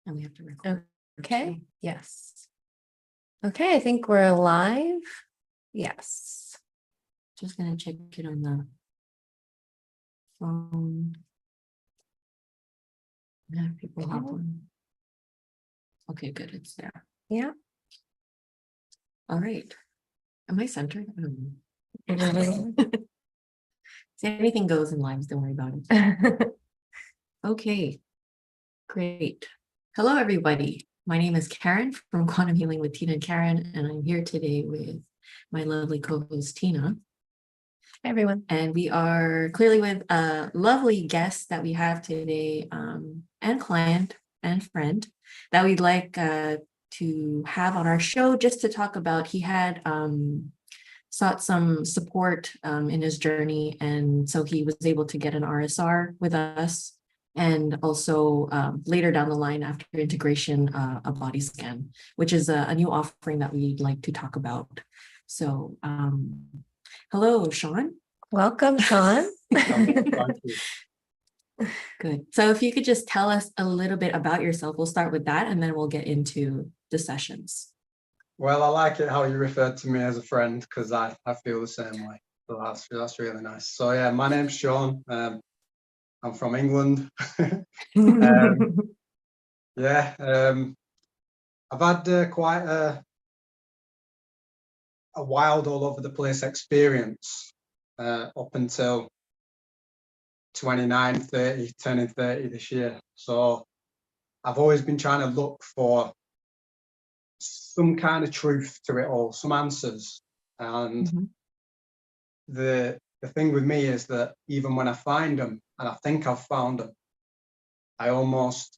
And we have to record. Okay. Yes. Okay. I think we're live. Yes. Just gonna check it on the phone. Yeah, people hop on. Okay, good. It's there. Yeah. All right. Am I centered? I don't Mhm. know. See, anything goes in lives. Don't worry about it. Okay, great. Hello, everybody. My name is Karen from Quantum Healing with Tena Karen, and I'm here today with my lovely co-host Tina. Hey, everyone. And we are clearly with a lovely guest that we have today, and client and friend that we'd like to have on our show just to talk about. He had sought some support in his journey, and so he was able to get an RSR with us, and also later down the line after integration, a body scan, which is a new offering that we'd like to talk about. So hello, Sean. Welcome, Sean. Thank you. Good. So if you could just tell us a little bit about yourself, we'll start with that and then we'll get into the sessions. Well, I like it how you referred to me as a friend because I feel the same way. So that's really nice. So yeah, my name's Sean. I'm from England. I've had quite a wild all over the place experience up until 29, 30, turning 30 this year. So I've always been trying to look for some kind of truth to it all, some answers. And the thing with me is that even when I find them, and I think I've found them, there's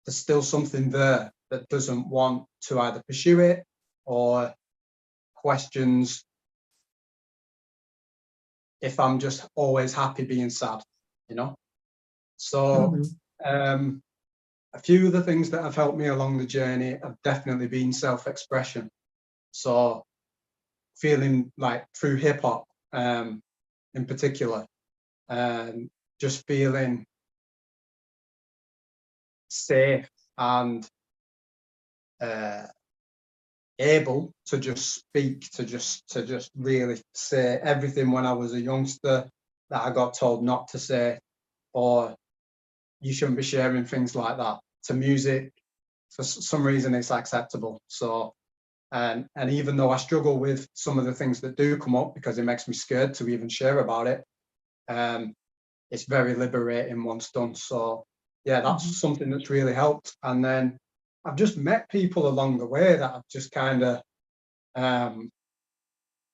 still something there that doesn't want to either pursue it or questions if I'm just always happy being sad, you know? So a few of the things that have helped me along the journey have definitely been self-expression. So feeling like through hip hop in particular, just feeling safe and able to just speak, to just really say everything when I was a youngster that I got told not to say, or you shouldn't be sharing things like that. To music, for some reason, it's acceptable. So, and even though I struggle with some of the things that do come up because it makes me scared to even share about it, it's very liberating once done. So yeah, that's something that's really helped. And then I've just met people along the way that I've just kind of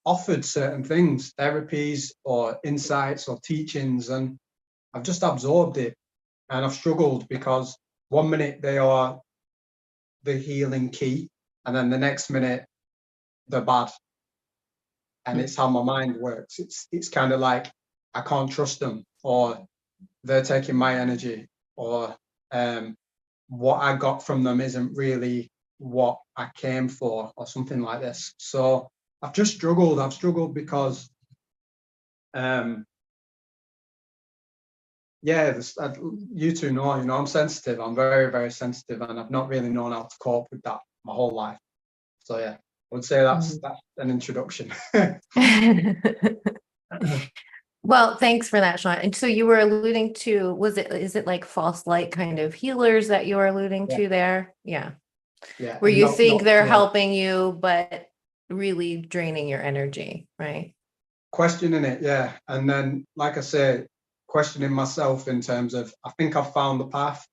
offered certain things, therapies or insights or teachings, and I've just absorbed it. And I've struggled because 1 minute they are the healing key, and then the next minute they're bad. And it's how my mind works. It's kind of like I can't trust them, or they're taking my energy, or what I got from them isn't really what I came for, or something like this. So I've just struggled. I've struggled because you two know, I'm sensitive. I'm very, very sensitive, and I've not really known how to cope with that my whole life. So yeah, I would say that's an introduction. Well, thanks for that, Sean. And so you were alluding to, is it like false light kind of healers that you were alluding to there? Yeah. Yeah. Where you think they're helping you, but really draining your energy, right? Questioning it, yeah. And then, like I say, questioning myself in terms of, I think I've found the path,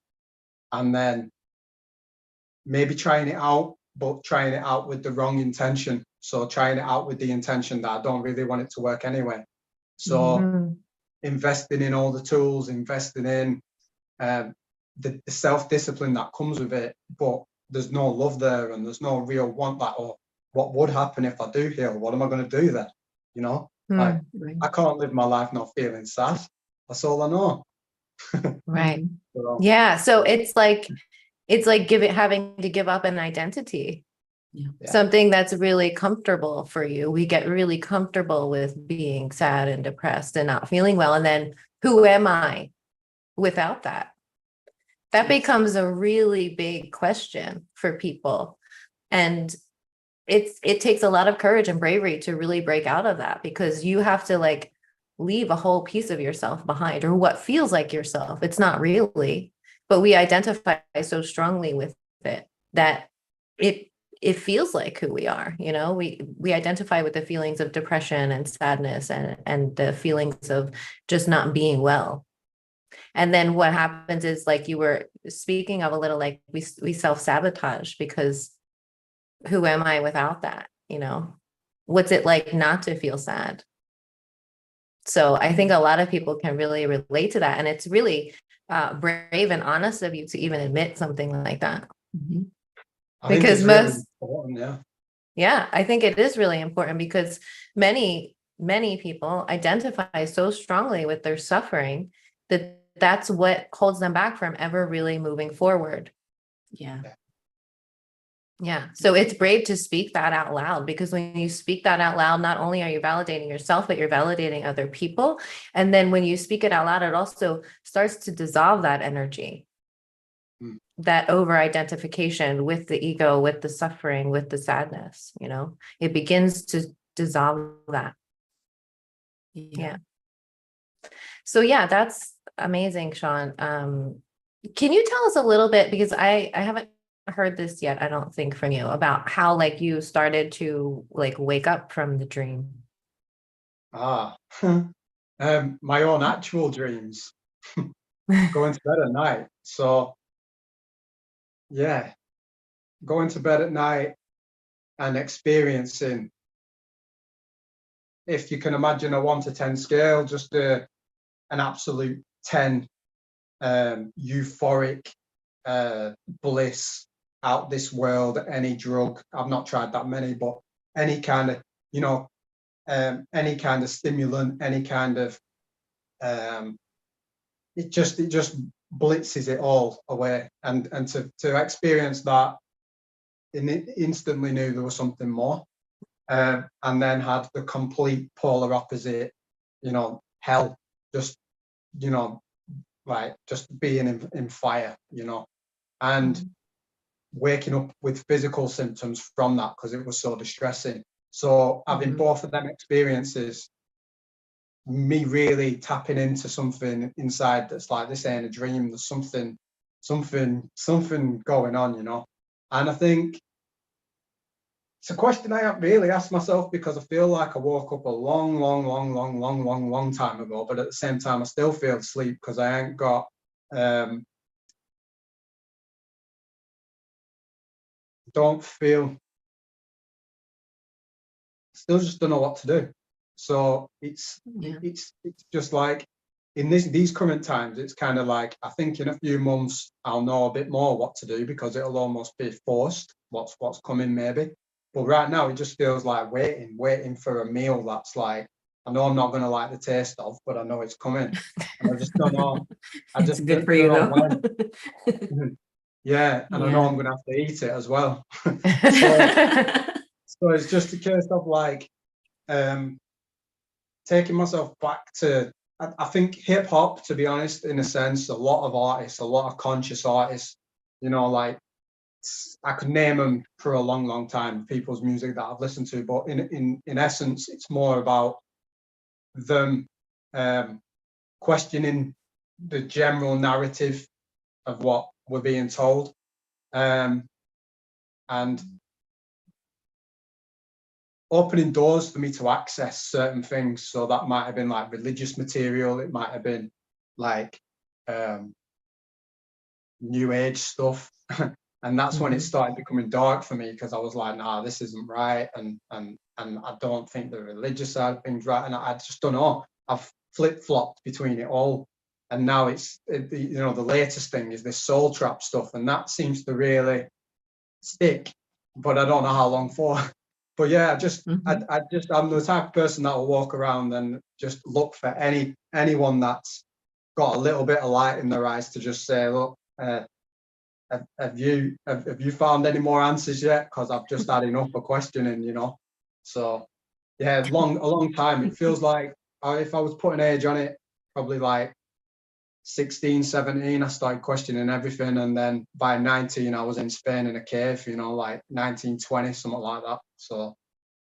and then maybe trying it out, but trying it out with the wrong intention. So trying it out with the intention that I don't really want it to work anyway. So investing in all the tools, investing in the self-discipline that comes with it, but there's no love there, and there's no real want that, or what would happen if I do heal? What am I going to do then? Like, I can't live my life not feeling sad. That's all I know. Right. Yeah. So it's like having to give up an identity. Yeah. Something that's really comfortable for you. We get really comfortable with being sad and depressed and not feeling well. And then who am I without that? That becomes a really big question for people. And it takes a lot of courage and bravery to really break out of that, because you have to like leave a whole piece of yourself behind, or what feels like yourself. It's not really, but we identify so strongly with it that it feels like who we are. You know, we identify with the feelings of depression and sadness and the feelings of just not being well. And then what happens is, like you were speaking of a little, like we self-sabotage, because who am I without that? You know, what's it like not to feel sad? So I think a lot of people can really relate to that. And it's really brave and honest of you to even admit something like that. Mhm. Because really important, yeah, I think it is really important, because many people identify so strongly with their suffering that that's what holds them back from ever really moving forward. Yeah. Yeah. So it's brave to speak that out loud, because when you speak that out loud, not only are you validating yourself, but you're validating other people. And then when you speak it out loud, it also starts to dissolve that energy, that over identification with the ego, with the suffering, with the sadness. You know, it begins to dissolve that. Yeah. So yeah, that's amazing, Sean. Can you tell us a little bit, because I haven't heard this yet, I don't think, from you, about how like you started to like wake up from the dream? My own actual dreams, going to bed at night. So yeah, going to bed at night and experiencing, if you can imagine a 1 to 10 scale, just an absolute 10, euphoric bliss, out this world. Any drug, I've not tried that many, but any kind of, you know, any kind of stimulant, any kind of it just blitzes it all away, and to experience that, and it instantly knew there was something more, and then had the complete polar opposite, you know, hell, just, you know, like just being in fire, you know, and waking up with physical symptoms from that because it was so distressing. So having both of them experiences, me really tapping into something inside that's like, this ain't a dream, there's something going on, you know. And I think it's a question I haven't really asked myself, because I feel like I woke up a long time ago, but at the same time I still feel asleep because I ain't got don't feel, still just don't know what to do. So it's just like, in these current times, it's kind of like, I think in a few months I'll know a bit more what to do, because it'll almost be forced what's coming maybe. But right now it just feels like waiting for a meal that's like, I know I'm not going to like the taste of, but I know it's coming, and I just don't know. I just good for you though. When. Yeah, and I know I'm going to have to eat it as well. So it's just a case of like taking myself back to, I think hip hop, to be honest, in a sense, a lot of artists, a lot of conscious artists, you know, like I could name them for a long time, people's music that I've listened to, but in essence, it's more about them questioning the general narrative of what we're being told, and opening doors for me to access certain things. So that might have been like religious material, it might have been like new age stuff. And that's when it started becoming dark for me, because I was like, nah, this isn't right, and I don't think the religious side of things right, and I just don't know. I've flip-flopped between it all, and now you know, the latest thing is this soul trap stuff, and that seems to really stick, but I don't know how long for. But yeah, I'm the type of person that will walk around and just look for anyone that's got a little bit of light in their eyes to just say, look, have you found any more answers yet? Because I've just had enough of questioning, you know. So yeah, a long time. It feels like, if I was putting age on it, probably like 16, 17, I started questioning everything. And then by 19, I was in Spain in a cave, you know, like 1920, something like that. So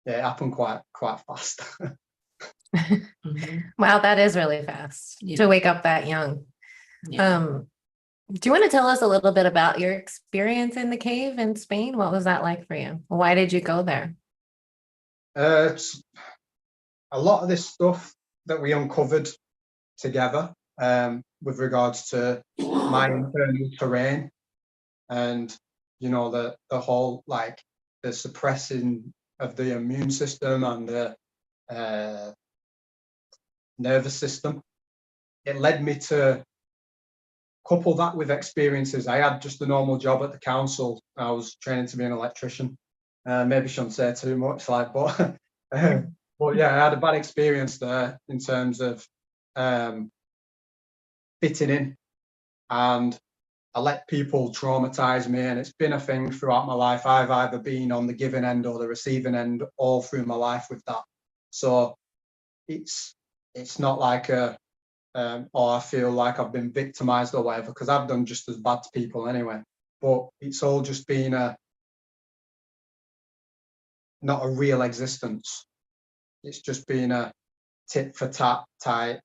yeah, it happened quite fast. Wow, that is really fast to wake up that young. Yeah. Do you want to tell us a little bit about your experience in the cave in Spain? What was that like for you? Why did you go there? A lot of this stuff that we uncovered together with regards to my internal terrain and, you know, the whole, like, the suppressing of the immune system and the nervous system. It led me to couple that with experiences. I had just a normal job at the council. I was training to be an electrician. Maybe shouldn't say too much, like, but but yeah, I had a bad experience there in terms of fitting in, and I let people traumatize me, and it's been a thing throughout my life. I've either been on the giving end or the receiving end all through my life with that. So it's not like or I feel like I've been victimized or whatever, because I've done just as bad to people anyway. But it's all just been not a real existence. It's just been a tit for tat type.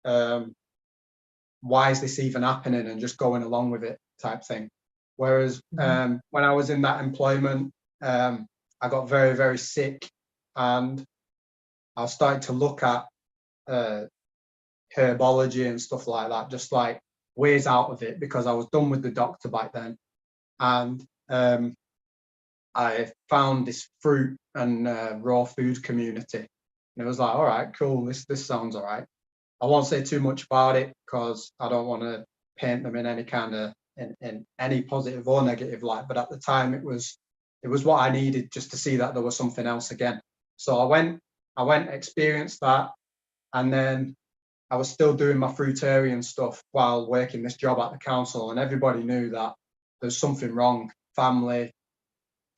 Why is this even happening? And just going along with it type thing. Whereas when I was in that employment, I got very, very sick, and I started to look at herbology and stuff like that, just like ways out of it, because I was done with the doctor back then. And I found this fruit and raw food community, and it was like, all right, cool, this sounds all right. I won't say too much about it because I don't want to paint them in any kind of in any positive or negative light, but at the time it was what I needed, just to see that there was something else again. So I went experienced that, and then I was still doing my fruitarian stuff while working this job at the council, and everybody knew that there's something wrong. Family,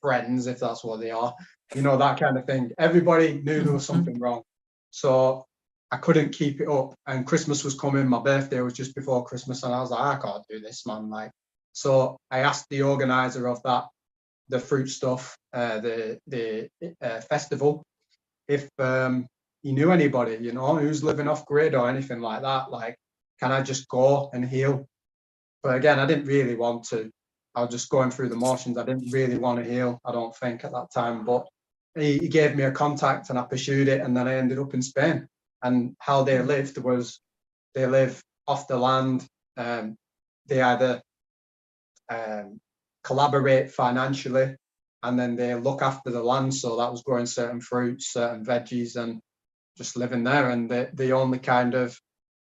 friends, if that's what they are, you know, that kind of thing. Everybody knew there was something wrong. So I couldn't keep it up, and Christmas was coming. My birthday was just before Christmas, and I was like, I can't do this, man. Like, so I asked the organizer of that, the fruit stuff, the festival, if he knew anybody, you know, who's living off grid or anything like that. Like, can I just go and heal? But again, I didn't really want to. I was just going through the motions. I didn't really want to heal, I don't think, at that time. But he gave me a contact, and I pursued it, and then I ended up in Spain. And how they lived was, they live off the land. They either collaborate financially, and then they look after the land. So that was growing certain fruits, certain veggies, and just living there. And the only kind of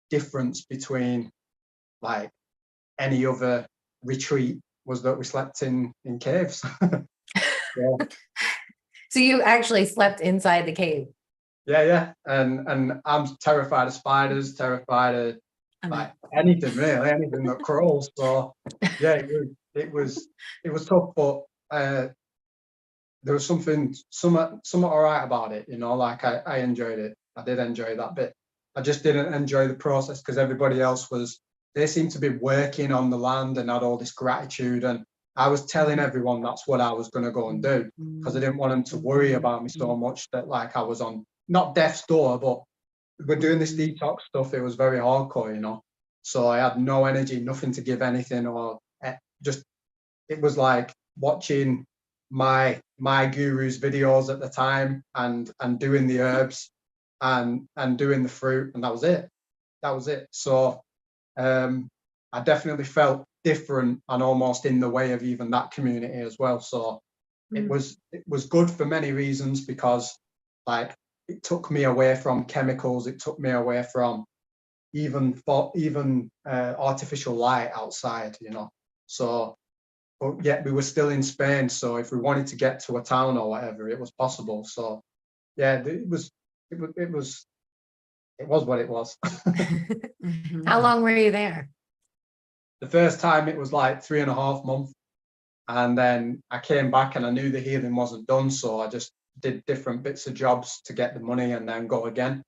difference between like any other retreat was that we slept in caves. Yeah. So you actually slept inside the cave? Yeah. And I'm terrified of spiders, terrified of like anything really, anything that crawls. So yeah, it was tough, but there was something all right about it, you know. Like I enjoyed it. I did enjoy that bit. I just didn't enjoy the process, because everybody else they seemed to be working on the land and had all this gratitude, and I was telling everyone that's what I was going to go and do, because I didn't want them to worry about me so much that like I was on, not death's door, but we're doing this detox stuff. It was very hardcore, you know. So I had no energy, nothing to give anything, or just, it was like watching my guru's videos at the time, and doing the herbs and doing the fruit, and that was it. So I definitely felt different, and almost in the way of even that community as well. So it was good for many reasons, because like it took me away from chemicals, it took me away from even artificial light outside, you know. So, but yet we were still in Spain, so if we wanted to get to a town or whatever, it was possible. So yeah, it was what it was. How long were you there? The first time it was like 3.5 months, and then I came back and I knew the healing wasn't done, so I just did different bits of jobs to get the money and then go again.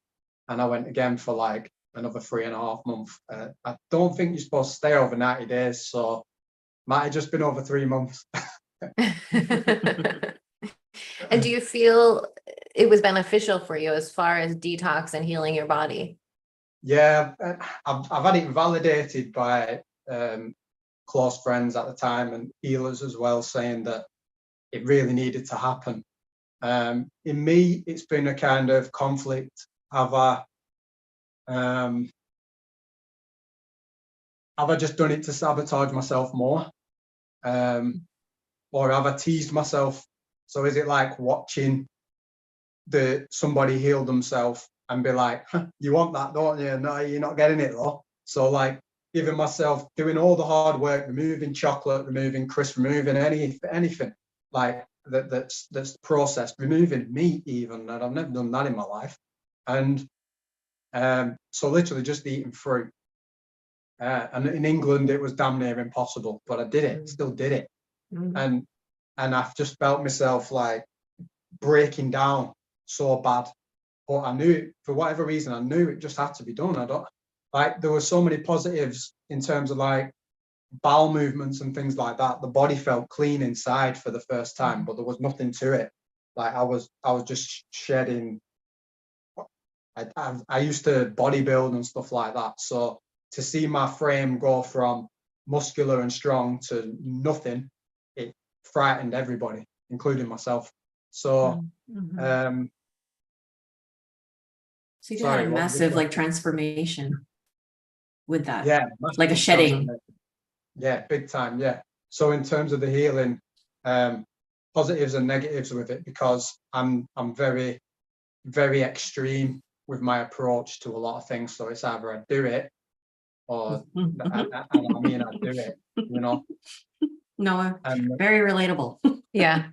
And I went again for like another 3.5 months. I don't think you're supposed to stay over 90 days, so might have just been over 3 months. And do you feel it was beneficial for you as far as detox and healing your body? Yeah, I've had it validated by close friends at the time and healers as well, saying that it really needed to happen. In me, it's been a kind of conflict. Have I just done it to sabotage myself more? Or have I teased myself? So is it like watching somebody heal themselves and be like, you want that, don't you? No, you're not getting it though. So like giving myself, doing all the hard work, removing chocolate, removing crisp, removing anything like that's processed, removing meat even, and I've never done that in my life. And so literally just eating fruit. And in England it was damn near impossible, but I did it, still did it. And I've just felt myself like breaking down so bad. But I knew, for whatever reason, I knew it just had to be done. I don't like, there were so many positives in terms of like bowel movements and things like that. The body felt clean inside for the first time, but there was nothing to it. Like I was just shedding. I used to bodybuild and stuff like that. So to see my frame go from muscular and strong to nothing, it frightened everybody, including myself. So so you had a massive like transformation with that. Yeah, like a shedding. Yeah, big time. Yeah. So in terms of the healing, positives and negatives with it, because I'm very, very extreme with my approach to a lot of things. So it's either I do it or I do it, you know. No, very relatable. Yeah.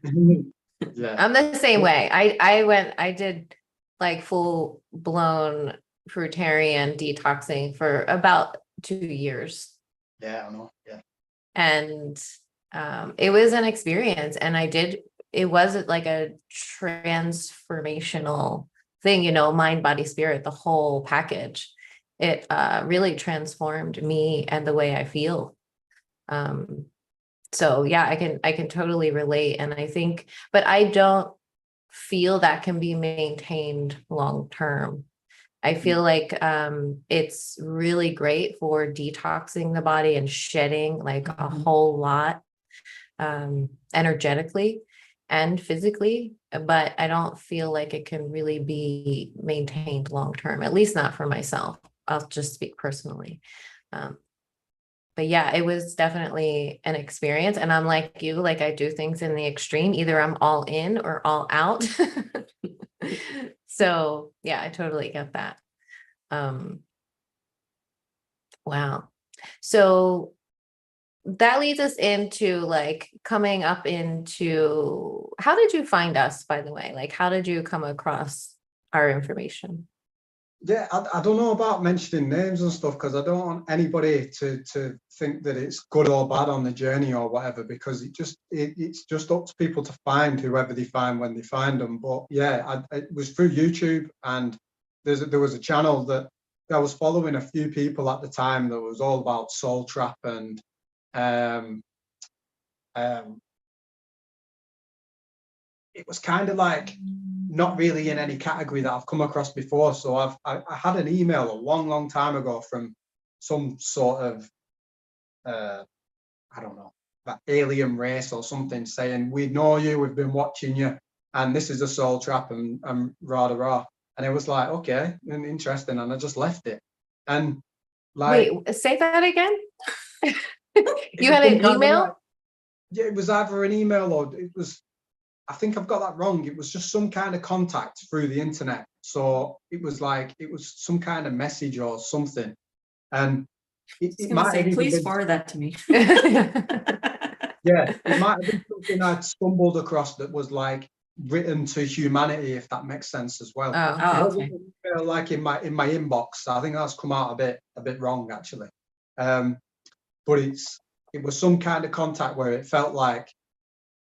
Yeah. I'm the same way. I did like full blown fruitarian detoxing for about 2 years. Yeah, I know. Yeah. And it was an experience, and it was like a transformational thing, you know, mind, body, spirit, the whole package. It really transformed me and the way I feel. So yeah, I can totally relate. And I think, but I don't feel that can be maintained long term. I feel like it's really great for detoxing the body and shedding like a whole lot energetically and physically, but I don't feel like it can really be maintained long term, at least not for myself. I'll just speak personally. But yeah, it was definitely an experience. And I'm like you, like I do things in the extreme. Either I'm all in or all out. So yeah, I totally get that. Wow. So that leads us into like coming up into, how did you find us, by the way? Like, how did you come across our information? Yeah, I don't know about mentioning names and stuff, because I don't want anybody to think that it's good or bad on the journey or whatever, because it's just up to people to find whoever they find when they find them. But yeah, it was through YouTube, and there was a channel that I was following a few people at the time that was all about soul trap and it was kind of like not really in any category that I've come across before. So I had an email a long time ago from some sort of I don't know, that alien race or something, saying, we know you, we've been watching you, and this is a soul trap, and rah. And it was like, okay, and interesting, and I just left it. And like, wait, say that again. You had an email? Like, yeah, it was either an email or it was, I think I've got that wrong. It was just some kind of contact through the internet. So it was like, it was some kind of message or something. And it might have please been, forward that to me. Yeah, it might have been something I'd stumbled across that was like written to humanity, if that makes sense as well. Okay. Like in my inbox, I think that's come out a bit wrong actually. But it was some kind of contact where it felt like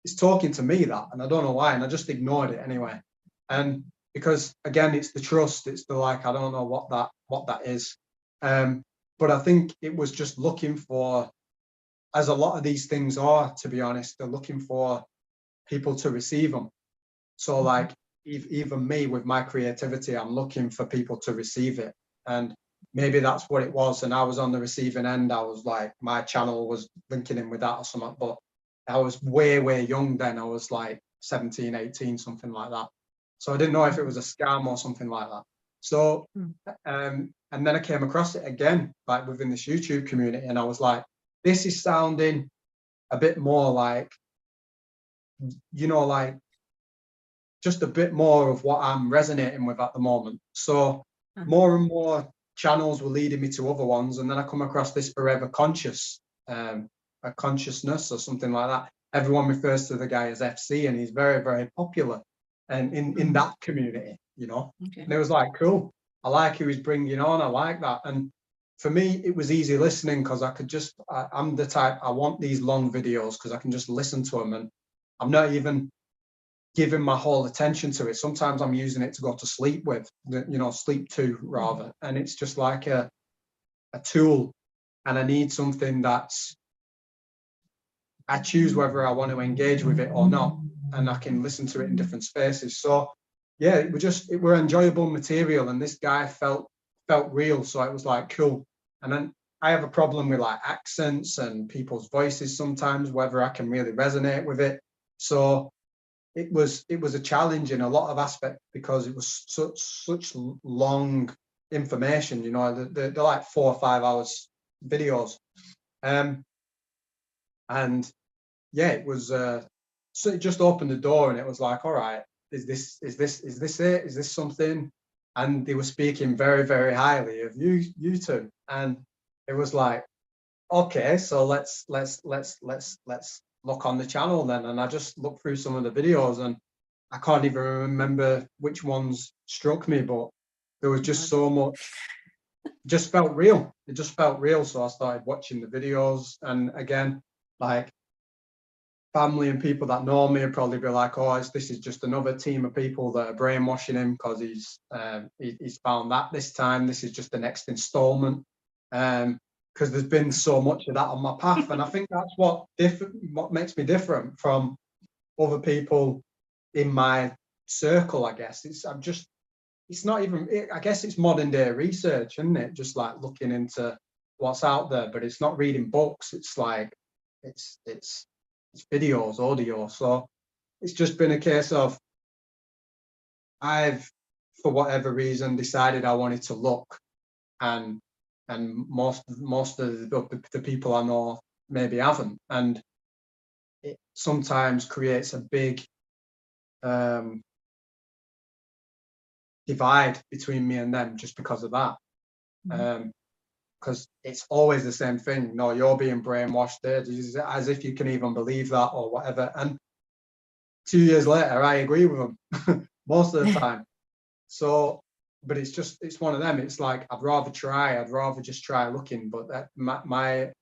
it's talking to me, that, and I don't know why, and I just ignored it anyway. And because again, it's the trust, it's the like, I don't know what that is. But I think it was just looking for, as a lot of these things are, to be honest, they're looking for people to receive them. So like even me with my creativity, I'm looking for people to receive it. And maybe that's what it was. And I was on the receiving end. I was like, my channel was linking in with that or something. But I was way, way young then. I was like 17, 18, something like that. So I didn't know if it was a scam or something like that. So, and then I came across it again, like within this YouTube community. And I was like, this is sounding a bit more like, you know, like just a bit more of what I'm resonating with at the moment. So more and more channels were leading me to other ones. And then I come across this forever conscious, a consciousness or something like that. Everyone refers to the guy as FC, and he's very, very popular and in that community, you know. And it was like, cool. I like who he's bringing on. I like that. And for me, it was easy listening because I could just, I'm the type, I want these long videos because I can just listen to them, and I'm not even giving my whole attention to it. Sometimes I'm using it to go to sleep with, you know, sleep to rather. And it's just like a tool, and I need something that's, I choose whether I want to engage with it or not, and I can listen to it in different spaces. So yeah, it were enjoyable material, and this guy felt real. So it was like, cool. And then I have a problem with like accents and people's voices sometimes, whether I can really resonate with it. So it was a challenge in a lot of aspects because it was such long information, you know. They're like 4 or 5 hours videos, and yeah, it was so it just opened the door, and it was like, all right, is this it? Is this something? And they were speaking very, very highly of you two, and it was like, okay, so let's look on the channel then. And I just looked through some of the videos, and I can't even remember which ones struck me, but there was just so much, just felt real. It just felt real. So I started watching the videos, and again, like family and people that know me would probably be like, oh, this is just another team of people that are brainwashing him because he's found that this time. This is just the next installment. Because there's been so much of that on my path. And I think that's what makes me different from other people in my circle, I guess. It's not even, I guess it's modern day research, isn't it? Just like looking into what's out there, but it's not reading books. It's like, it's videos, audio. So it's just been a case of, I've, for whatever reason, decided I wanted to look, and most of the people I know maybe haven't, and it sometimes creates a big divide between me and them just because of that. Because it's always the same thing. No, you're being brainwashed there, as if you can even believe that or whatever. And 2 years later, I agree with them most of the time. So, but it's one of them. It's like, I'd rather just try looking. But that my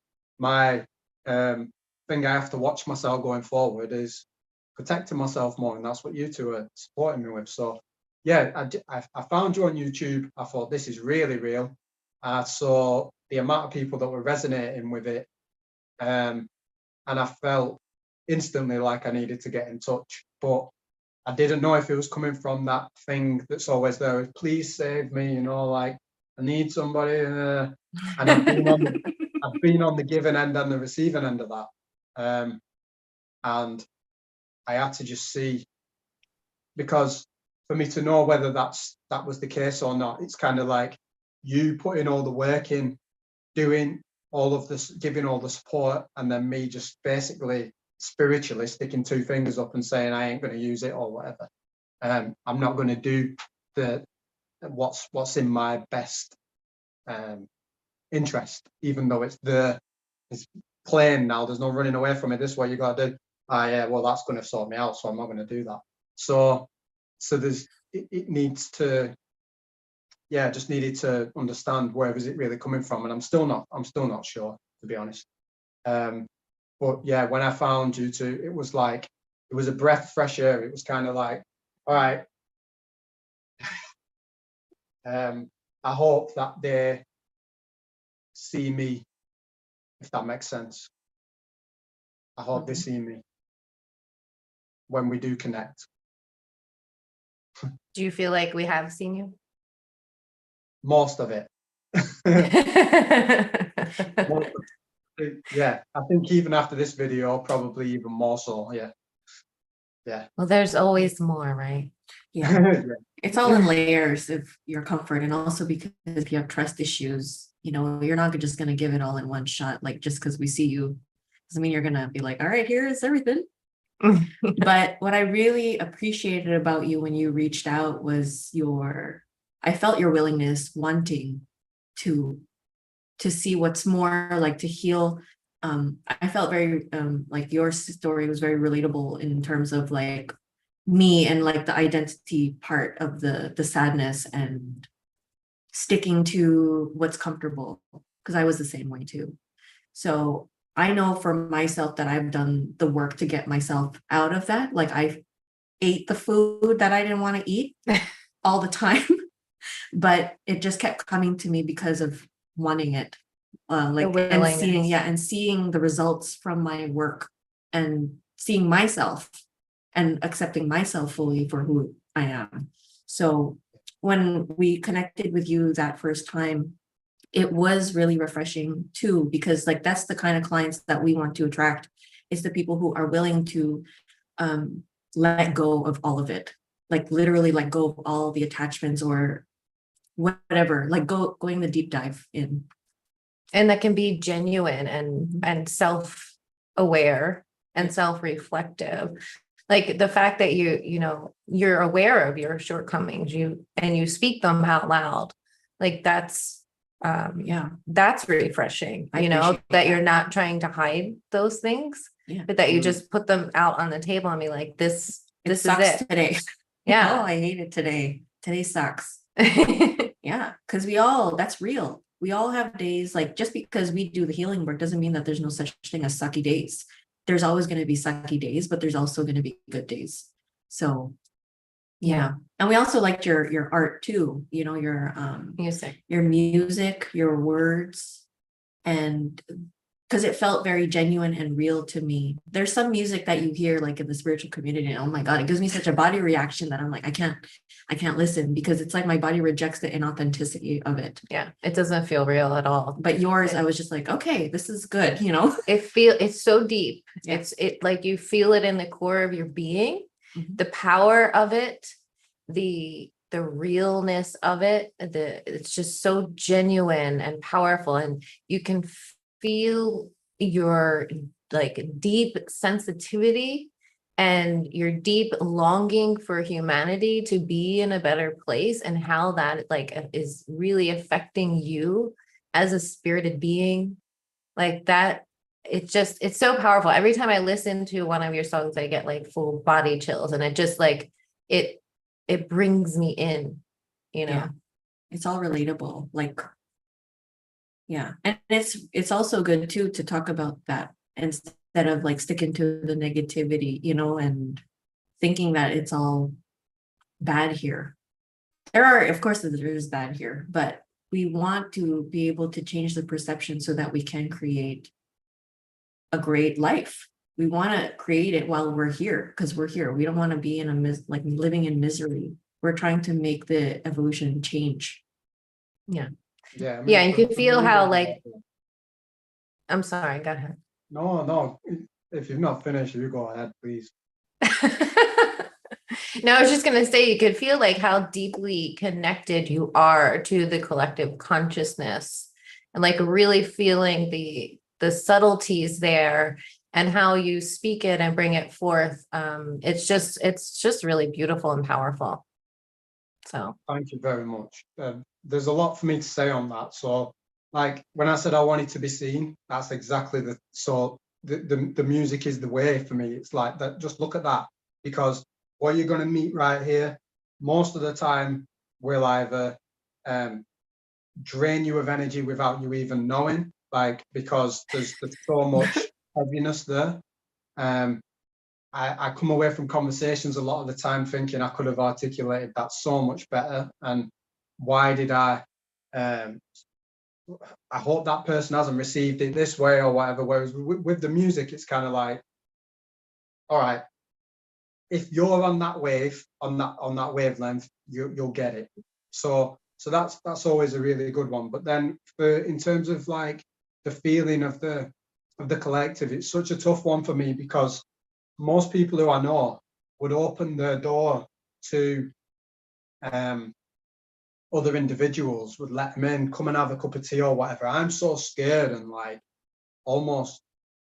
thing I have to watch myself going forward is protecting myself more, and that's what you two are supporting me with. So yeah, I found you on YouTube. I thought, this is really real. I saw the amount of people that were resonating with it, and I felt instantly like I needed to get in touch. But I didn't know if it was coming from that thing that's always there, please save me, you know, like I need somebody. And I've been on the giving end and the receiving end of that. And I had to just see, because for me to know whether that was the case or not, it's kind of like you putting all the work in, doing all of this, giving all the support, and then me just basically spiritually sticking 2 fingers up and saying I ain't going to use it or whatever. I'm not going to do what's in my best interest, even though it's plain now. There's no running away from it. This is what you got to do. Yeah, well, that's going to sort me out, so I'm not going to do that. So there's it needs to, yeah, just needed to understand where is it really coming from, and I'm still not sure, to be honest. But yeah, when I found you two, it was like, it was a breath of fresh air. It was kind of like, all right, I hope that see me, if that makes sense. I hope they see me when we do connect. Do you feel like we have seen you? Most of it. Most of it. Yeah, I think even after this video, probably even more so. Yeah. Yeah. Well, there's always more, right? Yeah. Yeah. It's all in layers of your comfort. And also because if you have trust issues, you know, you're not just going to give it all in one shot. Like just because we see you doesn't mean you're going to be like, all right, here's everything. But what I really appreciated about you when you reached out was I felt your willingness, wanting to see what's more, like to heal. I felt very like your story was very relatable in terms of like me and like the identity part of the sadness and sticking to what's comfortable, because I was the same way too. So I know for myself that I've done the work to get myself out of that. Like I ate the food that I didn't want to eat all the time, but it just kept coming to me because of wanting it. Like and seeing the results from my work and seeing myself and accepting myself fully for who I am. So when we connected with you that first time, it was really refreshing too, because like that's the kind of clients that we want to attract, is the people who are willing to let go of all of it, like literally let go of all the attachments or whatever, like going the deep dive in. And that can be genuine and self-aware and self-reflective. Like the fact that you're aware of your shortcomings, and you speak them out loud, like that's refreshing. That you're not trying to hide those things, but that you just put them out on the table and be like, this is it today. Yeah. Oh, I hate it today. Today sucks. Yeah, because that's real. We all have days, like just because we do the healing work doesn't mean that there's no such thing as sucky days. There's always going to be sucky days, but there's also going to be good days. So yeah. And we also liked your art too, your music, your words, and because it felt very genuine and real to me. There's some music that you hear like in the spiritual community, and oh my God, it gives me such a body reaction that I'm like, I can't listen, because it's like my body rejects the inauthenticity of it. Yeah, it doesn't feel real at all. But yours, I was just like, okay, this is good, It's so deep. Yeah. It like you feel it in the core of your being, the power of it, the realness of it, it's just so genuine and powerful, and you can feel your like deep sensitivity and your deep longing for humanity to be in a better place, and how that like is really affecting you as a spirited being like that. It's so powerful. Every time I listen to one of your songs, I get like full body chills, and it just like it brings me in, Yeah. It's all relatable. Like, yeah. And it's also good too to talk about that instead of like sticking to the negativity, and thinking that it's all bad here. Of course, there is bad here, but we want to be able to change the perception so that we can create a great life. We want to create it while we're here, because we're here. We don't want to be like living in misery. We're trying to make the evolution change. Yeah. Yeah, you can feel how like, I'm sorry, go ahead. No, if you've not finished, you go ahead, please. No, I was just going to say, you could feel like how deeply connected you are to the collective consciousness, and like really feeling the subtleties there and how you speak it and bring it forth. It's just really beautiful and powerful. So thank you very much. There's a lot for me to say on that. So like when I said I wanted to be seen, that's exactly the music is the way for me. It's like that. Just look at that, because what you're going to meet right here, most of the time will either drain you of energy without you even knowing, like because there's so much heaviness there. I come away from conversations a lot of the time thinking I could have articulated that so much better, and why did I I hope that person hasn't received it this way or whatever. Whereas with the music, it's kind of like, all right, if you're on that wave, on that wavelength, you'll get it. So that's always a really good one. But then in terms of like the feeling of the collective, it's such a tough one for me, because most people who I know would open their door to other individuals, would let them in, come and have a cup of tea or whatever. I'm so scared and like almost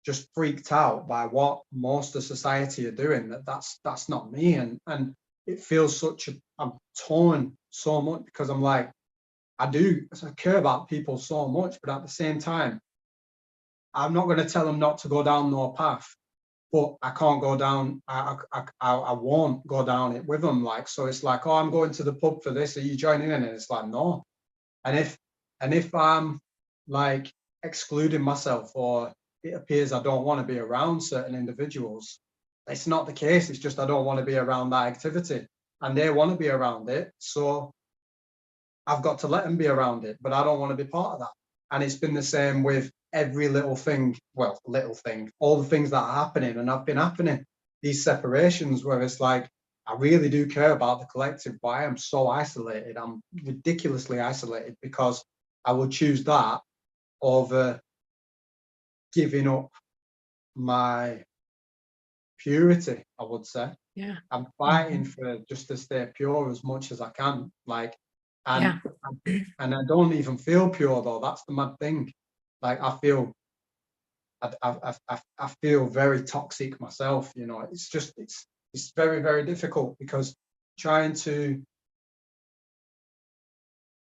just freaked out by what most of society are doing, that's not me. And it feels I'm torn so much, because I'm like, I care about people so much, but at the same time, I'm not going to tell them not to go down no path, but I can't go down, I won't go down it with them. Like, so it's like, oh, I'm going to the pub for this, are you joining in? And it's like, no. And if I'm like excluding myself, or it appears I don't want to be around certain individuals, it's not the case. It's just I don't want to be around that activity, and they want to be around it. So I've got to let them be around it, but I don't want to be part of that. And it's been the same with every little thing, all the things that are happening and have been happening, these separations where it's like, I really do care about the collective, but I am so isolated. I'm ridiculously isolated, because I would choose that over giving up my purity, I would say. Yeah. I'm fighting for just to stay pure as much as I can. Like, and I don't even feel pure though. That's the mad thing. Like, I feel very toxic myself, you know. It's just it's very, very difficult, because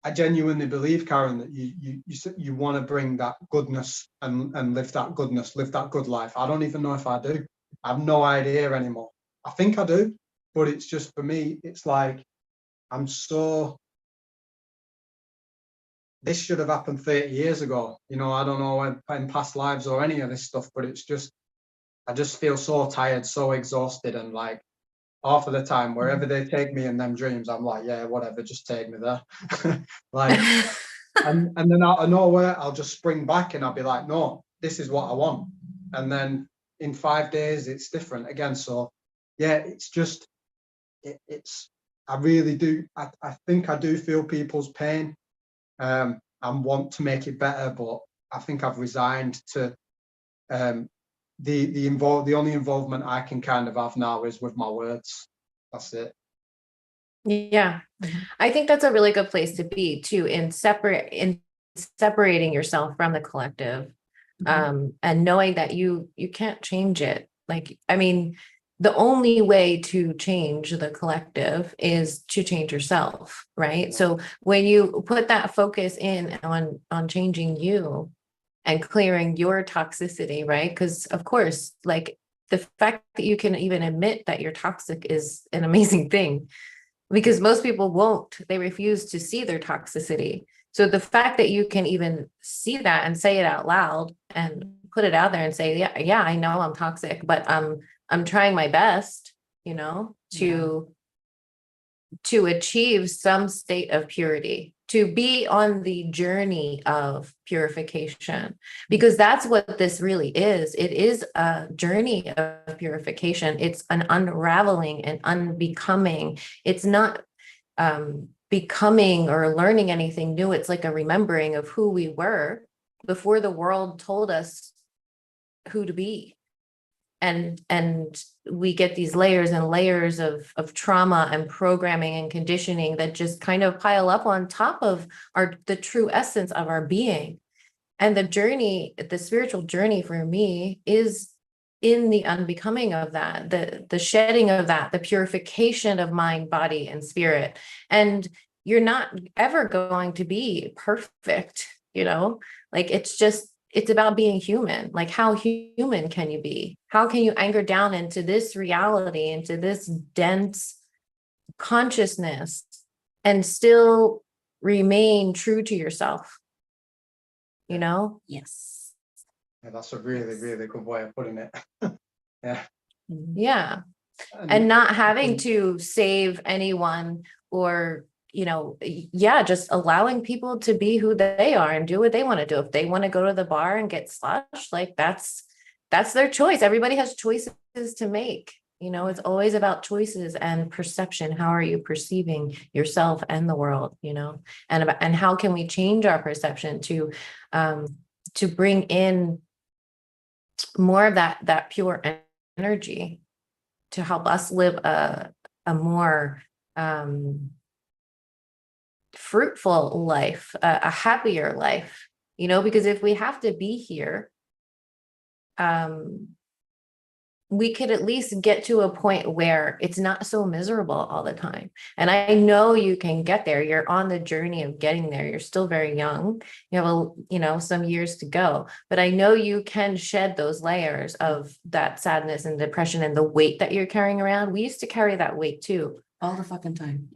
I genuinely believe, Karen, that you want to bring that goodness and live that goodness, live that good life. I don't even know if I do. I have no idea anymore. I think I do, but it's just, for me, it's like, this should have happened 30 years ago. You know, I don't know in past lives or any of this stuff, but it's just, I just feel so tired, so exhausted, and like, half of the time, wherever they take me in them dreams, I'm like, yeah, whatever, just take me there. Like, and then out of nowhere, I'll just spring back and I'll be like, no, this is what I want. And then in 5 days, it's different again. So yeah, it's just, I really do. I think I do feel people's pain, and want to make it better, but I think I've resigned to the only involvement I can kind of have now is with my words. That's it. Yeah. I think that's a really good place to be too, in separating yourself from the collective, and knowing that you can't change it. Like, I mean, the only way to change the collective is to change yourself, right? So when you put that focus in on changing you and clearing your toxicity, right? Because of course, like, the fact that you can even admit that you're toxic is an amazing thing, because most people won't. They refuse to see their toxicity. So the fact that you can even see that and say it out loud and put it out there and say, yeah, I know I'm toxic, but I'm trying my best, you know, to achieve some state of purity, to be on the journey of purification, because that's what this really is. It is a journey of purification. It's an unraveling and unbecoming. It's not becoming or learning anything new. It's like a remembering of who we were before the world told us who to be. And we get these layers and layers of trauma and programming and conditioning that just kind of pile up on top of the true essence of our being. And the journey, the spiritual journey for me, is in the unbecoming of that, the shedding of that, the purification of mind, body, and spirit. And you're not ever going to be perfect, you know, like, it's about being human. Like, how human can you be? How can you anchor down into this reality, into this dense consciousness, and still remain true to yourself? You know? Yes. Yeah, that's a really, really good way of putting it. Yeah. Yeah. And not having to save anyone or you know, yeah, just allowing people to be who they are and do what they want to do. If they want to go to the bar and get slush, like that's their choice. Everybody has choices to make. You know, it's always about choices and perception. How are you perceiving yourself and the world, you know, and how can we change our perception to bring in more of that pure energy to help us live a more fruitful life, a happier life, you know, because if we have to be here, we could at least get to a point where it's not so miserable all the time. And I know you can get there. You're on the journey of getting there. You're still very young. You have some years to go, but I know you can shed those layers of that sadness and depression and the weight that you're carrying around. We used to carry that weight too. All the fucking time.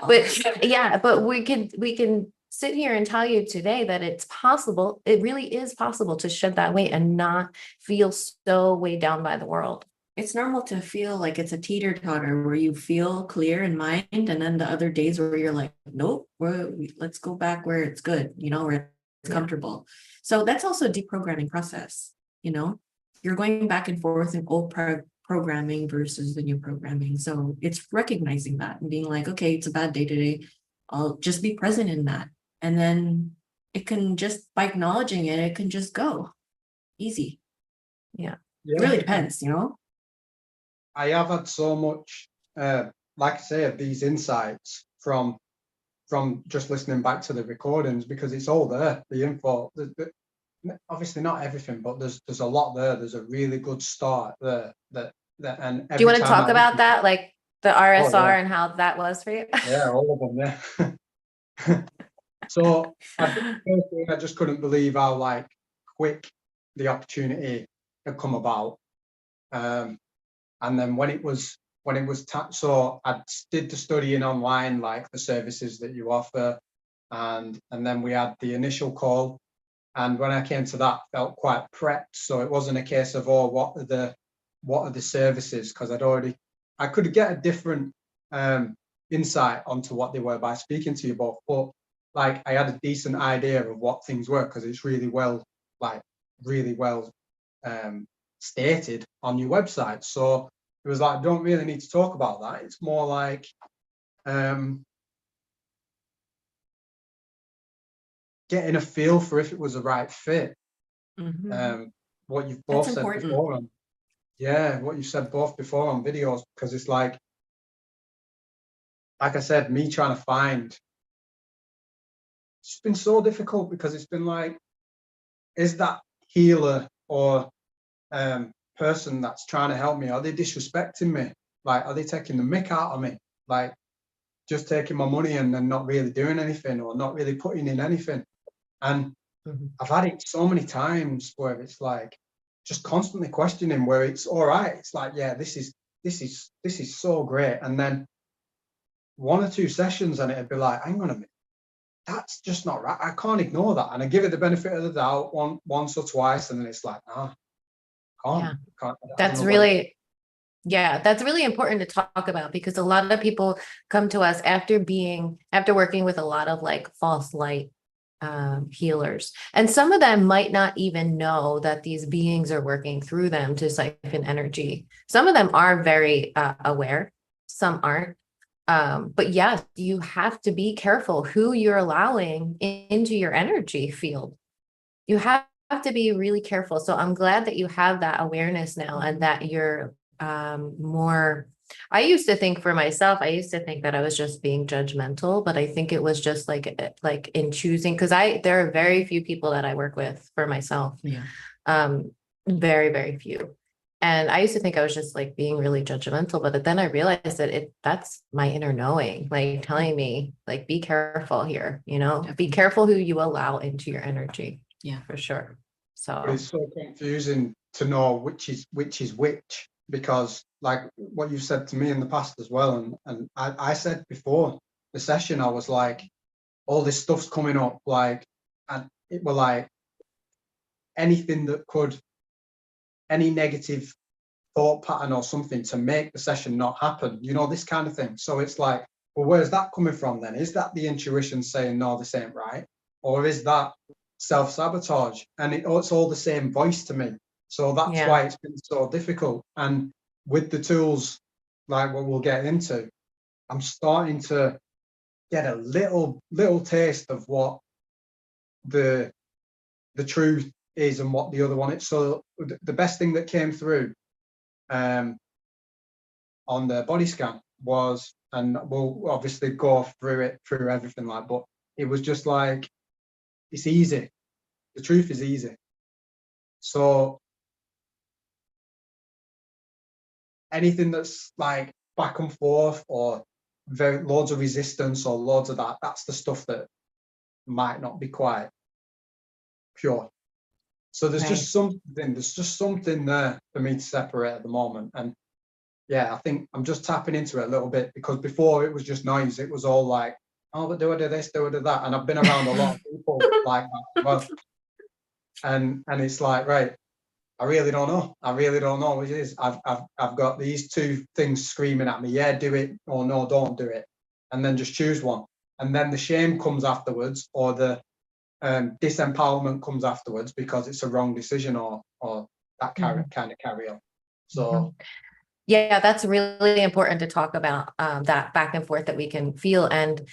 But yeah, but we can sit here and tell you today that it's possible. It really is possible to shed that weight and not feel so weighed down by the world. It's normal to feel like it's a teeter-totter where you feel clear in mind, and then the other days where you're like, nope, let's go back where it's good, you know, where it's comfortable. So that's also a deprogramming process, you know, you're going back and forth in old programming versus the new programming. So it's recognizing that and being like, okay, it's a bad day today. I'll just be present in that. And then it can just, by acknowledging it, it can just go easy. Yeah. It really depends, you know? I have had so much, like I say, of these insights from just listening back to the recordings, because it's all there, the info. Obviously not everything, but there's a lot there. There's a really good start there. And do you want to talk about that, like the RSR and how that was for you? Yeah, all of them. Yeah. So I just couldn't believe how like quick the opportunity had come about. And then when it was so I did the studying online, like the services that you offer, and then we had the initial call. And when I came to that, I felt quite prepped. So it wasn't a case of, oh, what are the services? Because I could get a different insight onto what they were by speaking to you both. But like I had a decent idea of what things were, because it's really well stated on your website. So it was like, don't really need to talk about that. It's more like getting a feel for if it was the right fit. What you've both said before, what you said both before on videos, because it's like I said, me trying to find, it's been so difficult, because it's been like, is that healer or person that's trying to help me, are they disrespecting me? Like, are they taking the mick out of me? Like, just taking my money and then not really doing anything, or not really putting in anything? And I've had it so many times where it's like just constantly questioning, where it's all right, it's like, yeah, this is so great, and then 1 or 2 sessions and it'd be like, hang on a minute, that's just not right. I can't ignore that. And I give it the benefit of the doubt once or twice, and then it's like, can't. That's really important to talk about, because a lot of people come to us after working with a lot of like false light healers, and some of them might not even know that these beings are working through them to siphon energy. Some of them are very aware, some aren't. But yes, you have to be careful who you're allowing into your energy field. You have to be really careful. So I'm glad that you have that awareness now, and that you're more. I used to think for myself, that I was just being judgmental, but I think it was just like in choosing, because there are very few people that I work with for myself. Very, very few. And I used to think I was just like being really judgmental, but then I realized that that's my inner knowing, like telling me, like, be careful here, you know, be careful who you allow into your energy. Yeah, for sure. So it's so confusing to know which is which, because like what you said to me in the past as well, and I said before the session, I was like, all this stuff's coming up, like, and it were like anything that any negative thought pattern or something to make the session not happen, you know, this kind of thing. So it's like, well, where's that coming from then? Is that the intuition saying, no, this ain't right? Or is that self-sabotage? And it's all the same voice to me. So that's why it's been so difficult. And with the tools, like what we'll get into, I'm starting to get a little taste of what the truth is and what the other one is. So the best thing that came through on the body scan was, and we'll obviously go through everything, like, but it was just like, it's easy. The truth is easy. So anything that's like back and forth or loads of resistance or loads of that, that's the stuff that might not be quite pure. So there's just something there for me to separate at the moment. And yeah, I think I'm just tapping into it a little bit, because before it was just noise. It was all like, oh, but do I do this, do I do that? And I've been around a lot of people like that as well. And it's like, right, I really don't know. I really don't know what it is. I've got these two things screaming at me. Yeah, do it, or no, don't do it. And then just choose one. And then the shame comes afterwards, or the disempowerment comes afterwards because it's a wrong decision, or that kind of carry on. So yeah, that's really important to talk about, that back and forth that we can feel. And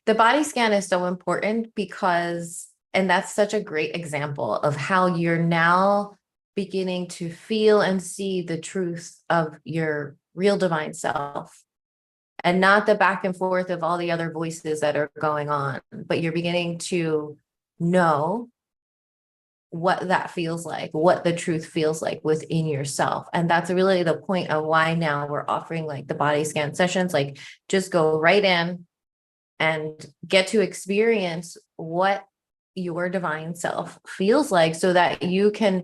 the body scan is so important because, and that's such a great example of how you're now beginning to feel and see the truth of your real divine self, and not the back and forth of all the other voices that are going on, but you're beginning to know what that feels like, what the truth feels like within yourself. And that's really the point of why now we're offering like the body scan sessions. Like, just go right in and get to experience what your divine self feels like, so that you can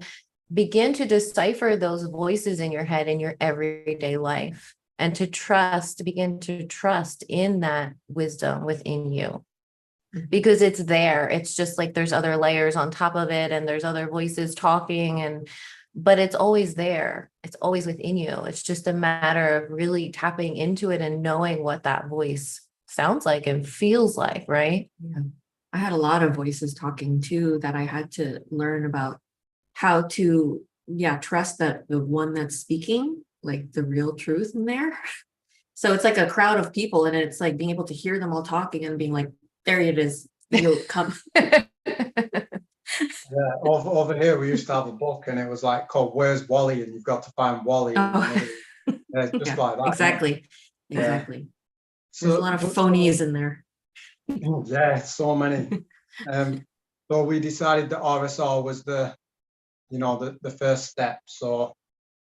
begin to decipher those voices in your head in your everyday life, and to begin to trust in that wisdom within you. Because it's there. It's just like there's other layers on top of it, and there's other voices talking, but it's always there. It's always within you. It's just a matter of really tapping into it and knowing what that voice sounds like and feels like, right? Yeah. I had a lot of voices talking too, that I had to learn about how to, trust that the one that's speaking, like the real truth in there. So it's like a crowd of people, and it's like being able to hear them all talking and being like, there it is. You'll come. yeah, over here we used to have a book, and it was like called "Where's Wally?" and you've got to find Wally. Oh. Just like that. Exactly. Yeah. Exactly. There's a lot of phonies in there. Yeah, so many. So we decided that RSR was the first step. So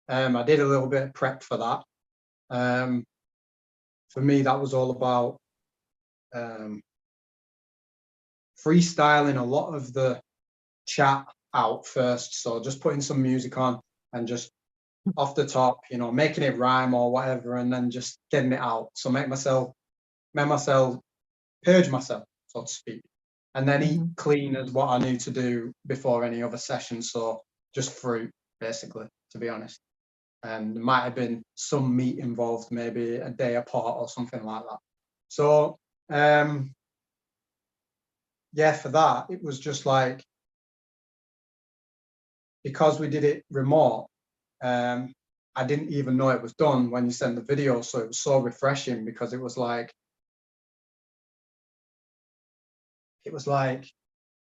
I did a little bit of prep for that. For me, that was all about freestyling a lot of the chat out first. So just putting some music on and just off the top, making it rhyme or whatever, and then just getting it out. So make myself purge myself, so to speak, and then eat clean as what I knew to do before any other session. So just fruit, basically, to be honest. And there might have been some meat involved, maybe a day apart or something like that. So for that, it was just like, because we did it remote, I didn't even know it was done when you sent the video. So it was so refreshing, because it was like,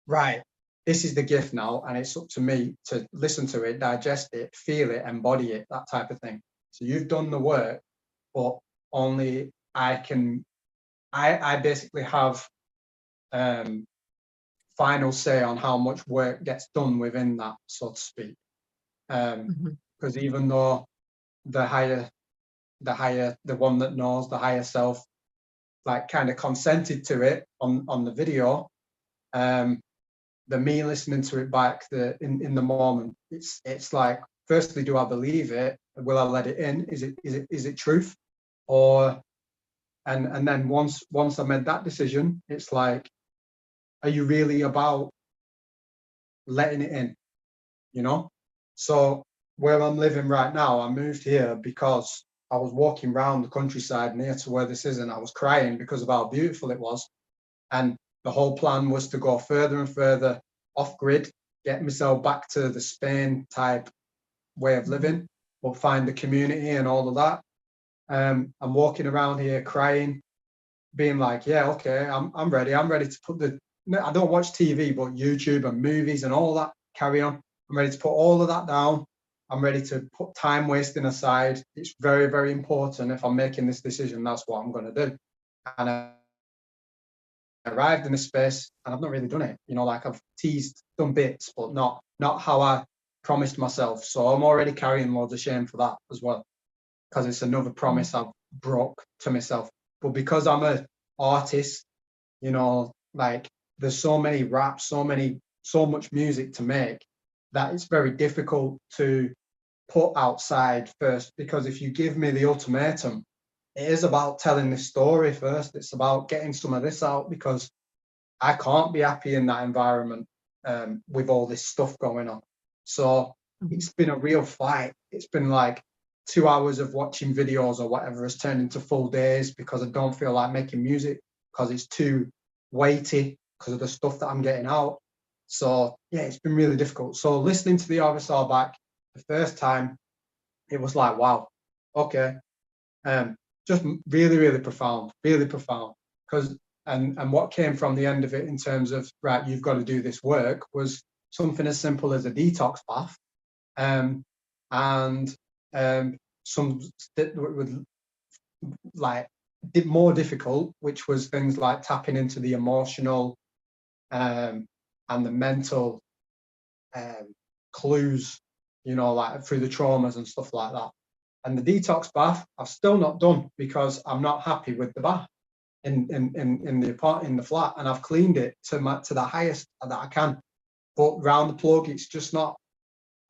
right, this is the gift now, and it's up to me to listen to it, digest it, feel it, embody it, that type of thing. So you've done the work, but only I basically have final say on how much work gets done within that, so to speak. Because even though the one that knows, the higher self, like kind of consented to it on the video, the me listening to it back in the moment, it's like, firstly, do I believe it? Will I let it in? Is it truth? Or and then once I made that decision, it's like, are you really about letting it in? So where I'm living right now, I moved here because I was walking around the countryside near to where this is, and I was crying because of how beautiful it was. And the whole plan was to go further and further off grid, get myself back to the Spain type way of living, but find the community and all of that. I'm walking around here crying, being like, yeah, okay, I'm ready. I'm ready to put I don't watch TV, but YouTube and movies and all that carry on. I'm ready to put all of that down. I'm ready to put time wasting aside. It's very, very important. If I'm making this decision, that's what I'm going to do. And I arrived in this space and I've not really done it. You know, like I've done bits, but not how I promised myself. So I'm already carrying loads of shame for that as well, because it's another promise I've broke to myself. But because I'm an artist, you know, like there's so many raps, so much music to make, that it's very difficult to put outside first. Because if you give me the ultimatum, it is about telling this story first. It's about getting some of this out, because I can't be happy in that environment with all this stuff going on. So it's been a real fight. It's been like 2 hours of watching videos or whatever has turned into full days, because I don't feel like making music, because it's too weighty because of the stuff that I'm getting out. So yeah, it's been really difficult. So listening to the RSR back the first time, it was like, wow, okay. Just really, really profound, because and what came from the end of it in terms of, right, you've got to do this work, was something as simple as a detox bath, and some that would like more difficult, which was things like tapping into the emotional and the mental clues, you know, like through the traumas and stuff like that. And the detox bath, I've still not done, because I'm not happy with the bath in the flat, and I've cleaned it to the highest that I can. But round the plug, it's just not.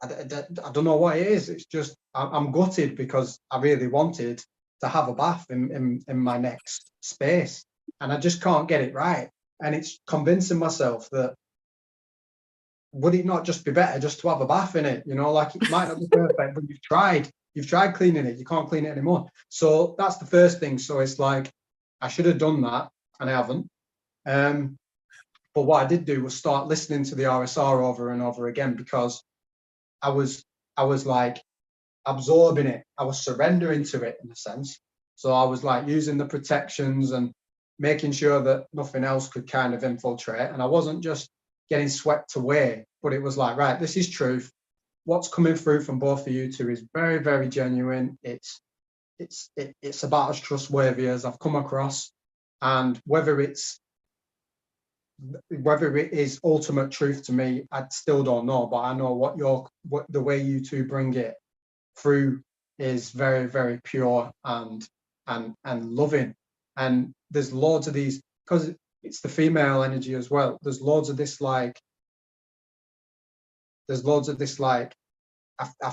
I don't know what it is. It's just I'm gutted, because I really wanted to have a bath in my next space, and I just can't get it right. And it's convincing myself that, would it not just be better just to have a bath in it? You know, like it might not be perfect, but you've tried cleaning it. You can't clean it anymore. So that's the first thing. So it's like, I should have done that, and I haven't. But what I did do was start listening to the RSR over and over again, because I was like absorbing it. I was surrendering to it in a sense. So I was like using the protections and making sure that nothing else could kind of infiltrate. And I wasn't just getting swept away, but it was like, right, this is truth. What's coming through from both of you two is very, very genuine. It's about as trustworthy as I've come across. And whether it is ultimate truth to me, I still don't know. But I know what the way you two bring it through is very, very pure and loving. And there's loads of these, because it's the female energy as well. There's loads of this like I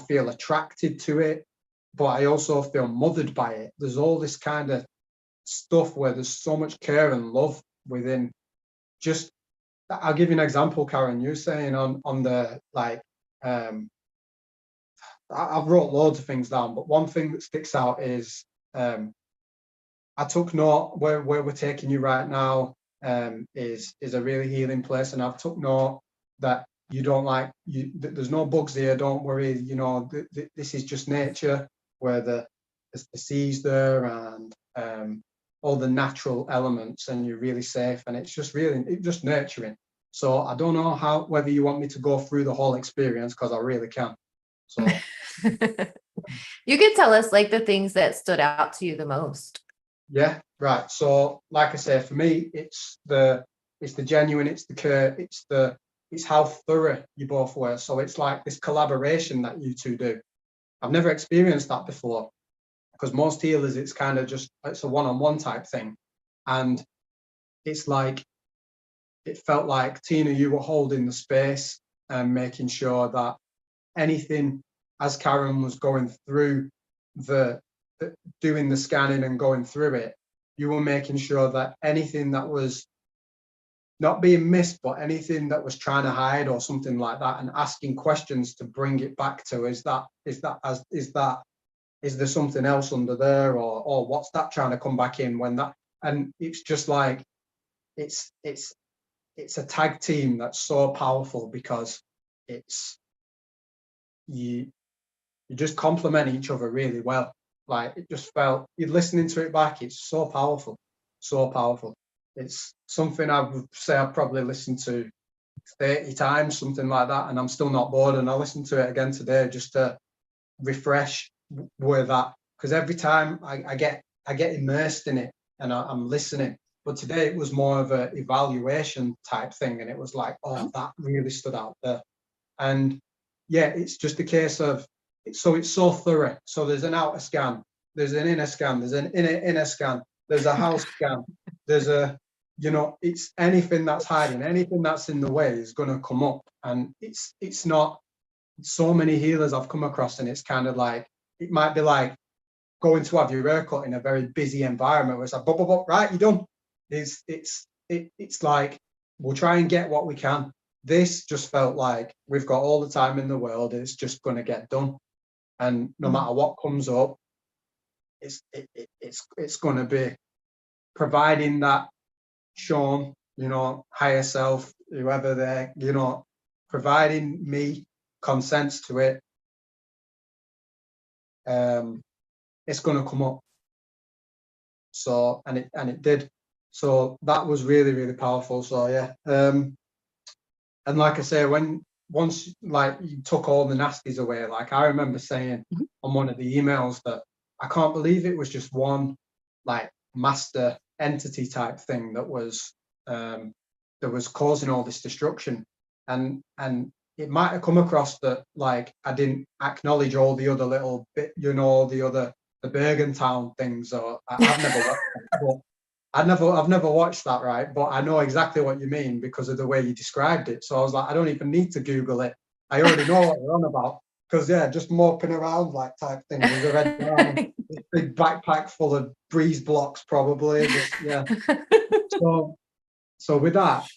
feel attracted to it, but I also feel mothered by it. There's all this kind of stuff where there's so much care and love within. Just, I'll give you an example, Karen. You're saying on the like, I've wrote loads of things down, but one thing that sticks out is I took note where we're taking you right now is a really healing place, and I've took note that you don't like there's no bugs here, don't worry, you know, this is just nature, where there's the seas there and all the natural elements, and you're really safe, and it's just nurturing. So I don't know whether you want me to go through the whole experience, because I really can. So you could tell us like the things that stood out to you the most. Yeah, right. So like I say, for me, it's the genuine, it's the care, it's how thorough you both were. So it's like this collaboration that you two do. I've never experienced that before, because most healers, it's kind of just, it's a one-on-one type thing. And it's like, it felt like, Tina, you were holding the space and making sure that anything, as Karen was going through doing the scanning and going through it, you were making sure that anything that was not being missed, but anything that was trying to hide or something like that, and asking questions to bring it back to, is that is there something else under there, or what's that trying to come back in when that, and it's just like, it's a tag team that's so powerful, because it's, you just complement each other really well. Like, it just felt, you're listening to it back, it's so powerful, so powerful. It's something I would say I've probably listened to 30 times, something like that, and I'm still not bored, and I listened to it again today just to refresh where that, because every time I get immersed in it, and I'm listening. But today it was more of an evaluation type thing, and it was like, oh, that really stood out there. And yeah, it's just a case of, it's so thorough. So there's an outer scan, there's an inner scan, there's an inner scan, there's a house scan, there's a, you know, it's anything that's hiding, anything that's in the way is going to come up. And it's not, so many healers I've come across, and it's kind of like, it might be like going to have your hair cut in a very busy environment where it's like, right, you're done. It's like, we'll try and get what we can. This just felt like we've got all the time in the world, it's just going to get done. And no matter what comes up, it's going to be providing that Sean, you know, higher self, whoever they're, you know, providing me consents to it, it's going to come up. So, and it did. So that was really, really powerful. So yeah, and like I say, once like you took all the nasties away, like I remember saying on one of the emails that I can't believe it was just one like master entity type thing that was causing all this destruction, and it might have come across that like I didn't acknowledge all the other little bit, you know, the Bergentown things, or I've never watched that, but I've never watched that, right? But I know exactly what you mean because of the way you described it. So I was like, I don't even need to Google it. I already know what you're on about. Because yeah, just moping around like type thing. There's a red brown, big backpack full of breeze blocks, probably. Just, yeah. So with that,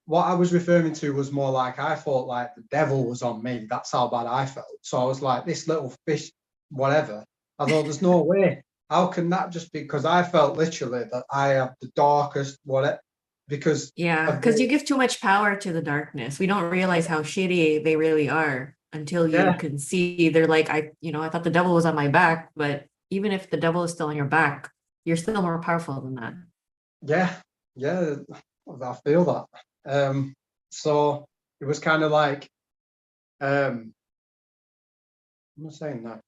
what I was referring to was more like, I thought like the devil was on me. That's how bad I felt. So I was like, this little fish, whatever. I thought, there's no way. How can that just be? Because I felt literally that I have the darkest, whatever, because yeah, because you give too much power to the darkness. We don't realize how shitty they really are until you can see. They're like, I thought the devil was on my back, but even if the devil is still on your back, you're still more powerful than that. Yeah, I feel that. So it was kind of like, I'm not saying that.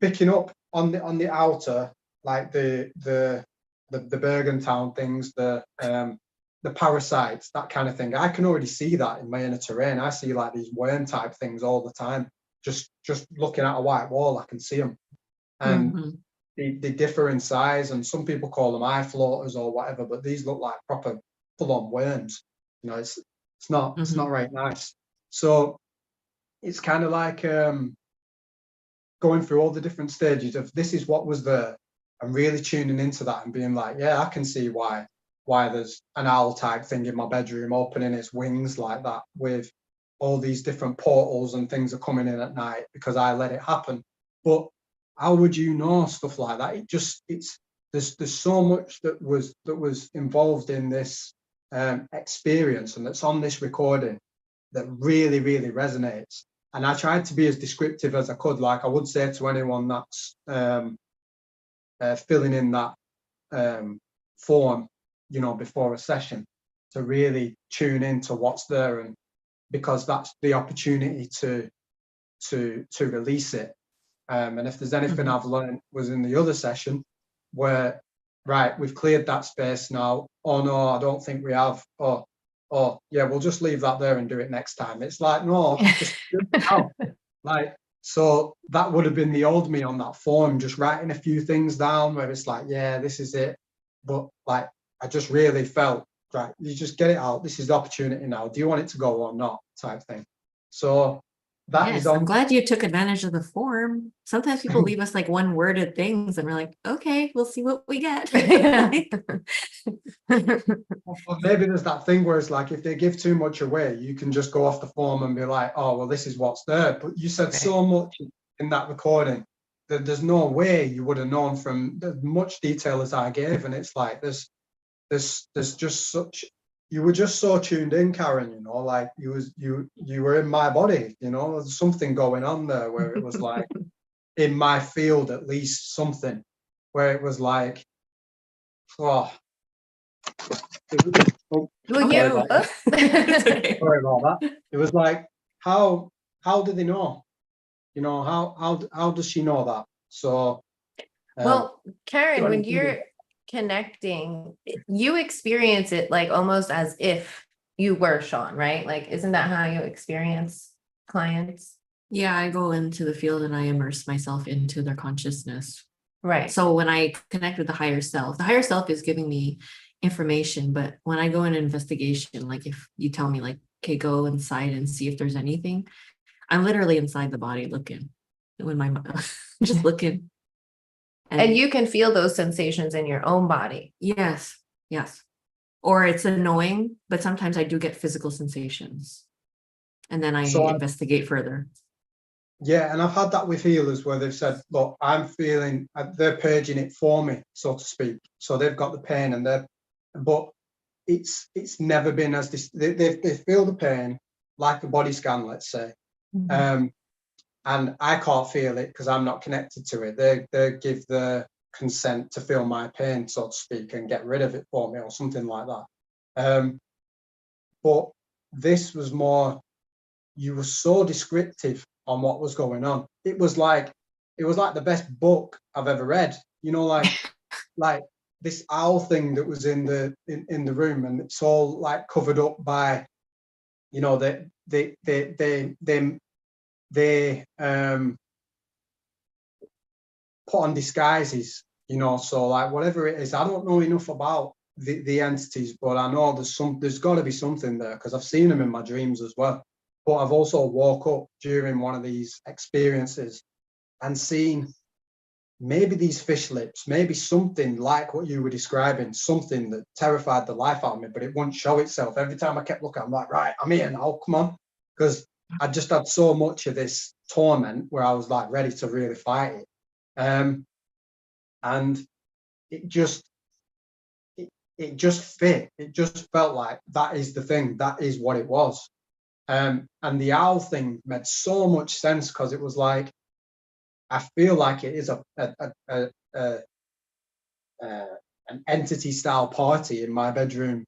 Picking up on the outer, like the Bergentown things, the parasites, that kind of thing. I can already see that in my inner terrain. I see like these worm type things all the time. Just looking at a white wall, I can see them, and they differ in size. And some people call them eye floaters or whatever, but these look like proper full-on worms. You know, it's not right nice. So it's kind of like going through all the different stages of this is what was there, and really tuning into that and being like, yeah, I can see why there's an owl type thing in my bedroom opening its wings like that, with all these different portals and things are coming in at night because I let it happen. But how would you know stuff like that? There's so much that was involved in this experience, and that's on this recording that really, really resonates. And I tried to be as descriptive as I could. Like I would say to anyone that's filling in that form, you know, before a session, to really tune into what's there, and because that's the opportunity to release it. And if there's anything I've learned was in the other session, where right, we've cleared that space now. Oh no, I don't think we have. Oh yeah, we'll just leave that there and do it next time. It's like, no, just do it now. Like, so that would have been the old me on that form, just writing a few things down where it's like, yeah, this is it. But like, I just really felt, right, you just get it out. This is the opportunity now. Do you want it to go or not? Type thing. So that Yes, is I'm on. glad you took advantage of the form. Sometimes people leave us like one worded things and we're like, okay, we'll see what we get. Well, maybe there's that thing where it's like, if they give too much away, you can just go off the form and be like, oh, well, this is what's there. But you said so much in that recording that there's no way you would have known from as much detail as I gave. And it's like, there's just such, you were just so tuned in, Karen, you know, like you were in my body, you know, there's something going on there where it was like, in my field, at least something where it was like, oh, Well, sorry about that. It's okay. Sorry about that. It was like, how do they know? You know, how does she know that? So, well, Karen, sorry, when you're connecting, you experience it like almost as if you were Sean, right? Like, isn't that how you experience clients? Yeah, I go into the field and I immerse myself into their consciousness. Right. So when I connect with the higher self is giving me information. But when I go in an investigation, like if you tell me like, okay, go inside and see if there's anything, I'm literally inside the body looking when my just looking. And you can feel those sensations in your own body. Yes. Or it's annoying, but sometimes I do get physical sensations. And then I investigate further. Yeah, and I've had that with healers where they've said, look, I'm feeling, they're purging it for me, so to speak. So they've got the pain and but it's never been as this, they feel the pain like a body scan, let's say. Mm-hmm. And I can't feel it because I'm not connected to it. They give the consent to feel my pain, so to speak, and get rid of it for me or something like that. But this was more, you were so descriptive on what was going on. It was like the best book I've ever read. You know, like this owl thing that was in the room, and it's all like covered up by, you know, they put on disguises, you know, so like whatever it is, I don't know enough about the entities, but I know there's got to be something there because I've seen them in my dreams as well. But I've also woke up during one of these experiences and seen maybe these fish lips, maybe something like what you were describing, something that terrified the life out of me, but it wouldn't show itself. Every time I kept looking, I'm like, right, I'm here now, come on. Because I just had so much of this torment where I was like ready to really fight it. And it just fit. It just felt like that is the thing, that is what it was. And the owl thing made so much sense because it was like, I feel like it is an entity style party in my bedroom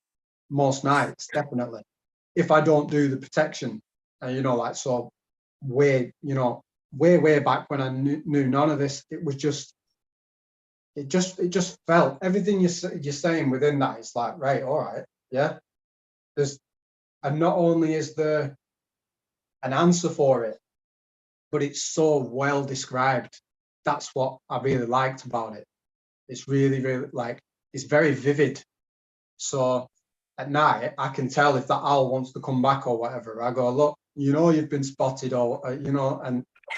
most nights, definitely. If I don't do the protection, you know, like, so way back when I knew none of this, it was just, it just felt, everything you're saying within that is like, right, all right, yeah. And not only is there an answer for it, but it's so well described. That's what I really liked about it. It's really, really, like, it's very vivid. So at night, I can tell if that owl wants to come back or whatever. I go, look, you know, you've been spotted, or you know,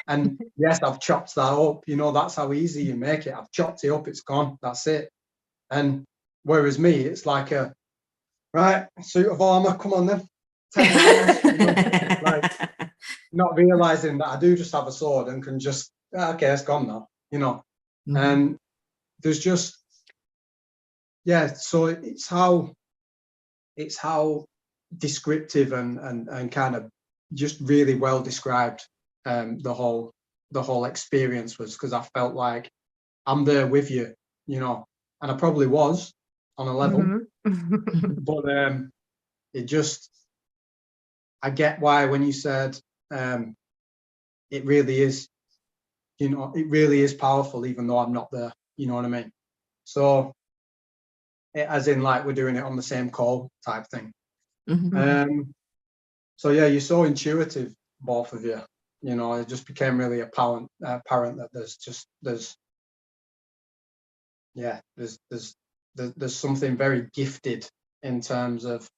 and yes, I've chopped that up. You know, that's how easy you make it. I've chopped it up, it's gone, that's it. And whereas me, it's like a, right, suit of armor, come on then. 10 rounds, you know, like, not realizing that I do just have a sword and can just, okay, it's gone now, you know. Mm-hmm. And there's just, yeah, so it's how descriptive and kind of just really well described the whole experience was, because I felt like I'm there with you, you know, and I probably was on a level. Mm-hmm. But it just, I get why when you said it really is, you know, it really is powerful, even though I'm not there, you know what I mean? So as in, like, we're doing it on the same call type thing. Mm-hmm. So yeah, you're so intuitive, both of you. You know, it just became really apparent that there's something very gifted in terms of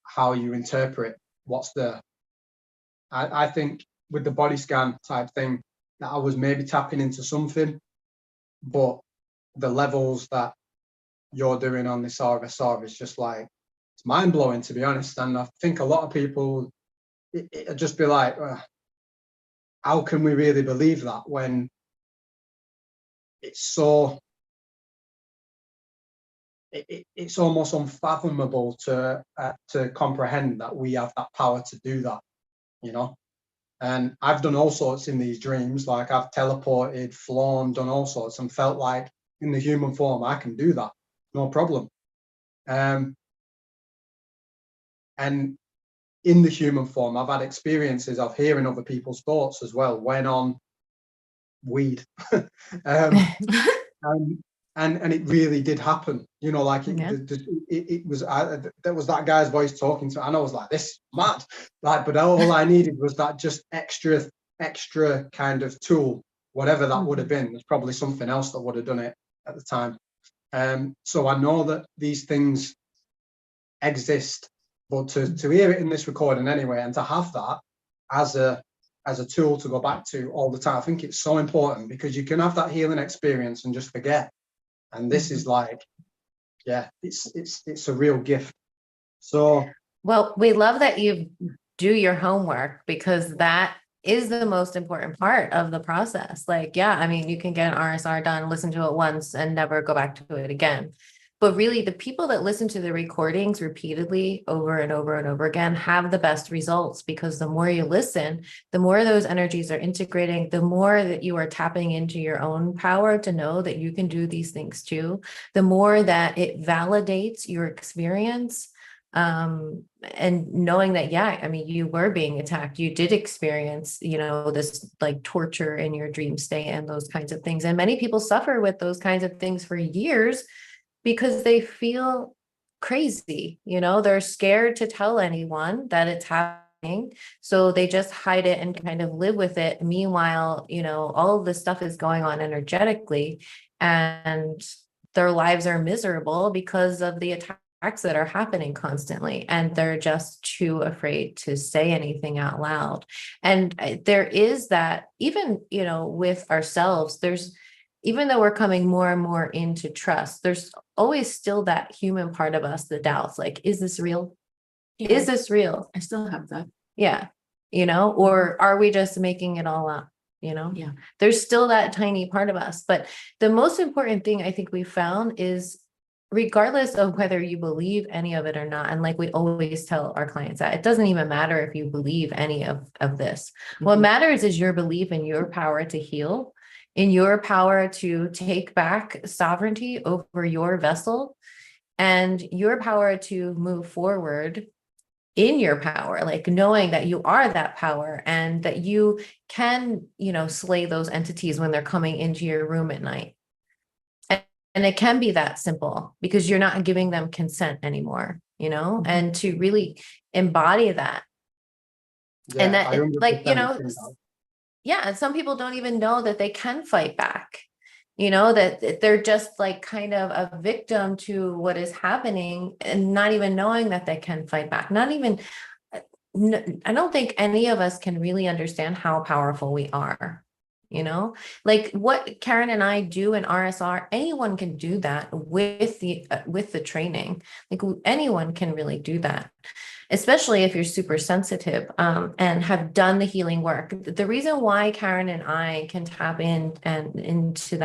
how you interpret what's there. I think with the body scan type thing, that I was maybe tapping into something, but the levels that you're doing on this RSR is just like, it's mind blowing, to be honest. And I think a lot of people, it'd just be like, how can we really believe that when it's so, it's almost unfathomable to comprehend that we have that power to do that, you know? And I've done all sorts in these dreams, like I've teleported, flown, done all sorts, and felt like in the human form, I can do that, no problem. And in the human form, I've had experiences of hearing other people's thoughts as well, when on weed. And it really did happen, you know, like it was, there was that guy's voice talking to me, and I was like, this is mad, like, but all I needed was that just extra kind of tool, whatever that would have been. There's probably something else that would have done it at the time. So I know that these things exist, but to hear it in this recording anyway, and to have that as a tool to go back to all the time, I think it's so important, because you can have that healing experience and just forget. And this is like, yeah, it's a real gift. So, well, we love that you do your homework, because that is the most important part of the process. Like, yeah, I mean, you can get an RSR done, listen to it once and never go back to it again. But really, the people that listen to the recordings repeatedly over and over and over again have the best results, because the more you listen, the more those energies are integrating, the more that you are tapping into your own power to know that you can do these things too, the more that it validates your experience. And knowing that, yeah, I mean, you were being attacked, you did experience, you know, this like torture in your dream state and those kinds of things. And many people suffer with those kinds of things for years, because they feel crazy, you know, they're scared to tell anyone that it's happening. So they just hide it and kind of live with it. Meanwhile, you know, all of this stuff is going on energetically, and their lives are miserable because of the attacks that are happening constantly. And they're just too afraid to say anything out loud. And there is that, even, you know, with ourselves, even though we're coming more and more into trust, there's always still that human part of us that doubts, like, is this real? Yeah. Is this real? I still have that. Yeah. You know, or are we just making it all up? You know, Yeah. There's still that tiny part of us. But the most important thing I think we found is, regardless of whether you believe any of it or not, and like we always tell our clients, that it doesn't even matter if you believe any of this. What matters is your belief in your power to heal, in your power to take back sovereignty over your vessel, and your power to move forward in your power, like knowing that you are that power, and that you can, you know, slay those entities when they're coming into your room at night. And it can be that simple, because you're not giving them consent anymore, you know, and to really embody that. yeah, and that, I like, you know, think that. yeah, and some people don't even know that they can fight back, you know, that they're just like kind of a victim to what is happening, and not even knowing that they can fight back. Not even, I don't think any of us can really understand how powerful we are, you know, like what Karen and I do in RSR, anyone can do that with the training. Like anyone can really do that, especially if you're super sensitive, and have done the healing work. The reason why Karen and I can tap in and into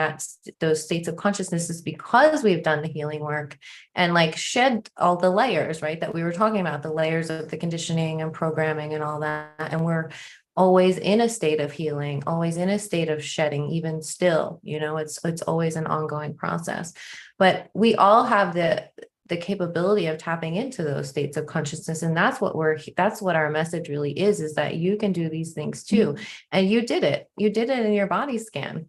those states of consciousness is because we've done the healing work and like shed all the layers, right? That we were talking about, the layers of the conditioning and programming and all that. And we're always in a state of healing, always in a state of shedding, even still, you know, it's always an ongoing process. But we all have the capability of tapping into those states of consciousness. And that's what our message really is that you can do these things too. And you did it in your body scan.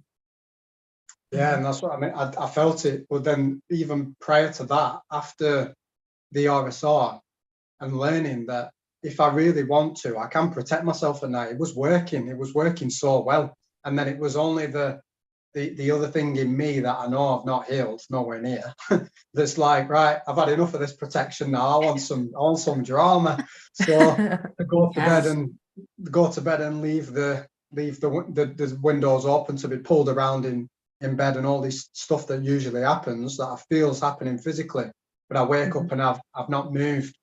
Yeah, and that's what I mean. I felt it, but then even prior to that, after the RSR and learning that if I really want to, I can protect myself at night. It was working so well. And then it was only the the other thing in me that I know I've not healed, nowhere near, that's like, right, I've had enough of this protection now. I want some drama. So I go to bed and leave the windows open to be pulled around in bed, and all this stuff that usually happens that I feel is happening physically. But I wake up and I've not moved.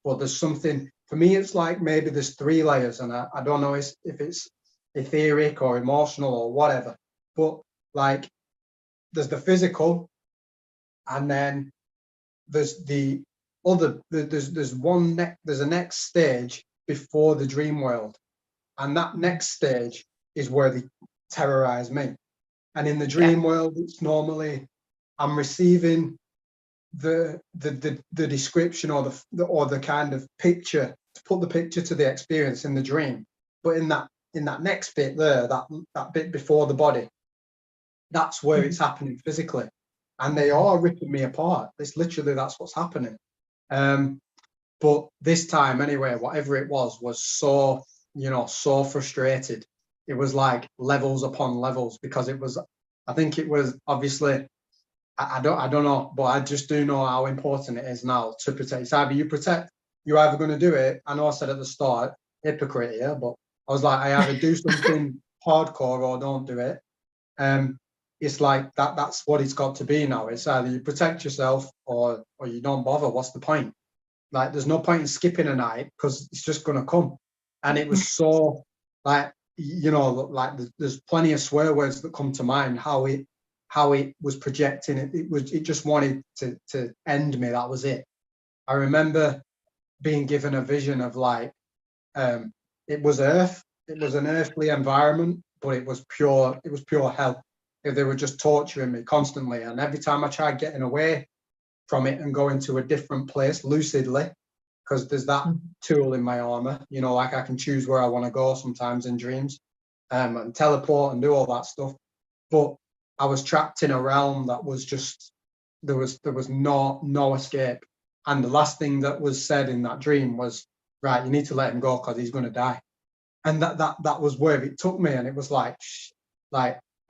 But there's something, for me, it's like maybe there's 3 layers, and I don't know if it's etheric or emotional or whatever. But like, there's the physical, and then there's the other, there's a next stage before the dream world, and that next stage is where they terrorize me. And in the dream world, it's normally I'm receiving the description or the kind of picture, to put the picture to the experience in the dream. But in that next bit there, that bit before the body, that's where it's happening physically, and they are ripping me apart. It's literally, that's what's happening. But this time anyway, whatever it was so, so frustrated. It was like levels upon levels, because I think it was obviously, I don't know, but I just do know how important it is now to protect. It's either you're either going to do it. I know I said at the start, hypocrite here, but I was like, I either do something hardcore or don't do it. It's like that's what it's got to be now. It's either you protect yourself or you don't bother. What's the point? Like, there's no point in skipping a night, because it's just going to come. And it was so, like, like there's plenty of swear words that come to mind, how it was projecting. It just wanted to end me. That was it. I remember being given a vision of like, it was earth. It was an earthly environment, but it was pure hell. They were just torturing me constantly. And every time I tried getting away from it and going to a different place lucidly, because there's that tool in my armor, like I can choose where I want to go sometimes in dreams, and teleport and do all that stuff. But I was trapped in a realm that was just, there was no escape. And the last thing that was said in that dream was, right, you need to let him go because he's going to die. And that was where it took me. And it was like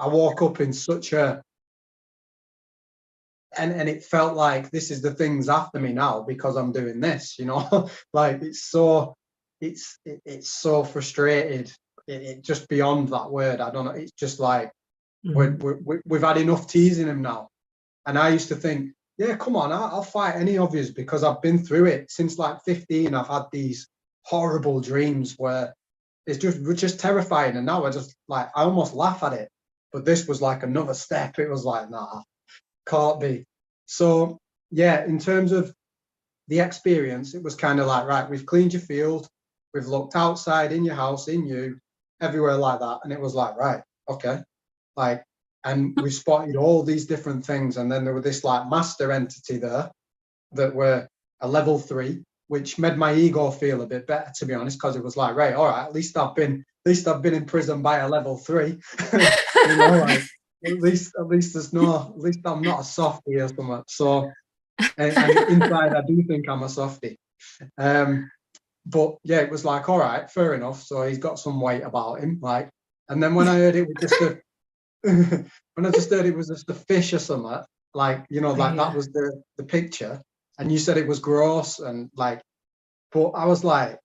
I woke up in such a, and it felt like this is the things after me now because I'm doing this, like it's so frustrated. It just beyond that word. I don't know. It's just like, we've had enough teasing him now. And I used to think, yeah, come on, I'll fight any of you, because I've been through it since like 15. I've had these horrible dreams where we're just terrifying. And now I almost laugh at it. But this was like another step. It was like, nah, can't be. So yeah, in terms of the experience, it was kind of like, right, we've cleaned your field, we've looked outside, in your house, in you, everywhere like that. And it was like, right, okay. Like, and we spotted all these different things. And then there were this like master entity there that were a level 3, which made my ego feel a bit better, to be honest, because it was like, right, all right, at least I've been in prison by a level 3. Like, at least there's no, at least I'm not a softie or something. So, and inside I do think I'm a softie. But yeah, it was like, all right, fair enough. So he's got some weight about him, like. And then when I heard it was just a fish or something, like, like that was the picture. And you said it was gross and like, but I was like,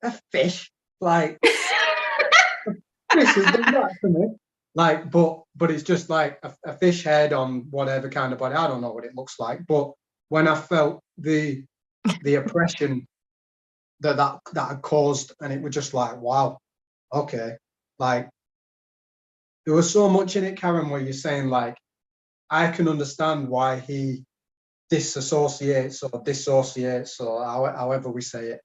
a fish, like, fish has done that to me. Like, but it's just like a fish head on whatever kind of body. I don't know what it looks like. But when I felt the oppression that had caused, and it was just like, wow, okay. Like, there was so much in it, Karen, where you're saying like, I can understand why he disassociates or dissociates, or however we say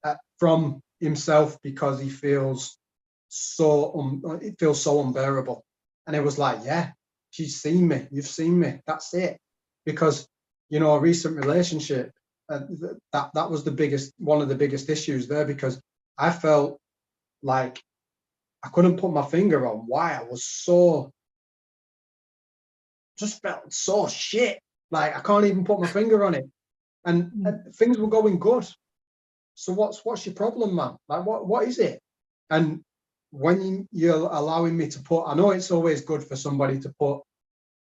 it, from himself, because he feels it feels so unbearable. And it was like, yeah, you've seen me, that's it. Because a recent relationship, that was one of the biggest issues there, because I felt like I couldn't put my finger on why I was just felt so shit. Like, I can't even put my finger on it. And things were going good. So what's your problem, man? Like, what is it? And when you're allowing me to put, I know it's always good for somebody to put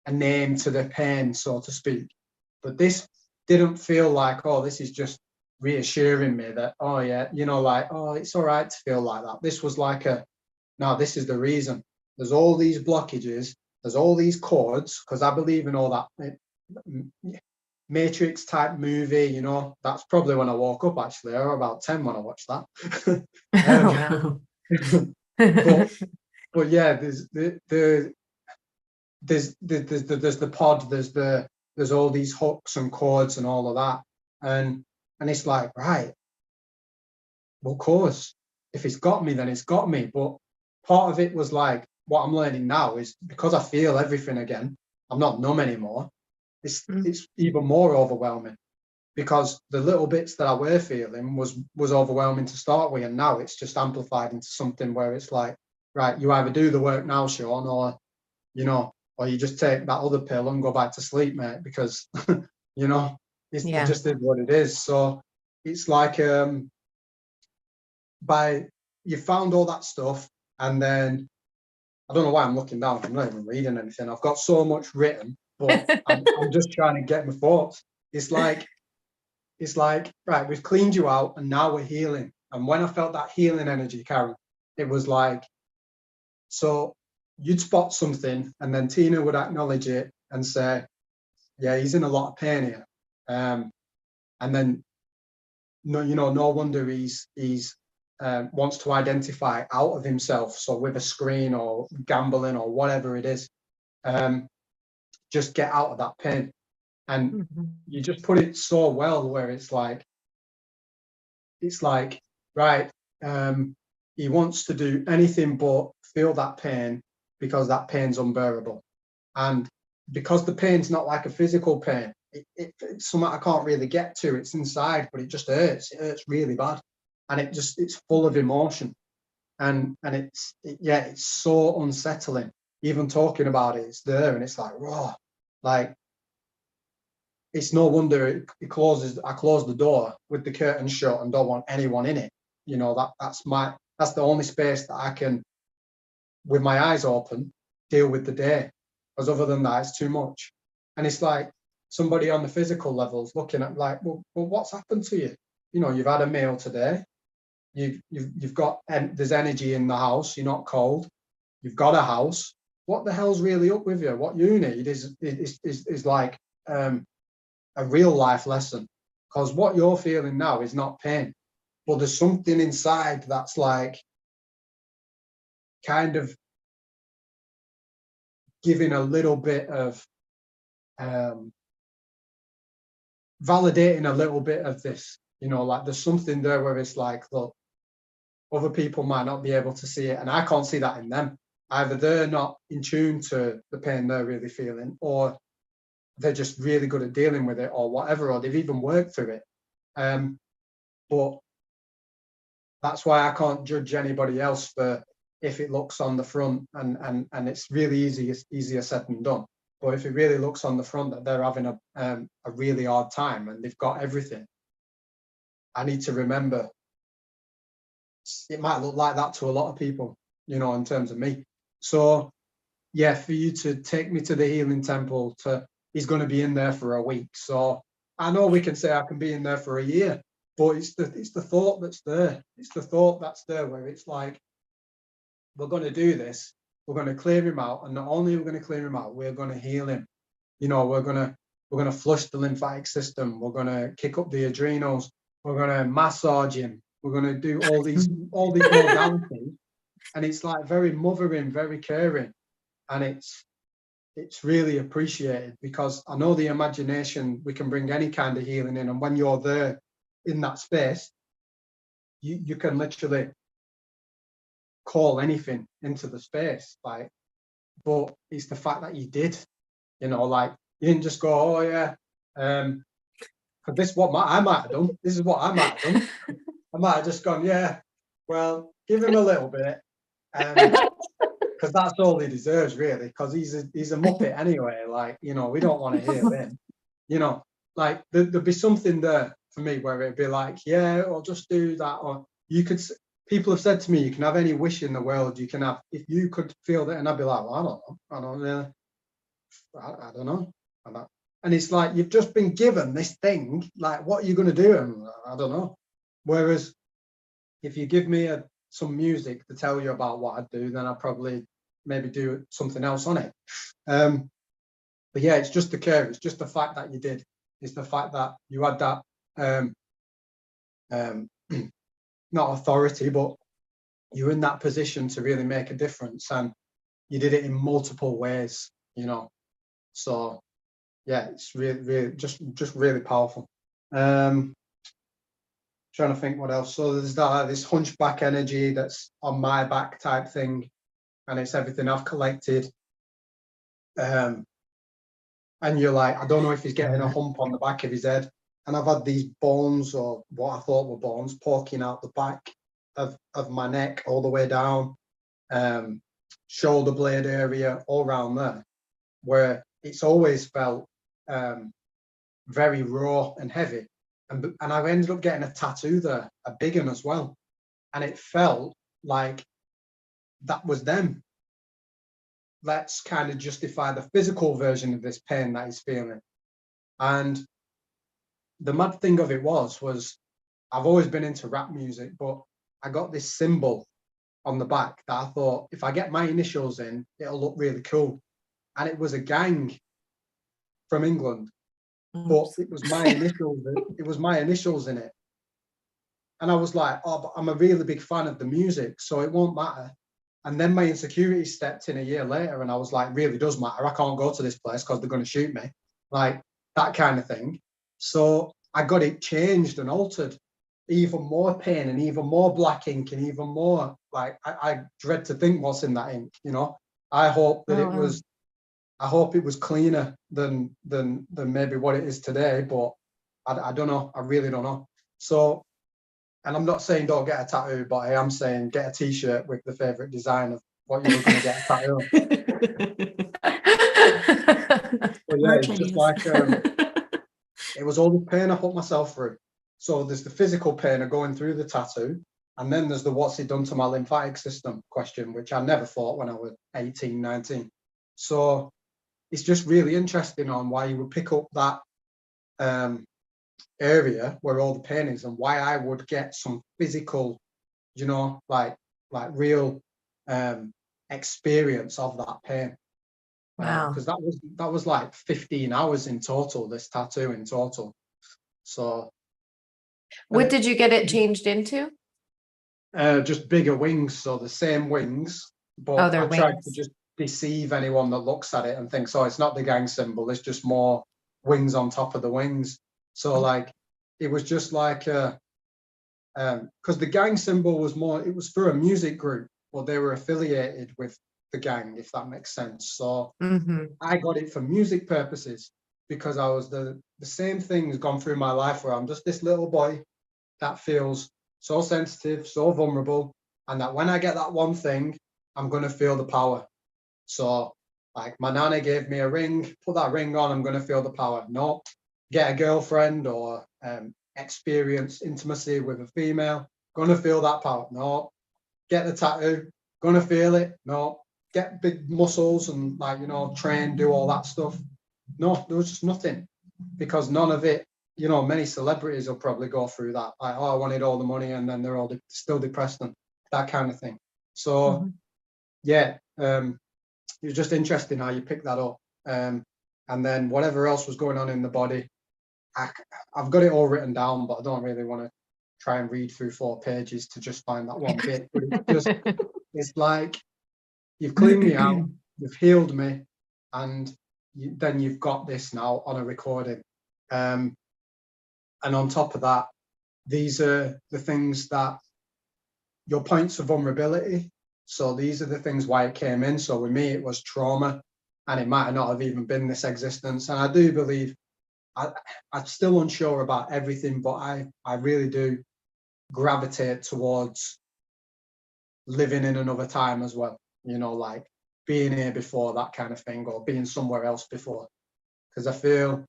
a name to the pain, so to speak, but this didn't feel like, oh, this is just reassuring me that, oh yeah, you know, like, oh, it's all right to feel like that. This was like no, this is the reason. There's all these blockages, there's all these cords, because I believe in all that Matrix type movie, you know. That's probably when I woke up, actually, or about 10 when I watched that. Wow. But yeah, there's the pod, there's all these hooks and cords and all of that, and it's like, right, well, of course, if it's got me, then it's got me. But part of it was like, what I'm learning now is, because I feel everything again, I'm not numb anymore. It's even more overwhelming, because the little bits that I were feeling was overwhelming to start with, and now it's just amplified into something where it's like, right, you either do the work now, Sean, or, you know, or you just take that other pill and go back to sleep, mate, because you know, it just is what it is. So it's like, you found all that stuff, and then I don't know why I'm looking down, I'm not even reading anything, I've got so much written, but I'm just trying to get my thoughts. It's like, right, we've cleaned you out and now we're healing. And when I felt that healing energy, Karen, it was like, so you'd spot something, and then Tina would acknowledge it and say, yeah, he's in a lot of pain here. And then, no, you know, no wonder he's wants to identify out of himself. So with a screen or gambling or whatever it is, just get out of that pain. And you just put it so well, where it's like, right, he wants to do anything but feel that pain, because that pain's unbearable. And because the pain's not like a physical pain, it's something I can't really get to. It's inside, but it just hurts. It hurts really bad, and it's full of emotion, and it's so unsettling. Even talking about it, it's there, and it's like raw. Like, it's no wonder I close the door with the curtain shut and don't want anyone in it. You know, that's the only space that I can, with my eyes open, deal with the day. Because other than that, it's too much. And it's like somebody on the physical levels looking at, like, well, what's happened to you? You know, you've had a meal today. You've got, there's energy in the house. You're not cold. You've got a house. What the hell's really up with you? What you need is like a real life lesson. Because what you're feeling now is not pain, but there's something inside that's like kind of giving a little bit of validating a little bit of this, you know, like there's something there where it's like, look, other people might not be able to see it, and I can't see that in them. Either they're not in tune to the pain they're really feeling, or they're just really good at dealing with it, or whatever, or they've even worked through it. But that's why I can't judge anybody else for if it looks on the front, and it's really easier said than done. But if it really looks on the front that they're having a really hard time and they've got everything, I need to remember it might look like that to a lot of people, you know, in terms of me. So yeah, for you to take me to the healing temple, he's going to be in there for a week. So I know we can say I can be in there for a year, but it's the thought that's there. It's the thought that's there where it's like, we're going to do this. We're going to clear him out, and not only are we going to clear him out, we're going to heal him. You know, we're going to flush the lymphatic system. We're going to kick up the adrenals. We're going to massage him. We're going to do all these modalities, and it's like very mothering, very caring, and it's really appreciated, because I know the imagination, we can bring any kind of healing in, and when you're there in that space, you can literally call anything into the space, like, but it's the fact that you did, you know, like, you didn't just go, oh yeah, because this is what I might have done. This is what I might have done. I might have just gone, yeah, well, give him a little bit, because that's all he deserves, really, because he's a muppet anyway. Like, you know, we don't want to hear him. You know, like there'd be something there for me where it'd be like, yeah, or just do that, or you could people have said to me, you can have any wish in the world, you can have, if you could feel that, and I'd be like, well, I don't really, I don't know. And it's like, you've just been given this thing, like, what are you going to do? And I don't know. Whereas if you give me some music to tell you about what I'd do, then I'd probably maybe do something else on it. But yeah, it's just the care. It's just the fact that you did. It's the fact that you had that, not authority, but you're in that position to really make a difference, and you did it in multiple ways, you know. So yeah, it's really just really powerful. Trying to think what else. So there's that this hunchback energy that's on my back type thing, and it's everything I've collected. And you're like, I don't know if he's getting a hump on the back of his head. And I've had these bones, or what I thought were bones, poking out the back of my neck all the way down, shoulder blade area, all around there, where it's always felt very raw and heavy. And I ended up getting a tattoo there, a big one as well. And it felt like that was them. Let's kind of justify the physical version of this pain that he's feeling. And the mad thing of it was I've always been into rap music, but I got this symbol on the back that I thought, if I get my initials in, it'll look really cool. And it was a gang from England, but it was my initials. It was my initials in it. And I was like, oh, but I'm a really big fan of the music, so it won't matter. And then my insecurity stepped in a year later, and I was like, really does matter. I can't go to this place because they're going to shoot me, like that kind of thing. So I got it changed and altered, even more pain and even more black ink and even more, like, I dread to think what's in that ink, you know. I hope that I hope it was cleaner than maybe what it is today, but I don't know. I really don't know. So, and I'm not saying don't get a tattoo, but I am saying get a t-shirt with the favorite design of what you were going to get a tattoo. But yeah, it's just like, it was all the pain I put myself through. So there's the physical pain of going through the tattoo, and then there's the what's it done to my lymphatic system question, which I never thought when I was 18, 19. So it's just really interesting on why you would pick up that area where all the pain is, and why I would get some physical, you know, like real experience of that pain. Wow. Because that was like 15 hours in total, this tattoo in total. So what did you get it changed into? Just bigger wings, so the same wings, but I tried to just deceive anyone that looks at it and thinks, oh, it's not the gang symbol, it's just more wings on top of the wings. So like, it was just like, because the gang symbol was more, it was for a music group, but they were affiliated with the gang, if that makes sense. So I got it for music purposes, because I was the same thing's gone through my life where I'm just this little boy that feels so sensitive, so vulnerable, and that when I get that one thing, I'm going to feel the power. So like, my nana gave me a ring, put that ring on, I'm going to feel the power. No, get a girlfriend or experience intimacy with a female, going to feel that power. No, get the tattoo, going to feel it. No, get big muscles and, like, you know, train, do all that stuff. No, there was just nothing, because none of it, you know, many celebrities will probably go through that, like, oh, I wanted all the money, and then they're all still depressed and that kind of thing. So yeah, it was just interesting how you picked that up. And then whatever else was going on in the body, I've got it all written down, but I don't really want to try and read through 4 pages to just find that one bit. But it's just, it's like, you've cleaned me out, you've healed me, and then you've got this now on a recording. And on top of that, these are the things that, your points of vulnerability. So these are the things why it came in. So with me, it was trauma, and it might not have even been this existence. And I do believe, I'm still unsure about everything, but I really do gravitate towards living in another time as well. You know, like being here before, that kind of thing, or being somewhere else before. Because I feel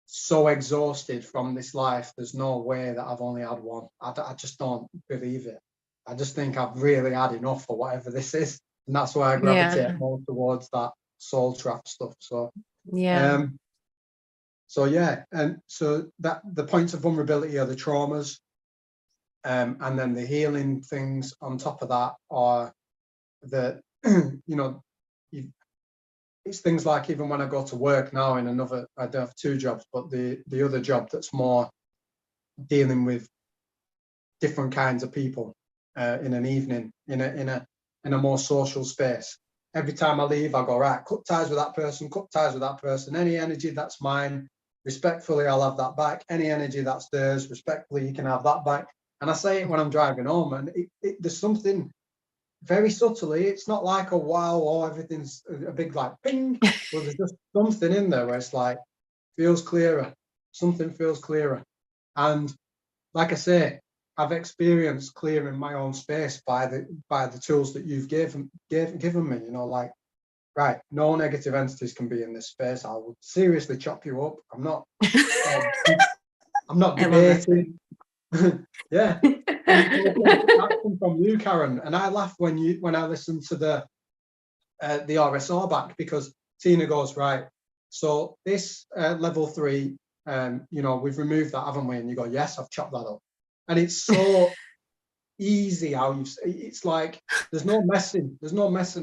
so exhausted from this life, there's no way that I've only had one. I just don't believe it. I just think I've really had enough for whatever this is. And that's why I gravitate more towards that soul trap stuff. So, so yeah. And so that the points of vulnerability are the traumas. And then the healing things on top of that are the, it's things like even when I go to work now in another, I don't have 2 jobs, but the other job that's more dealing with different kinds of people in an evening, in a more social space. Every time I leave, I go, right, cut ties with that person, any energy that's mine, respectfully, I'll have that back. Any energy that's theirs, respectfully, you can have that back. And I say it when I'm driving home, and there's something very subtly, it's not like a wow, oh, everything's a big like ping, but there's just something in there where it's like, feels clearer, something feels clearer. And like I say, I've experienced clearing my own space by the tools that you've given me, like, right, no negative entities can be in this space. I will seriously chop you up. I'm not debating. Yeah. That come from you, Karen. And I laugh when I listen to the RSR back, because Tina goes, right, so this level 3, we've removed that, haven't we? And you go, yes, I've chopped that up. And it's so easy how it's like there's no messing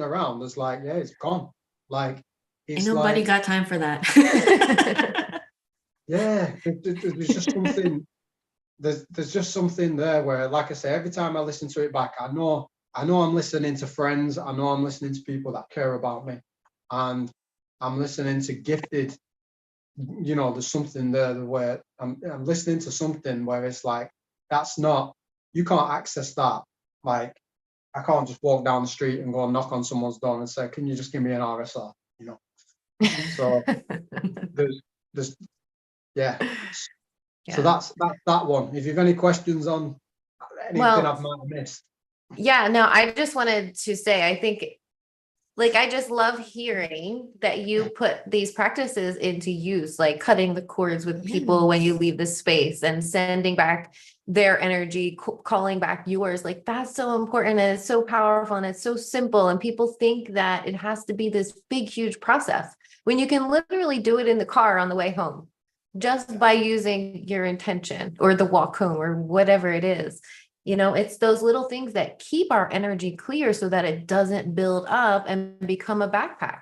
around. There's like, yeah, it's gone. Like, it's ain't nobody like, got time for that. yeah, there's just something. There's just something there where, like I say, every time I listen to it back, I know I'm listening to friends. I know I'm listening to people that care about me, and I'm listening to gifted. There's something there where I'm listening to something where it's like, that's not, you can't access that. Like, I can't just walk down the street and go and knock on someone's door and say, can you just give me an RSR? So there's yeah. So that's that one. If you've any questions on anything I might have missed. Yeah, no, I just wanted to say, I think, like, I just love hearing that you put these practices into use, like cutting the cords with people when you leave the space and sending back their energy, calling back yours. Like, that's so important, and it's so powerful, and it's so simple. And people think that it has to be this big, huge process when you can literally do it in the car on the way home, just by using your intention, or the walk home, or whatever it is. It's those little things that keep our energy clear so that it doesn't build up and become a backpack.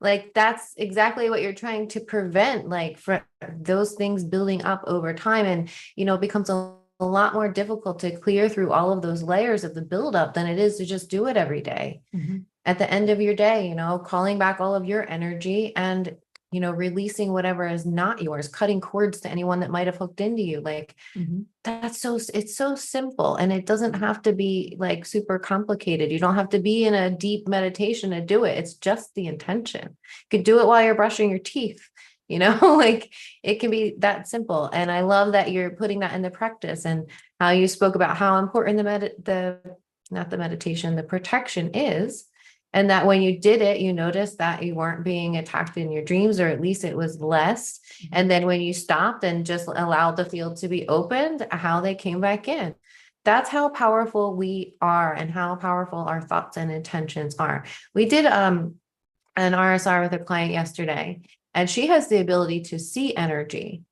Like, that's exactly what you're trying to prevent, like, for those things building up over time. And, it becomes a lot more difficult to clear through all of those layers of the buildup than it is to just do it every day. At the end of your day, calling back all of your energy and releasing whatever is not yours, cutting cords to anyone that might have hooked into you. Like, it's so simple, and it doesn't have to be like super complicated. You don't have to be in a deep meditation to do it. It's just the intention. You could do it while you're brushing your teeth, like, it can be that simple. And I love that you're putting that into practice, and how you spoke about how important the protection is. And that when you did it, you noticed that you weren't being attacked in your dreams, or at least it was less. And then when you stopped and just allowed the field to be opened, how they came back in. That's how powerful we are, and how powerful our thoughts and intentions are. We did an RSR with a client yesterday, and she has the ability to see energy.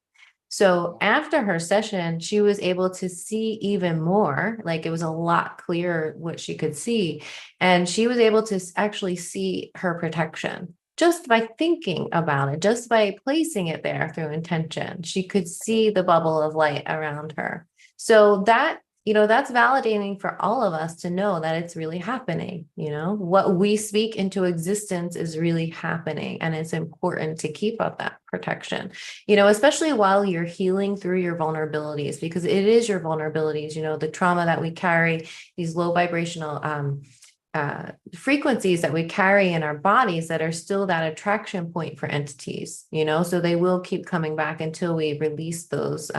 So after her session, she was able to see even more. Like, it was a lot clearer what she could see. And she was able to actually see her protection just by thinking about it, just by placing it there through intention. She could see the bubble of light around her. So that, that's validating for all of us to know that it's really happening. What we speak into existence is really happening. And it's important to keep up that protection, especially while you're healing through your vulnerabilities, because it is your vulnerabilities, the trauma that we carry, these low vibrational frequencies that we carry in our bodies that are still that attraction point for entities, so they will keep coming back until we release those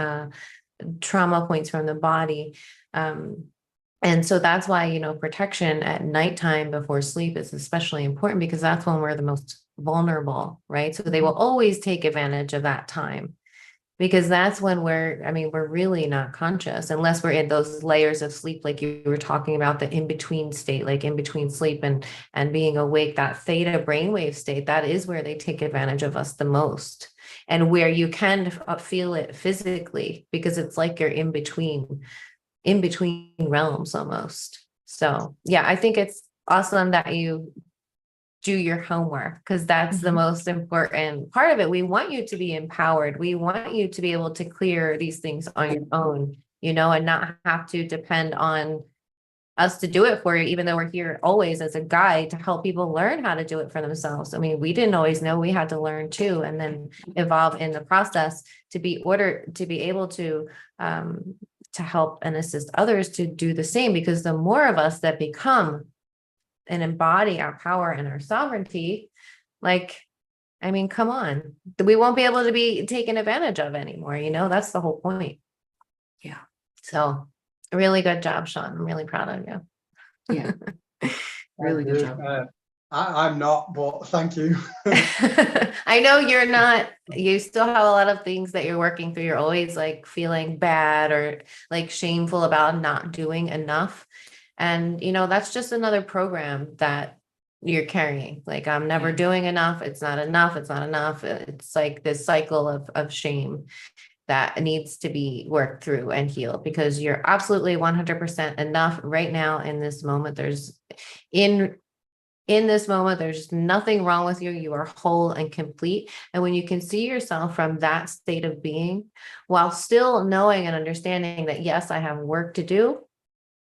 trauma points from the body. And so that's why, protection at nighttime before sleep is especially important, because that's when we're the most vulnerable, right? So they will always take advantage of that time. because that's when we're really not conscious unless we're in those layers of sleep, like you were talking about, the in-between state, like in between sleep and being awake, that theta brainwave state, that is where they take advantage of us the most, and where you can feel it physically, because it's like you're in between realms almost. So yeah, I think it's awesome that you do your homework, because that's the most important part of it. We want you to be empowered. We want you to be able to clear these things on your own, and not have to depend on us to do it for you, even though we're here always as a guide to help people learn how to do it for themselves. I mean, we didn't always know, we had to learn too, and then evolve in the process to be able to help and assist others to do the same, because the more of us that become and embody our power and our sovereignty, come on, we won't be able to be taken advantage of anymore. That's the whole point. Yeah. So really good job, Sean. I'm really proud of you. Yeah. Really good job. I'm not, but thank you. I know you're not, you still have a lot of things that you're working through. You're always feeling bad or shameful about not doing enough. And, that's just another program that you're carrying. I'm never doing enough. It's not enough. It's not enough. It's this cycle of shame that needs to be worked through and healed, because you're absolutely 100% enough right now in this moment. In this moment, there's nothing wrong with you. You are whole and complete. And when you can see yourself from that state of being, while still knowing and understanding that, yes, I have work to do,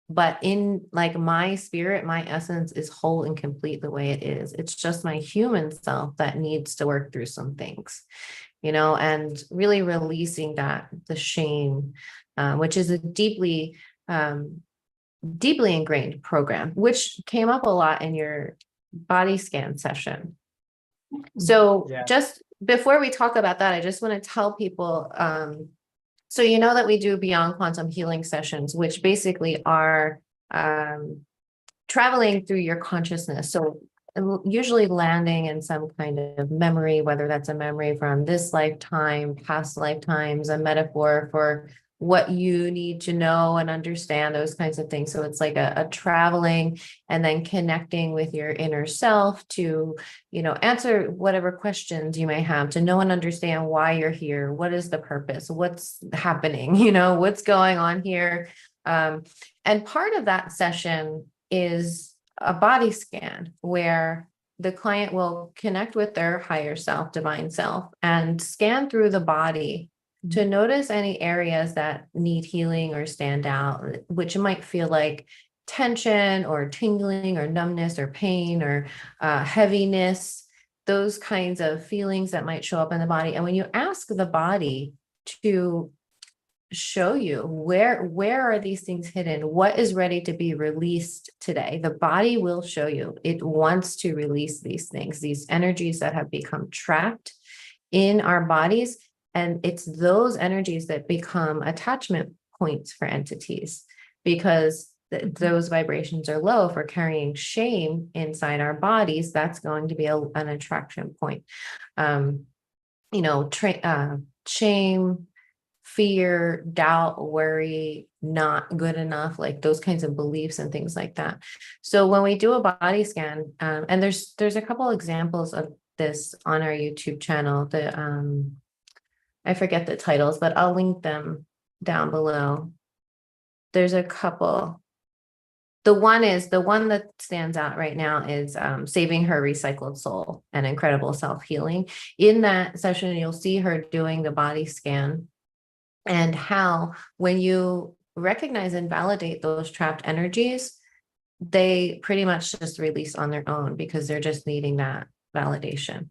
but in my spirit, my essence is whole and complete the way it is. It's just my human self that needs to work through some things, and really releasing the shame, which is a deeply ingrained program, which came up a lot in your body scan session. So just before we talk about that, I just want to tell people, so that we do Beyond Quantum Healing sessions, which basically are traveling through your consciousness. So usually landing in some kind of memory, whether that's a memory from this lifetime, past lifetimes, a metaphor for what you need to know and understand, those kinds of things. So it's a traveling and then connecting with your inner self to, answer whatever questions you may have, to know and understand why you're here. What is the purpose? What's happening? What's going on here? And part of that session is a body scan where the client will connect with their higher self, divine self, and scan through the body to notice any areas that need healing or stand out, which might feel like tension or tingling or numbness or pain or heaviness, those kinds of feelings that might show up in the body. And when you ask the body to show you where are these things hidden, what is ready to be released today, the body will show you. It wants to release these things, these energies that have become trapped in our bodies. And it's those energies that become attachment points for entities, because those vibrations are low. If we're carrying shame inside our bodies, that's going to be an attraction point. Shame, fear, doubt, worry, not good enough, those kinds of beliefs and things like that. So when we do a body scan, and there's a couple examples of this on our YouTube channel, I forget the titles, but I'll link them down below. There's a couple. The one that stands out right now is Saving Her Recycled Soul, an Incredible Self-Healing. In that session, you'll see her doing the body scan, and how when you recognize and validate those trapped energies, they pretty much just release on their own, because they're just needing that validation.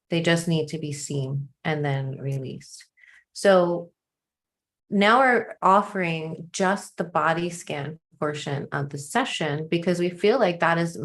They just need to be seen and then released. So now we're offering just the body scan portion of the session, because we feel like that is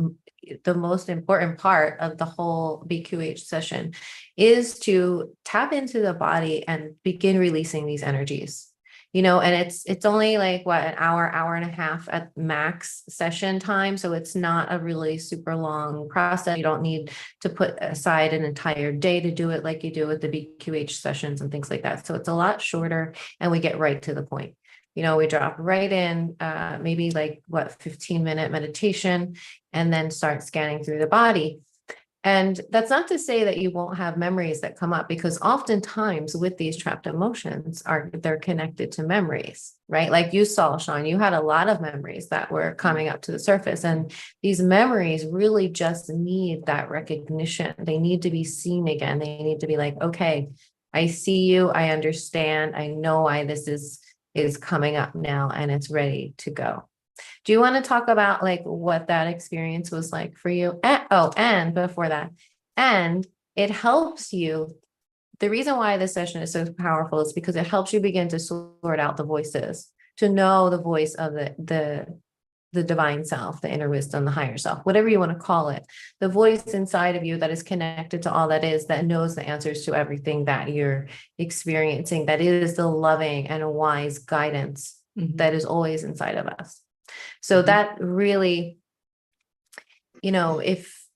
the most important part of the whole BQH session, is to tap into the body and begin releasing these energies. you know, and it's only like what, an hour and a half at max session time. So it's not a really super long process. You don't need to put aside an entire day to do it like you do with the BQH sessions and things like that. So it's a lot shorter, and we get right to the point. You know, we drop right in, maybe like what, 15-minute meditation, and then start scanning through the body. And that's not to say that you won't have memories that come up, because oftentimes with these trapped emotions they're connected to memories, right? Like you saw, Sean, you had a lot of memories that were coming up to the surface, and these memories really just need that recognition. They need to be seen again. They need to be like, okay, I see you. I understand. I know why this is coming up now, and it's ready to go. Do you want to talk about like what that experience was like for you? And before that, and it helps you. The reason why this session is so powerful is because it helps you begin to sort out the voices, to know the voice of the divine self, the inner wisdom, the higher self, whatever you want to call it, the voice inside of you that is connected to all that is, that knows the answers to everything that you're experiencing, that is the loving and wise guidance that is always inside of us. So that really, you know, if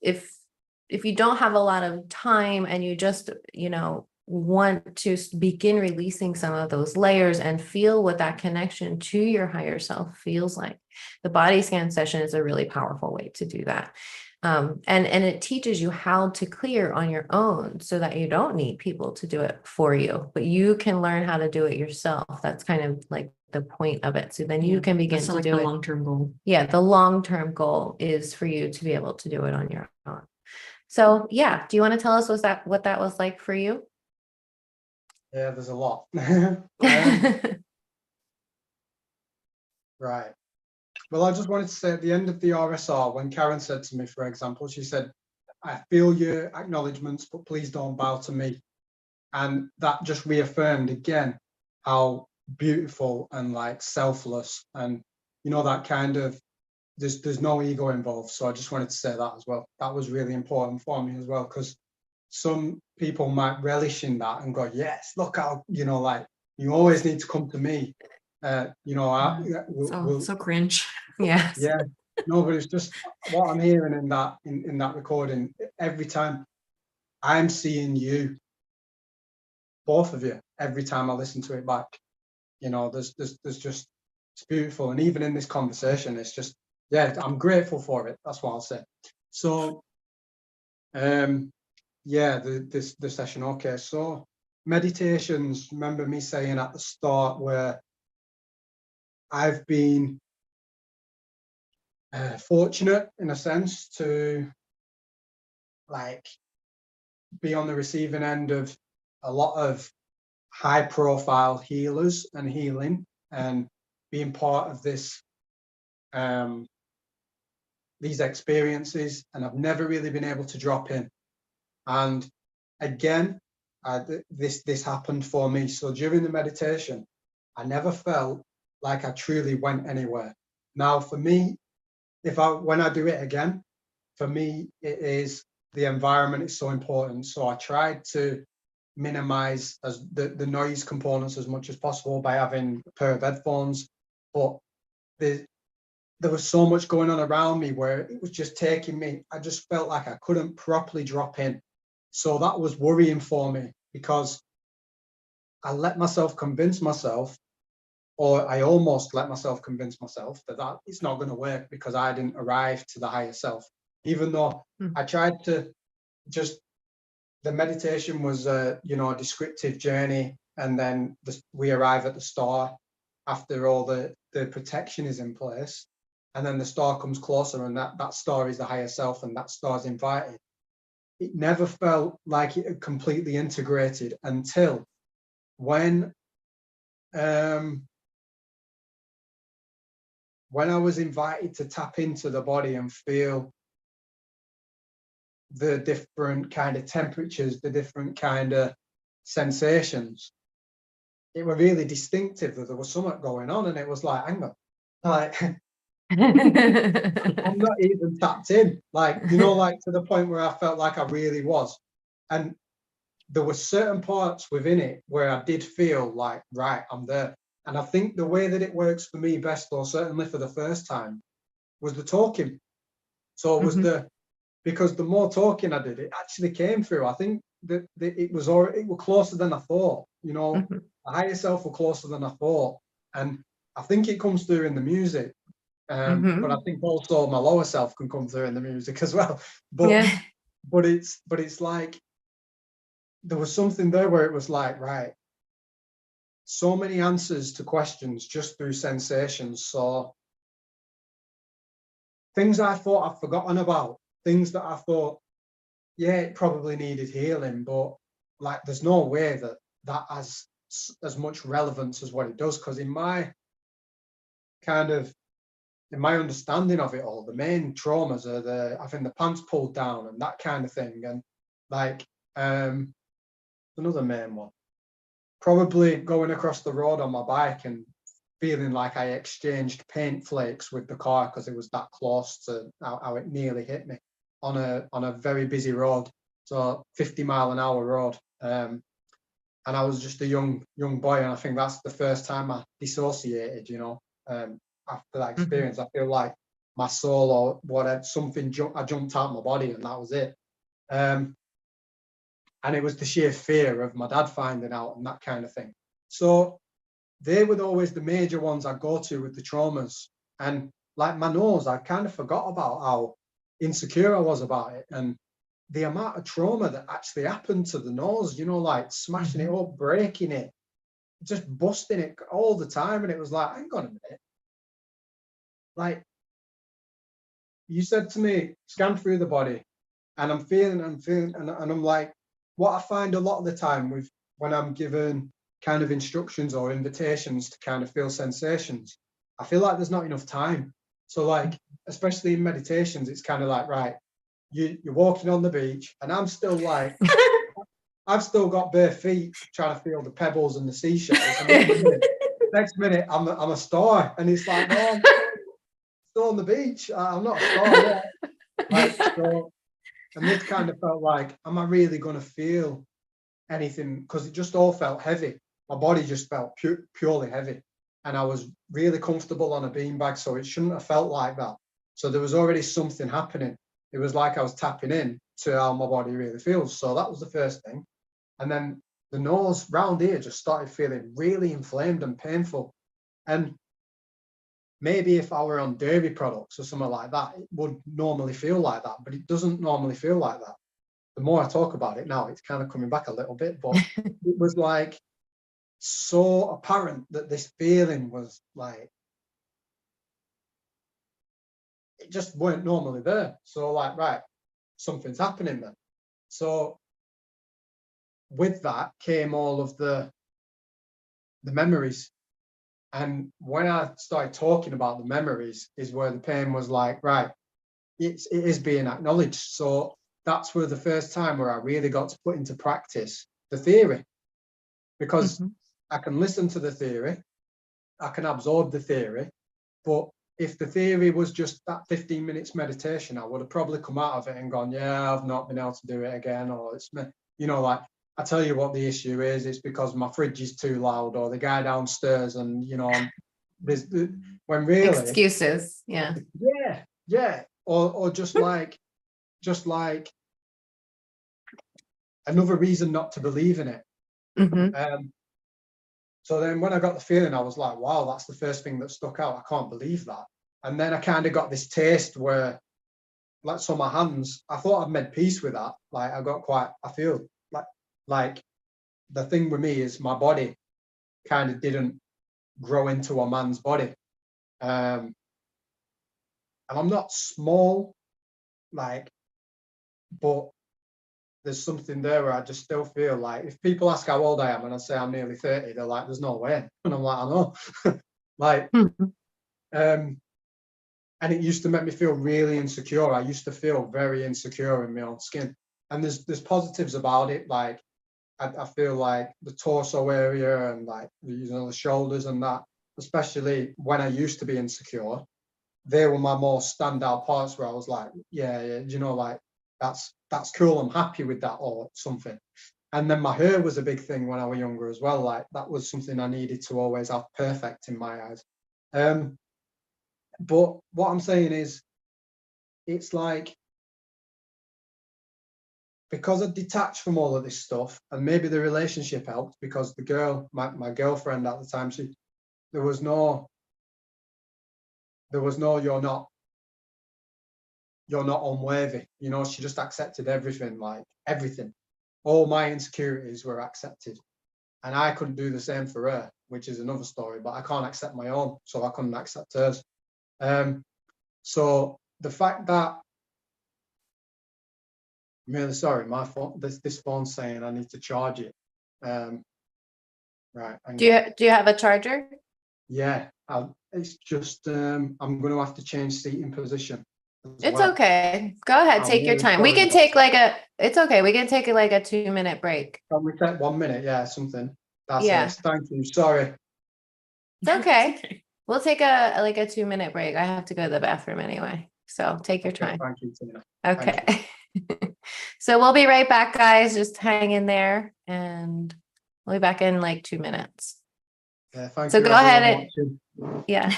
you don't have a lot of time and you just, you know, want to begin releasing some of those layers and feel what that connection to your higher self feels like, the body scan session is a really powerful way to do that. And it teaches you how to clear on your own, so that you don't need people to do it for you, but you can learn how to do it yourself. That's kind of like the point of it. So then you can begin to do it. Long-term goal. Yeah, the long-term goal is for you to be able to do it on your own. So yeah, do you want to tell us what that was like for you? Yeah, there's a lot. Right. Well, I just wanted to say at the end of the RSR, when Karen said to me, for example, she said, I feel your acknowledgements, but please don't bow to me. And that just reaffirmed again how beautiful and like selfless, and you know, that kind of, there's no ego involved. So I just wanted to say that as well. That was really important for me as well, because some people might relish in that and go, yes, look how, you know, like, you always need to come to me. You know, so cringe. Yes. Yeah, no, but it's just what I'm hearing in that recording. Every time I'm seeing you, both of you, every time I listen to it back, you know, there's just, it's beautiful. And even in this conversation, it's just, yeah, I'm grateful for it. That's what I'll say. So, yeah, the session. Okay, so meditations. Remember me saying at the start where I've been fortunate in a sense to like be on the receiving end of a lot of high profile healers and healing, and being part of this these experiences, and I've never really been able to drop in. And again, this happened for me. So during the meditation, I never felt like I truly went anywhere. Now for me, when I do it again, for me it is, the environment is so important. So I tried to minimize as the noise components as much as possible by having a pair of headphones, but there was so much going on around me where it was just taking me, I just felt like I couldn't properly drop in. So that was worrying for me, because I let myself convince myself, or I almost let myself convince myself that it's not going to work because I didn't arrive to the higher self, even though I tried to just, the meditation was you know, a descriptive journey, and then we arrive at the star after all the protection is in place, and then the star comes closer, and that star is the higher self, and that star's invited. It never felt like it had completely integrated until when I was invited to tap into the body and feel the different kind of temperatures, the different kind of sensations. It were really distinctive that there was something going on, and it was like, hang on, like I'm not even tapped in, like, you know, like to the point where I felt like I really was. And there were certain parts within it where I did feel like, right, I'm there. And I think the way that it works for me best, or certainly for the first time, was the talking. So it was because the more talking I did, it actually came through. I think that it was closer than I thought, you know, the higher self were closer than I thought. And I think it comes through in the music. But I think also my lower self can come through in the music as well. But it's like, there was something there where it was like, right, so many answers to questions just through sensations. So things I thought I'd forgotten about, things that I thought, yeah, it probably needed healing, but like, there's no way that that has as much relevance as what it does. Because in my understanding of it all, the main traumas are having the pants pulled down and that kind of thing. And like, another main one, probably going across the road on my bike and feeling like I exchanged paint flakes with the car because it was that close to how it nearly hit me on a very busy road, so 50-mile-an-hour road. And I was just a young boy, and I think that's the first time I dissociated, you know. After that experience, I feel like my soul or whatever, I jumped out of my body, and that was it. And it was the sheer fear of my dad finding out and that kind of thing. So they were always the major ones I go to with the traumas. And like my nose, I kind of forgot about how insecure I was about it, and the amount of trauma that actually happened to the nose, you know, like smashing it up, breaking it, just busting it all the time. And it was like, hang on a minute. Like, you said to me, scan through the body, and I'm feeling, and I'm like, what I find a lot of the time when I'm given kind of instructions or invitations to kind of feel sensations, I feel like there's not enough time. So like, especially in meditations, it's kind of like, right, you're walking on the beach, and I'm still like, I've still got bare feet trying to feel the pebbles and the seashells. And next minute I'm a star, and it's like, no, I'm still on the beach. I'm not a star yet. Like, so, and this kind of felt like, am I really going to feel anything? Because it just all felt heavy. My body just felt purely heavy, and I was really comfortable on a beanbag, so it shouldn't have felt like that. So there was already something happening. It was like I was tapping in to how my body really feels. So that was the first thing. And then the nose round here just started feeling really inflamed and painful. And maybe if I were on dairy products or something like that, it would normally feel like that, but it doesn't normally feel like that. The more I talk about it now, it's kind of coming back a little bit, but it was like so apparent that this feeling was like, it just weren't normally there. So like, right, something's happening then. So with that came all of the memories. And when I started talking about the memories is where the pain was like, right, it is being acknowledged. So that's where the first time where I really got to put into practice the theory, because I can listen to the theory, I can absorb the theory, but if the theory was just that 15 minutes meditation, I would have probably come out of it and gone, yeah, I've not been able to do it again, or it's, you know, like, I tell you what the issue is, it's because my fridge is too loud, or the guy downstairs, and, you know, when really excuses. Yeah. Or just like another reason not to believe in it. So then when I got the feeling, I was like, wow, that's the first thing that stuck out. I can't believe that. And then I kind of got this taste where, like, so my hands, I thought I'd made peace with that. Like, I feel like the thing with me is my body kind of didn't grow into a man's body. And I'm not small, like, but there's something there where I just still feel like, if people ask how old I am and I say I'm nearly 30, they're like, there's no way. And I'm like, I know. Like, and it used to make me feel really insecure. I used to feel very insecure in my own skin. And there's positives about it. Like, I feel like the torso area and, like, you know, the shoulders and that, especially when I used to be insecure, they were my more standout parts where I was like, yeah, you know, like, that's cool. I'm happy with that or something. And then my hair was a big thing when I was younger as well. Like that was something I needed to always have perfect in my eyes. But what I'm saying is, it's like, because I detached from all of this stuff, and maybe the relationship helped, because the girl, my girlfriend at the time, there was no you're not unworthy, you know. She just accepted everything, like everything. All my insecurities were accepted, and I couldn't do the same for her, which is another story. But I can't accept my own, so I couldn't accept hers. So the fact that, I'm really sorry, my phone, this phone's saying I need to charge it. Right. Do you have a charger? Yeah, it's just I'm going to have to change seating position. It's okay. Go ahead, take your time. We can take it's okay. We can take like a 2-minute break. Can we take 1 minute? Yeah, something. That's Yeah. it. Thank you. Sorry. It's okay. We'll take a 2-minute break. I have to go to the bathroom anyway. So take your time. Thank you, Tina. Okay. So we'll be right back, guys. Just hang in there and we'll be back in like 2 minutes. Yeah, thank so you. go ahead. Yeah.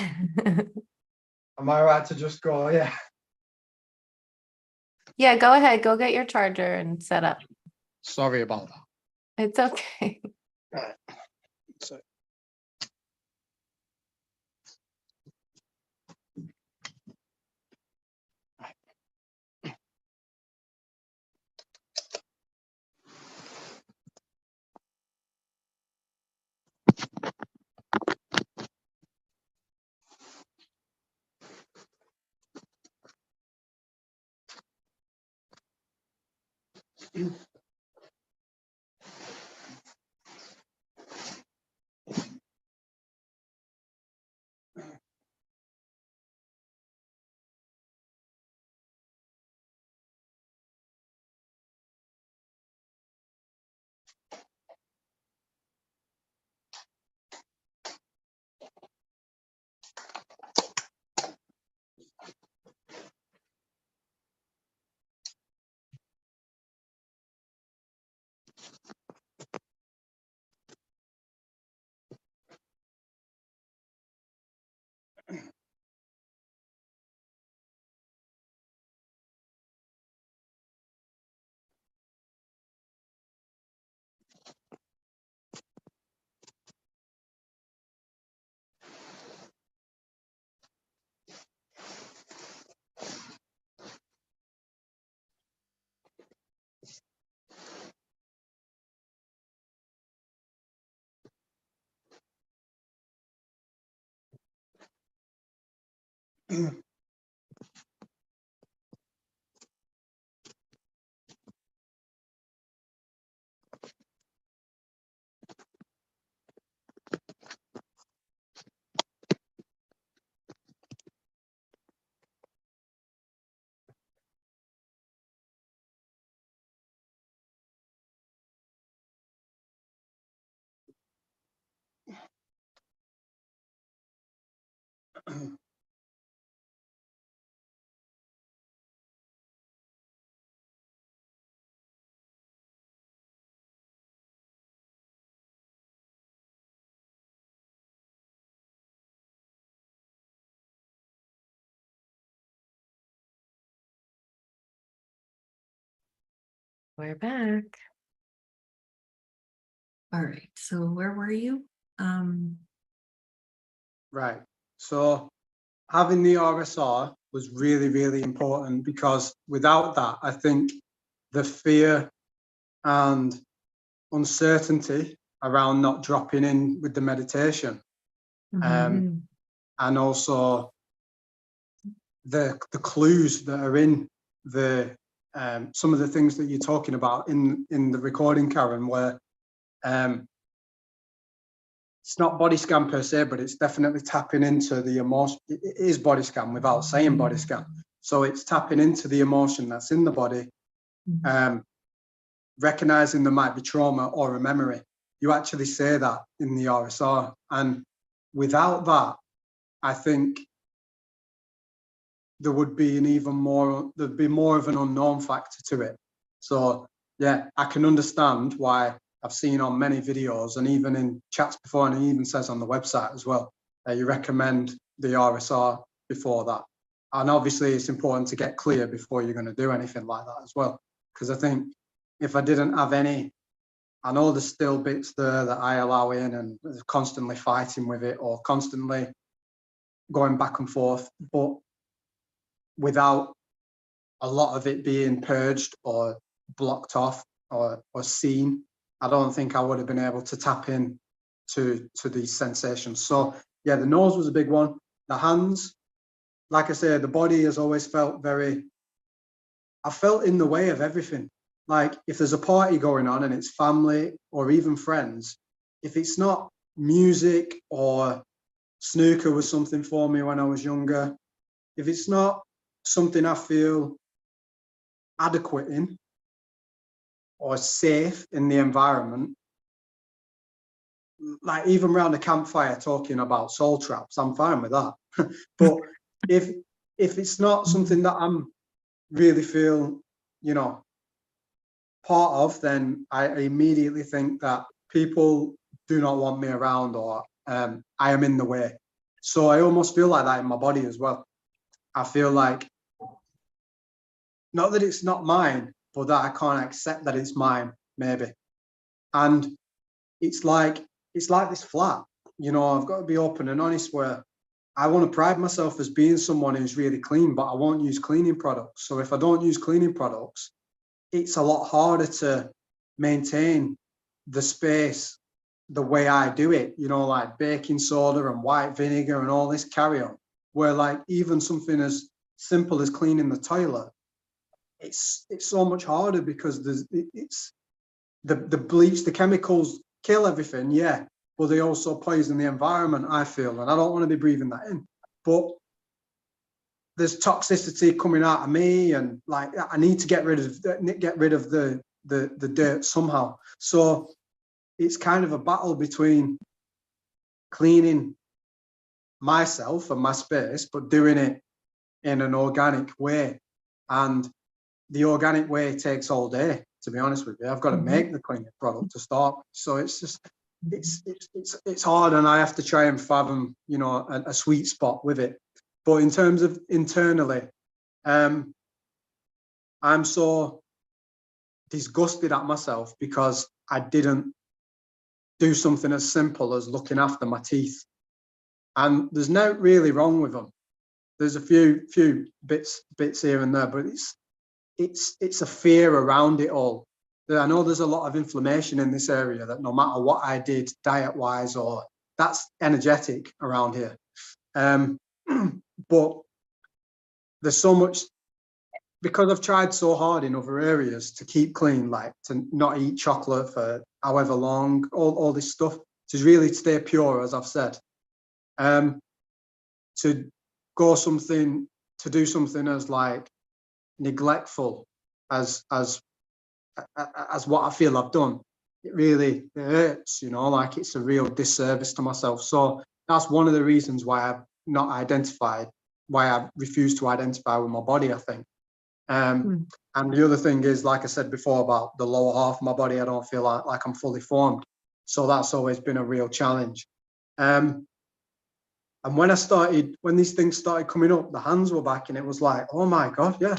Am I right to just go? Yeah. Yeah, go ahead. Go get your charger and set up. Sorry about that. It's okay. Right. So. We're back. All right. So where were you? Right. So having the RSR was really, really important, because without that, I think the fear and uncertainty around not dropping in with the meditation, and also the clues that are in the some of the things that you're talking about in the recording, Karen, where it's not body scan per se, but it's definitely tapping into the emotion. It is body scan without saying body scan. So it's tapping into the emotion that's in the body, recognizing there might be trauma or a memory. You actually say that in the RSR. And without that, I think there would be there'd be more of an unknown factor to it. So yeah, I can understand why I've seen on many videos and even in chats before, and it even says on the website as well, you recommend the RSR before that. And obviously it's important to get clear before you're going to do anything like that as well. Because I think if I didn't have any, I know there's still bits there that I allow in and constantly fighting with it or constantly going back and forth, but without a lot of it being purged or blocked off or seen, I don't think I would have been able to tap in to these sensations. So yeah, the nose was a big one. The hands, like I said, the body has always felt I felt in the way of everything. Like if there's a party going on and it's family or even friends, if it's not music or snooker was something for me when I was younger, if it's not something I feel adequate in or safe in the environment, like even around a campfire talking about soul traps, I'm fine with that. But if it's not something that I'm really feel, you know, part of, then I immediately think that people do not want me around or I am in the way. So I almost feel like that in my body as well. I feel like, not that it's not mine, but that I can't accept that it's mine, maybe. And it's like this flat, you know, I've got to be open and honest where I want to pride myself as being someone who's really clean, but I won't use cleaning products. So if I don't use cleaning products, it's a lot harder to maintain the space the way I do it, you know, like baking soda and white vinegar and all this carry on, where like even something as simple as cleaning the toilet, it's so much harder because it's the bleach, the chemicals kill everything, yeah, but they also poison the environment, I feel, and I don't want to be breathing that in. But there's toxicity coming out of me, and like I need to get rid of the dirt somehow. So it's kind of a battle between cleaning myself and my space, but doing it in an organic way. And the organic way takes all day, to be honest with you. I've got to make the cleaning product to start. So it's just it's hard, and I have to try and fathom, you know, a sweet spot with it. But in terms of internally, I'm so disgusted at myself because I didn't do something as simple as looking after my teeth. And there's no really wrong with them. There's a few bits here and there, but it's a fear around it all. I know there's a lot of inflammation in this area that no matter what I did diet-wise, or that's energetic around here. But there's so much, because I've tried so hard in other areas to keep clean, like to not eat chocolate for however long, all this stuff, to really stay pure, as I've said. To do something as like neglectful as what I feel I've done, it hurts, you know, like it's a real disservice to myself. So that's one of the reasons why I've not identified, why I refuse to identify with my body, I think. And the other thing is, like I said before, about the lower half of my body, I don't feel like I'm fully formed. So that's always been a real challenge. And when these things started coming up, the hands were back, and it was like, oh my God, yeah,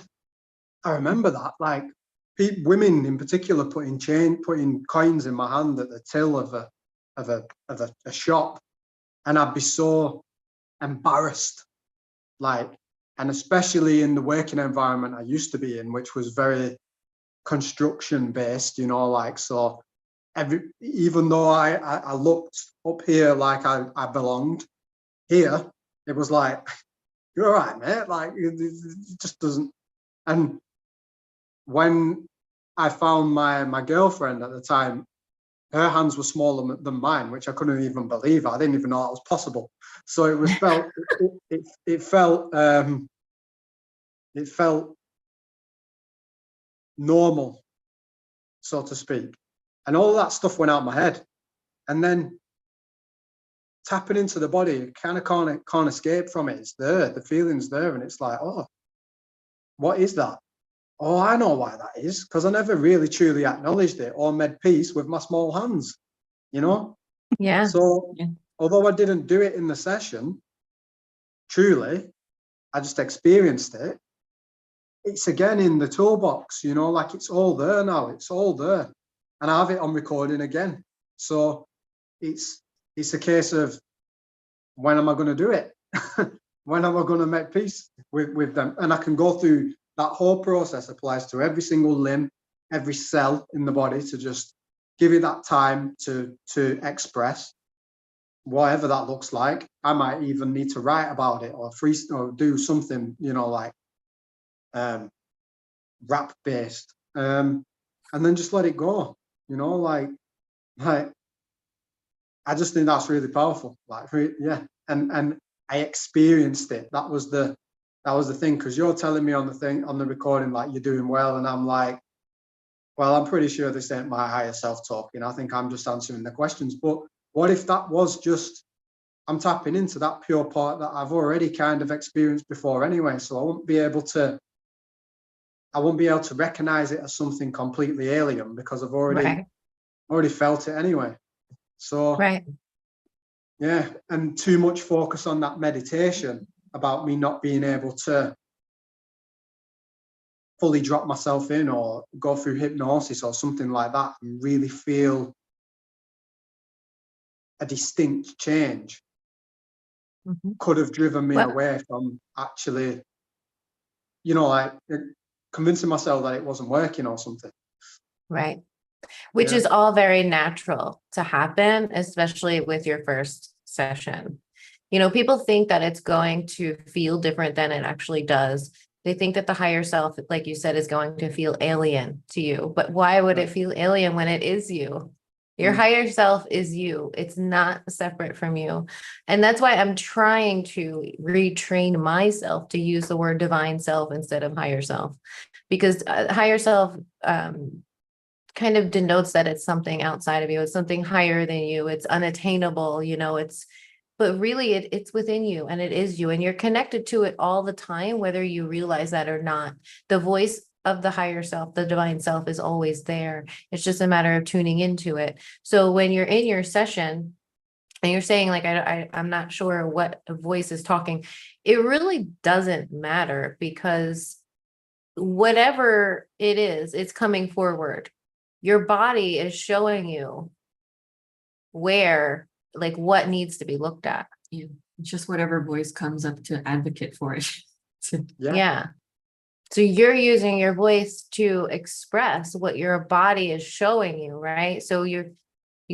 I remember that. Like women in particular putting coins in my hand at the till of a shop, and I'd be so embarrassed, like, and especially in the working environment I used to be in, which was very construction based, you know, like, so even though I looked up here like I belonged, here it was like, you're all right, mate, like it just doesn't. And when I found my girlfriend at the time, her hands were smaller than mine, which I couldn't even believe. I didn't even know that was possible. So it was it felt normal, so to speak. And all that stuff went out my head. And then tapping into the body, you kind of can't escape from it. It's there, the feeling's there, and it's like, oh, what is that? oh, I know why that is, because I never really truly acknowledged it or made peace with my small hands, you know? Yeah. So although I didn't do it in the session, truly, I just experienced it. It's again in the toolbox, you know, like it's all there now. It's all there. And I have it on recording again. So it's a case of, when am I going to do it? When am I going to make peace with them? And I can go through that whole process, applies to every single limb, every cell in the body, to just give it that time to express whatever that looks like. I might even need to write about it, or or do something, you know, like rap based, and then just let it go, you know, like I just think that's really powerful. Like, yeah, and I experienced it. That was the thing, because you're telling me on the recording, like, you're doing well, and I'm like, well, I'm pretty sure this ain't my higher self talking. I think I'm just answering the questions. But what if that was just, I'm tapping into that pure part that I've already kind of experienced before anyway, so I won't be able to recognize it as something completely alien, because I've already felt it anyway. So yeah, and too much focus on that meditation about me not being able to fully drop myself in or go through hypnosis or something like that and really feel a distinct change, could have driven me away from actually, you know, like convincing myself that it wasn't working or something. Right. Which is all very natural to happen, especially with your first session. You know, people think that it's going to feel different than it actually does. They think that the higher self, like you said, is going to feel alien to you. But why would it feel alien when it is you? Your higher self is you. It's not separate from you. And that's why I'm trying to retrain myself to use the word divine self instead of higher self, because higher self kind of denotes that it's something outside of you. It's something higher than you. It's unattainable, you know, but really it's within you, and it is you, and you're connected to it all the time, whether you realize that or not. The voice of the higher self, the divine self, is always there. It's just a matter of tuning into it. So when you're in your session and you're saying, like, I'm not sure what voice is talking, it really doesn't matter, because whatever it is, it's coming forward. Your body is showing you where, like, what needs to be looked at. Yeah. It's just whatever voice comes up to advocate for it. Yeah. So you're using your voice to express what your body is showing you, right? So you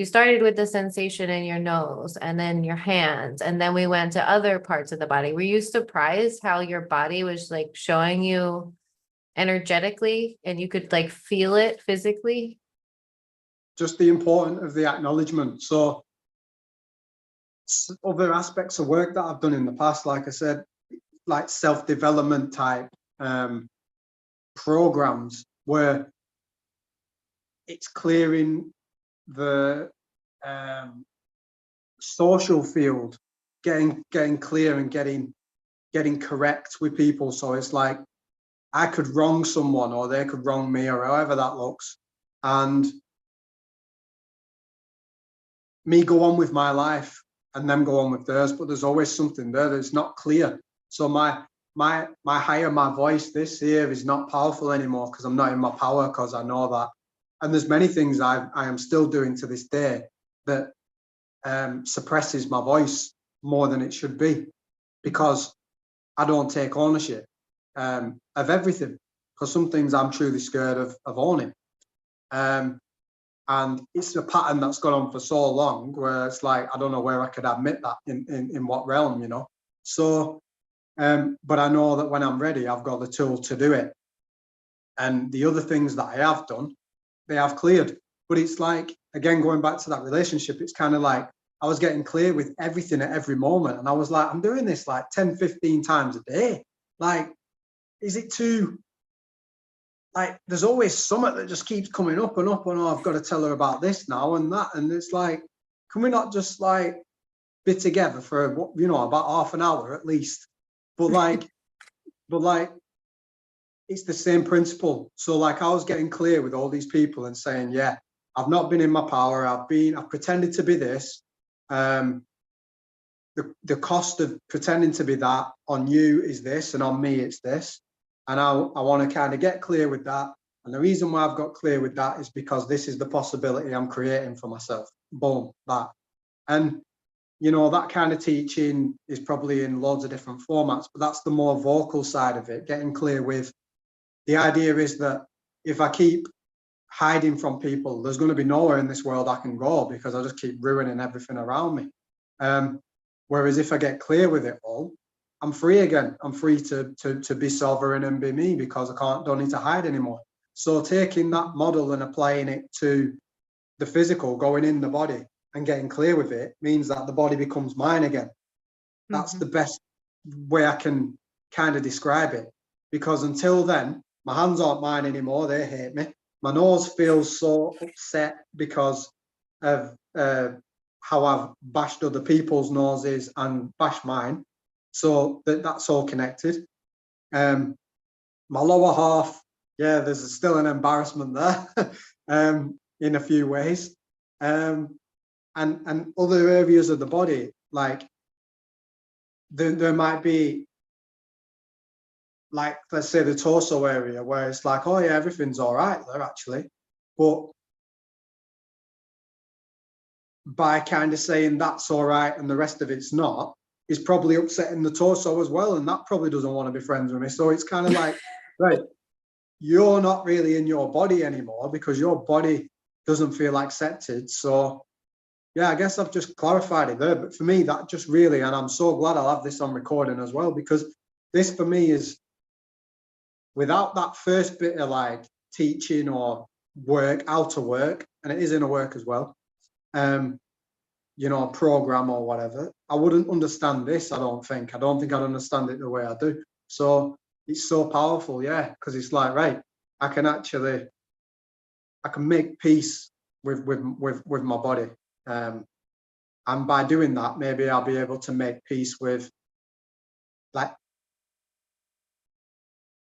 started with the sensation in your nose, and then your hands, and then we went to other parts of the body. Were you surprised how your body was, like, showing you energetically, and you could, like, feel it physically? Just the importance of the acknowledgement. So other aspects of work that I've done in the past, like I said, like self-development type programs, where it's clearing the social field, getting clear and getting correct with people. So it's like, I could wrong someone, or they could wrong me, or however that looks, and me go on with my life and them go on with theirs, but there's always something there that's not clear. So my voice, this here, is not powerful anymore, because I'm not in my power, because I know that. And there's many things I am still doing to this day that suppresses my voice more than it should be, because I don't take ownership of everything, because some things I'm truly scared of owning. And it's a pattern that's gone on for so long, where it's like, I don't know where I could admit that, in what realm, you know. So but I know that when I'm ready, I've got the tool to do it. And the other things that I have done, they have cleared. But it's like, again, going back to that relationship, it's kind of like I was getting clear with everything at every moment, and I was like, I'm doing this like 10, 15 times a day. Like, is it too, like, there's always something that just keeps coming up and up, and oh, I've got to tell her about this now and that. And it's like, can we not just, like, be together for, you know, about half an hour at least? But like it's the same principle. So like I was getting clear with all these people and saying, yeah, I've not been in my power. I've pretended to be this. The cost of pretending to be that on you is this, and on me it's this. And I want to kind of get clear with that. And the reason why I've got clear with that is because this is the possibility I'm creating for myself. Boom, that. And, you know, that kind of teaching is probably in loads of different formats, but that's the more vocal side of it, getting clear with the idea is that if I keep hiding from people, there's going to be nowhere in this world I can go because I just keep ruining everything around me. Whereas if I get clear with it all, I'm free again. I'm free to be sovereign and be me because don't need to hide anymore. So taking that model and applying it to the physical, going in the body and getting clear with it means that the body becomes mine again. That's the best way I can kind of describe it, because until then, my hands aren't mine anymore. They hate me. My nose feels so upset because of how I've bashed other people's noses and bashed mine. So that's all connected. My lower half, yeah, there's still an embarrassment there in a few ways. And other areas of the body, like there might be, like, let's say the torso area where it's like, oh yeah, everything's all right there actually. But by kind of saying that's all right and the rest of it's not, is probably upsetting the torso as well. And that probably doesn't want to be friends with me. So it's kind of like, right, you're not really in your body anymore because your body doesn't feel accepted. So yeah, I guess I've just clarified it there. But for me, that just really, and I'm so glad I'll have this on recording as well, because this for me is, without that first bit of like teaching or work, outer work, and it is inner work as well, you know, a program or whatever, I wouldn't understand this. I don't think I'd understand it the way I do. So it's so powerful, yeah, because it's like, right, I can make peace with my body, and by doing that, maybe I'll be able to make peace with, like,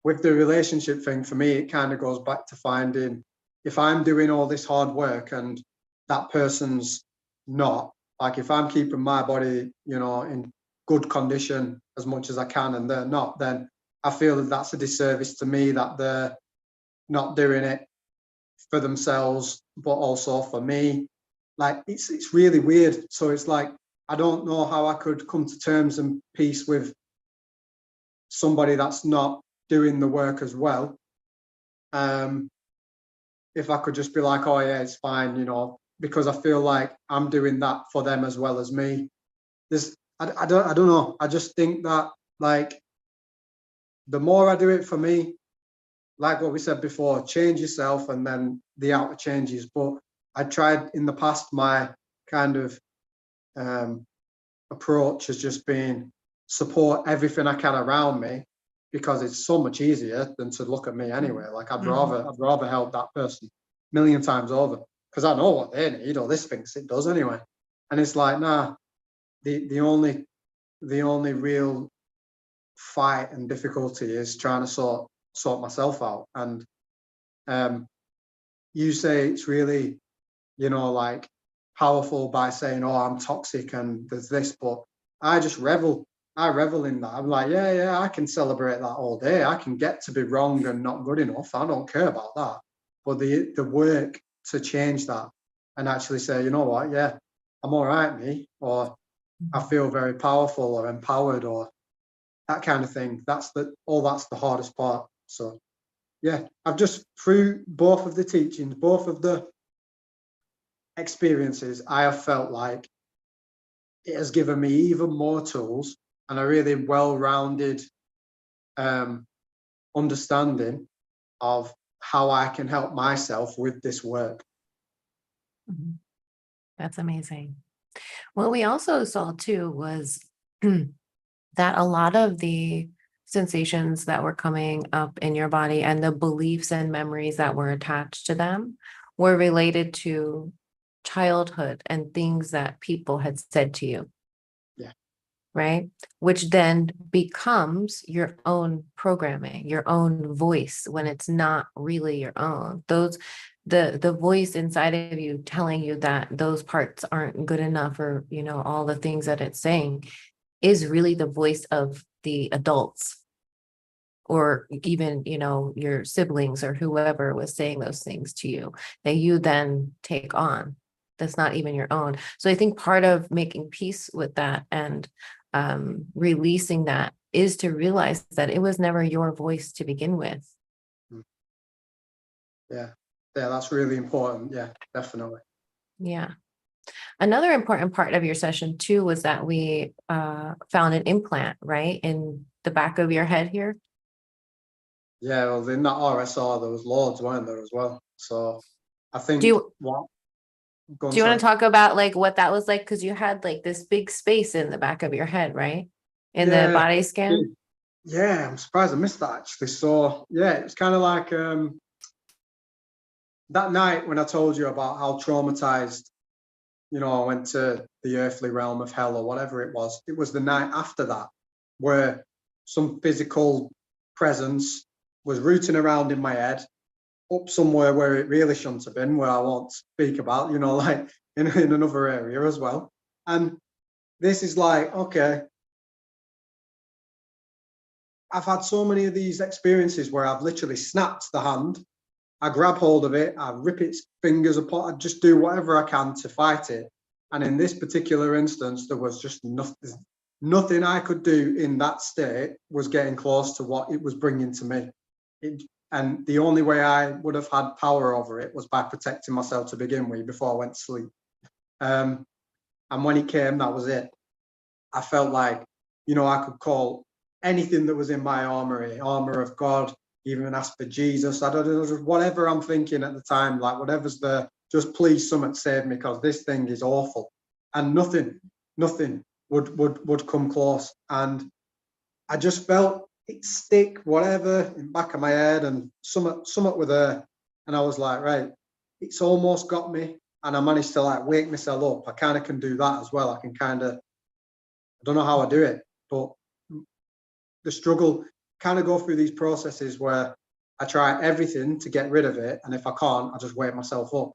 with the relationship thing. For me, it kind of goes back to finding, if I'm doing all this hard work and that person's not, like if I'm keeping my body, you know, in good condition as much as I can and they're not, then I feel that that's a disservice to me, that they're not doing it for themselves, but also for me. Like it's really weird. So it's like, I don't know how I could come to terms and peace with somebody that's not doing the work as well. If I could just be like, oh yeah, it's fine, you know, because I feel like I'm doing that for them as well as me. I don't know. I just think that, like, the more I do it for me, like what we said before, change yourself and then the outer changes. But I tried in the past, my kind of approach has just been support everything I can around me, because it's so much easier than to look at me anyway. Like I'd rather help that person a million times over, because I know what they need, or this thinks it does anyway. And it's like, nah, the only real fight and difficulty is trying to sort myself out. And you say it's really, you know, like powerful by saying, oh, I'm toxic and there's this, but I just revel in that. I'm like, yeah, I can celebrate that all day. I can get to be wrong and not good enough. I don't care about that. But the work to change that and actually say, you know what, yeah, I'm all right, me, or I feel very powerful or empowered, or that kind of thing. That's the hardest part. So yeah, I've just, through both of the teachings, both of the experiences, I have felt like it has given me even more tools and a really well-rounded understanding of how I can help myself with this work. That's amazing. What we also saw too was that a lot of the sensations that were coming up in your body and the beliefs and memories that were attached to them were related to childhood and things that people had said to you. Yeah. right? Which then becomes your own programming, your own voice when it's not really your own. The voice inside of you telling you that those parts aren't good enough, or, you know, all the things that it's saying, is really the voice of the adults, or even, you know, your siblings or whoever was saying those things to you that you then take on. That's not even your own. So I think part of making peace with that and releasing that is to realize that it was never your voice to begin with. Yeah, that's really important. Yeah, definitely. Yeah. Another important part of your session too was that we found an implant, right, in the back of your head here. Yeah, well, in that RSR, there was loads, weren't there, as well? So I think Do you what go on, do you want sorry. to talk about like what that was like? Because you had like this big space in the back of your head, right? In the Yeah, body scan. yeah, I'm surprised I missed that actually. So yeah, it's kind of like that night when I told you about how traumatized, you know, I went to the earthly realm of hell or whatever it was. It was the night after that where some physical presence was rooting around in my head, up somewhere where it really shouldn't have been, where I won't speak about, you know, like in another area as well. And this is like, okay, I've had so many of these experiences where I've literally snapped the hand, I grab hold of it, I rip its fingers apart, I just do whatever I can to fight it. And in this particular instance, there was just nothing I could do in that state was getting close to what it was bringing to me. And the only way I would have had power over it was by protecting myself to begin with before I went to sleep. And when it came, that was it. I felt like, you know, I could call anything that was in my armory, armor of God, even ask for Jesus. I don't know, whatever I'm thinking at the time, like whatever's there, just please someone save me, because this thing is awful. And nothing would come close. And I just felt it stick, whatever, in the back of my head, and somewhat with her. And I was like, right, it's almost got me. And I managed to like wake myself up. I kind of can do that as well. I can kind of, I don't know how I do it, but the struggle, kind of go through these processes where I try everything to get rid of it. And if I can't, I just wake myself up.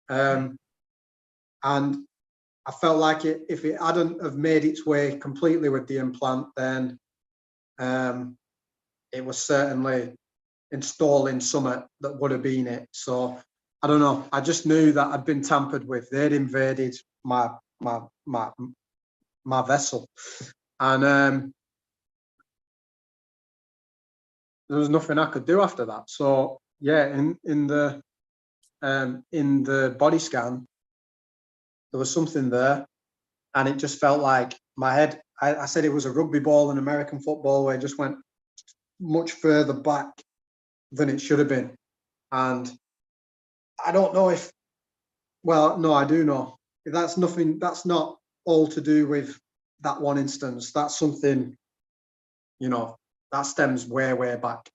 And I felt like if it hadn't have made its way completely with the implant, then it was certainly installing something that would have been it. So I don't know. I just knew that I'd been tampered with. They'd invaded my vessel, and there was nothing I could do after that. So yeah, in the body scan, there was something there, and it just felt like my head. I said it was a rugby ball in American football, where it just went much further back than it should have been. And I don't know if, well, no, I do know. That's nothing, that's not all to do with that one instance. That's something, you know, that stems way back.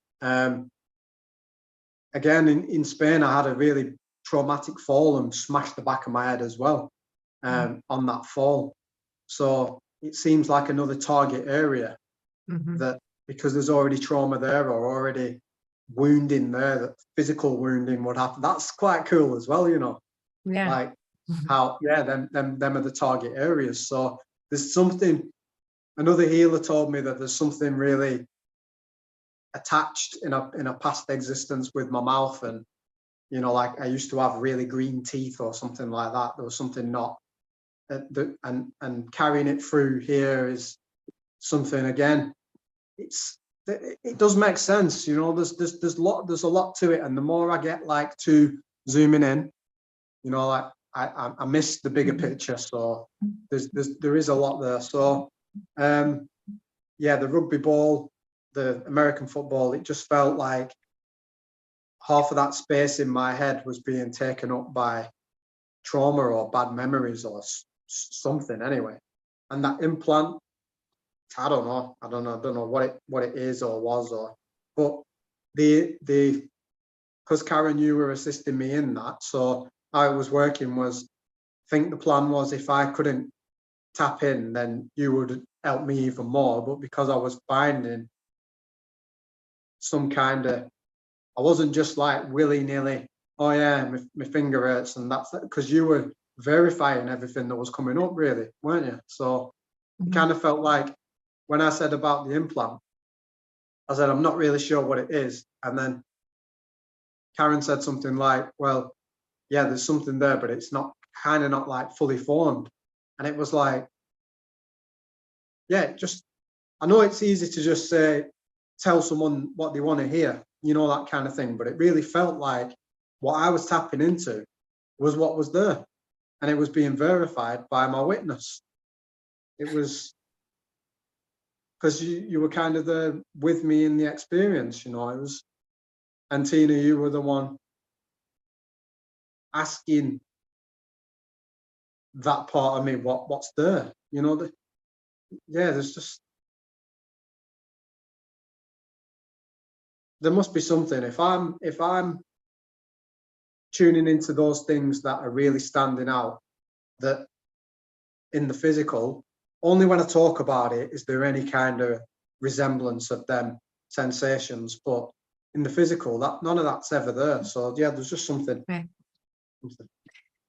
Again, in Spain, I had a really traumatic fall and smashed the back of my head as well on that fall. So it seems like another target area that, because there's already trauma there or already wounding there, that physical wounding would happen. That's quite cool as well, you know. Yeah. Like how, yeah, them are the target areas. So there's something, another healer told me that there's something really attached in a past existence with my mouth. And, you know, like I used to have really green teeth or something like that. There was something not, and carrying it through here is something, again, it does make sense, you know. There's a lot to it, and the more I get like to zooming in, you know, like I miss the bigger picture. So there is a lot there. So yeah, the rugby ball, the American football, it just felt like half of that space in my head was being taken up by trauma or bad memories or something anyway. And that implant, I don't know what it is or was, or, but because Karen, you were assisting me in that, so how it was working was, I think the plan was if I couldn't tap in, then you would helped me even more. But because I was finding some kind of, I wasn't just like willy-nilly, oh yeah, my finger hurts and that's it, because you were verifying everything that was coming up, really, weren't you? So it kind of felt like when I said about the implant, I said, I'm not really sure what it is. And then Karen said something like, well, yeah, there's something there, but it's not like fully formed. And it was like, yeah, just, I know it's easy to just say, tell someone what they want to hear, you know, that kind of thing. But it really felt like what I was tapping into was what was there. And it was being verified by my witness. It was because you were kind of there with me in the experience, you know. It was, and Tina, you were the one asking that part of me, what's there, you know. Yeah, there's just, there must be something. If I'm tuning into those things that are really standing out, that in the physical, only when I talk about it is there any kind of resemblance of them sensations, but in the physical, that none of that's ever there. So yeah, there's just something. Right.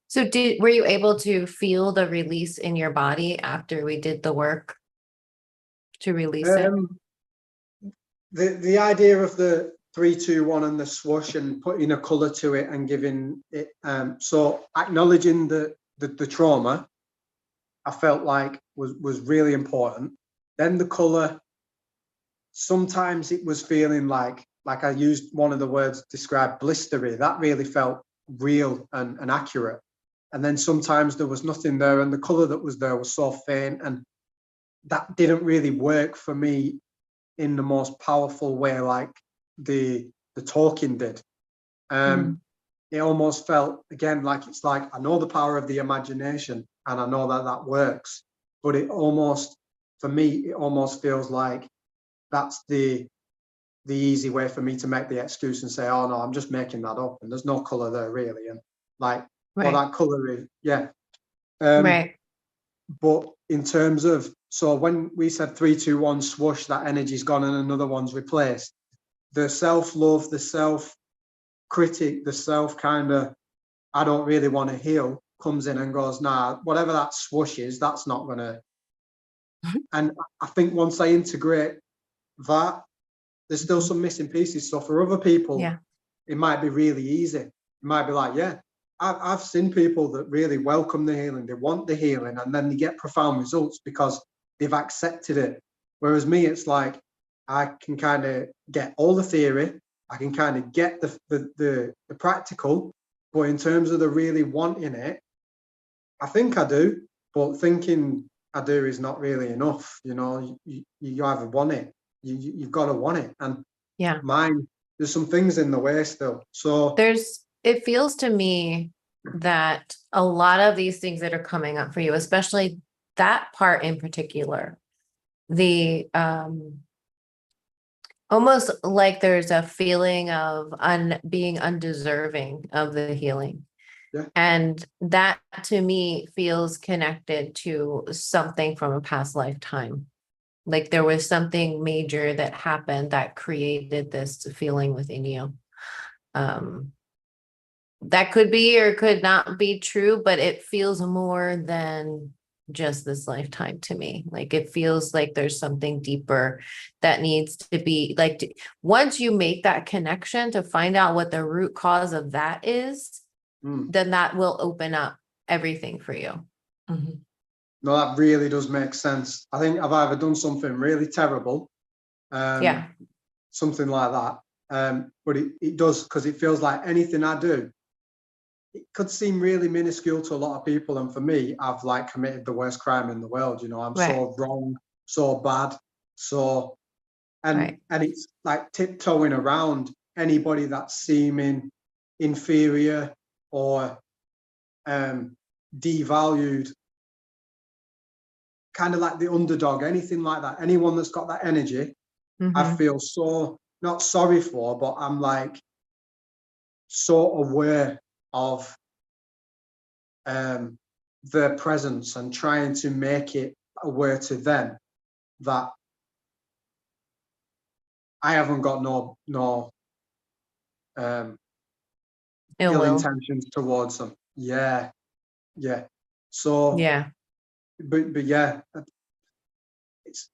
So were you able to feel the release in your body after we did the work to release it? The idea of the 3, 2, 1 and the swoosh and putting a color to it and giving it, so acknowledging the trauma, I felt like was really important. Then the color, sometimes it was feeling like I used one of the words to describe blistery. That really felt real and accurate. And then sometimes there was nothing there, and the color that was there was so faint, and that didn't really work for me in the most powerful way, like the talking did. It almost felt, again, like it's like, I know the power of the imagination and I know that that works, but it almost, for me, it almost feels like that's the easy way for me to make the excuse and say, oh no, I'm just making that up and there's no color there really. And like, Right. well, that color is, yeah. Right. But in terms of, so when we said 3, 2, 1 swoosh, that energy's gone and another one's replaced, the self-love, the self-critic, the self kind of, I don't really want to heal, comes in and goes, nah, whatever that swoosh is, that's not gonna. And I think once I integrate that, there's still some missing pieces. So for other people, Yeah. it might be really easy. It might be like, yeah, I've seen people that really welcome the healing, they want the healing, and then they get profound results because they've accepted it. Whereas me, it's like, I can kind of get all the theory, I can kind of get the practical, but in terms of the really wanting it, I think I do, but thinking I do is not really enough. You know, you either want it, you've got to want it, and Yeah. mine, there's some things in the way still. So it feels to me that a lot of these things that are coming up for you, especially that part in particular, the almost like there's a feeling of being undeserving of the healing. Yeah. And that to me feels connected to something from a past lifetime. Like there was something major that happened that created this feeling within you. That could be or could not be true, but it feels more than just this lifetime to me. Like it feels like there's something deeper that needs to be like, once you make that connection to find out what the root cause of that is, then that will open up everything for you. No, that really does make sense. I think I've either done something really terrible, Yeah. something like that, but it does, because it feels like anything I do, it could seem really minuscule to a lot of people, and for me, I've like committed the worst crime in the world. You know, I'm so wrong, so bad, so, and it's like tiptoeing around anybody that's seeming inferior or devalued, kind of like the underdog, anything like that, anyone that's got that energy, I feel so not sorry for, but I'm like so aware of their presence and trying to make it aware to them. that I haven't got no Ill ill will. intentions towards them. Yeah. So, Yeah. but yeah, it's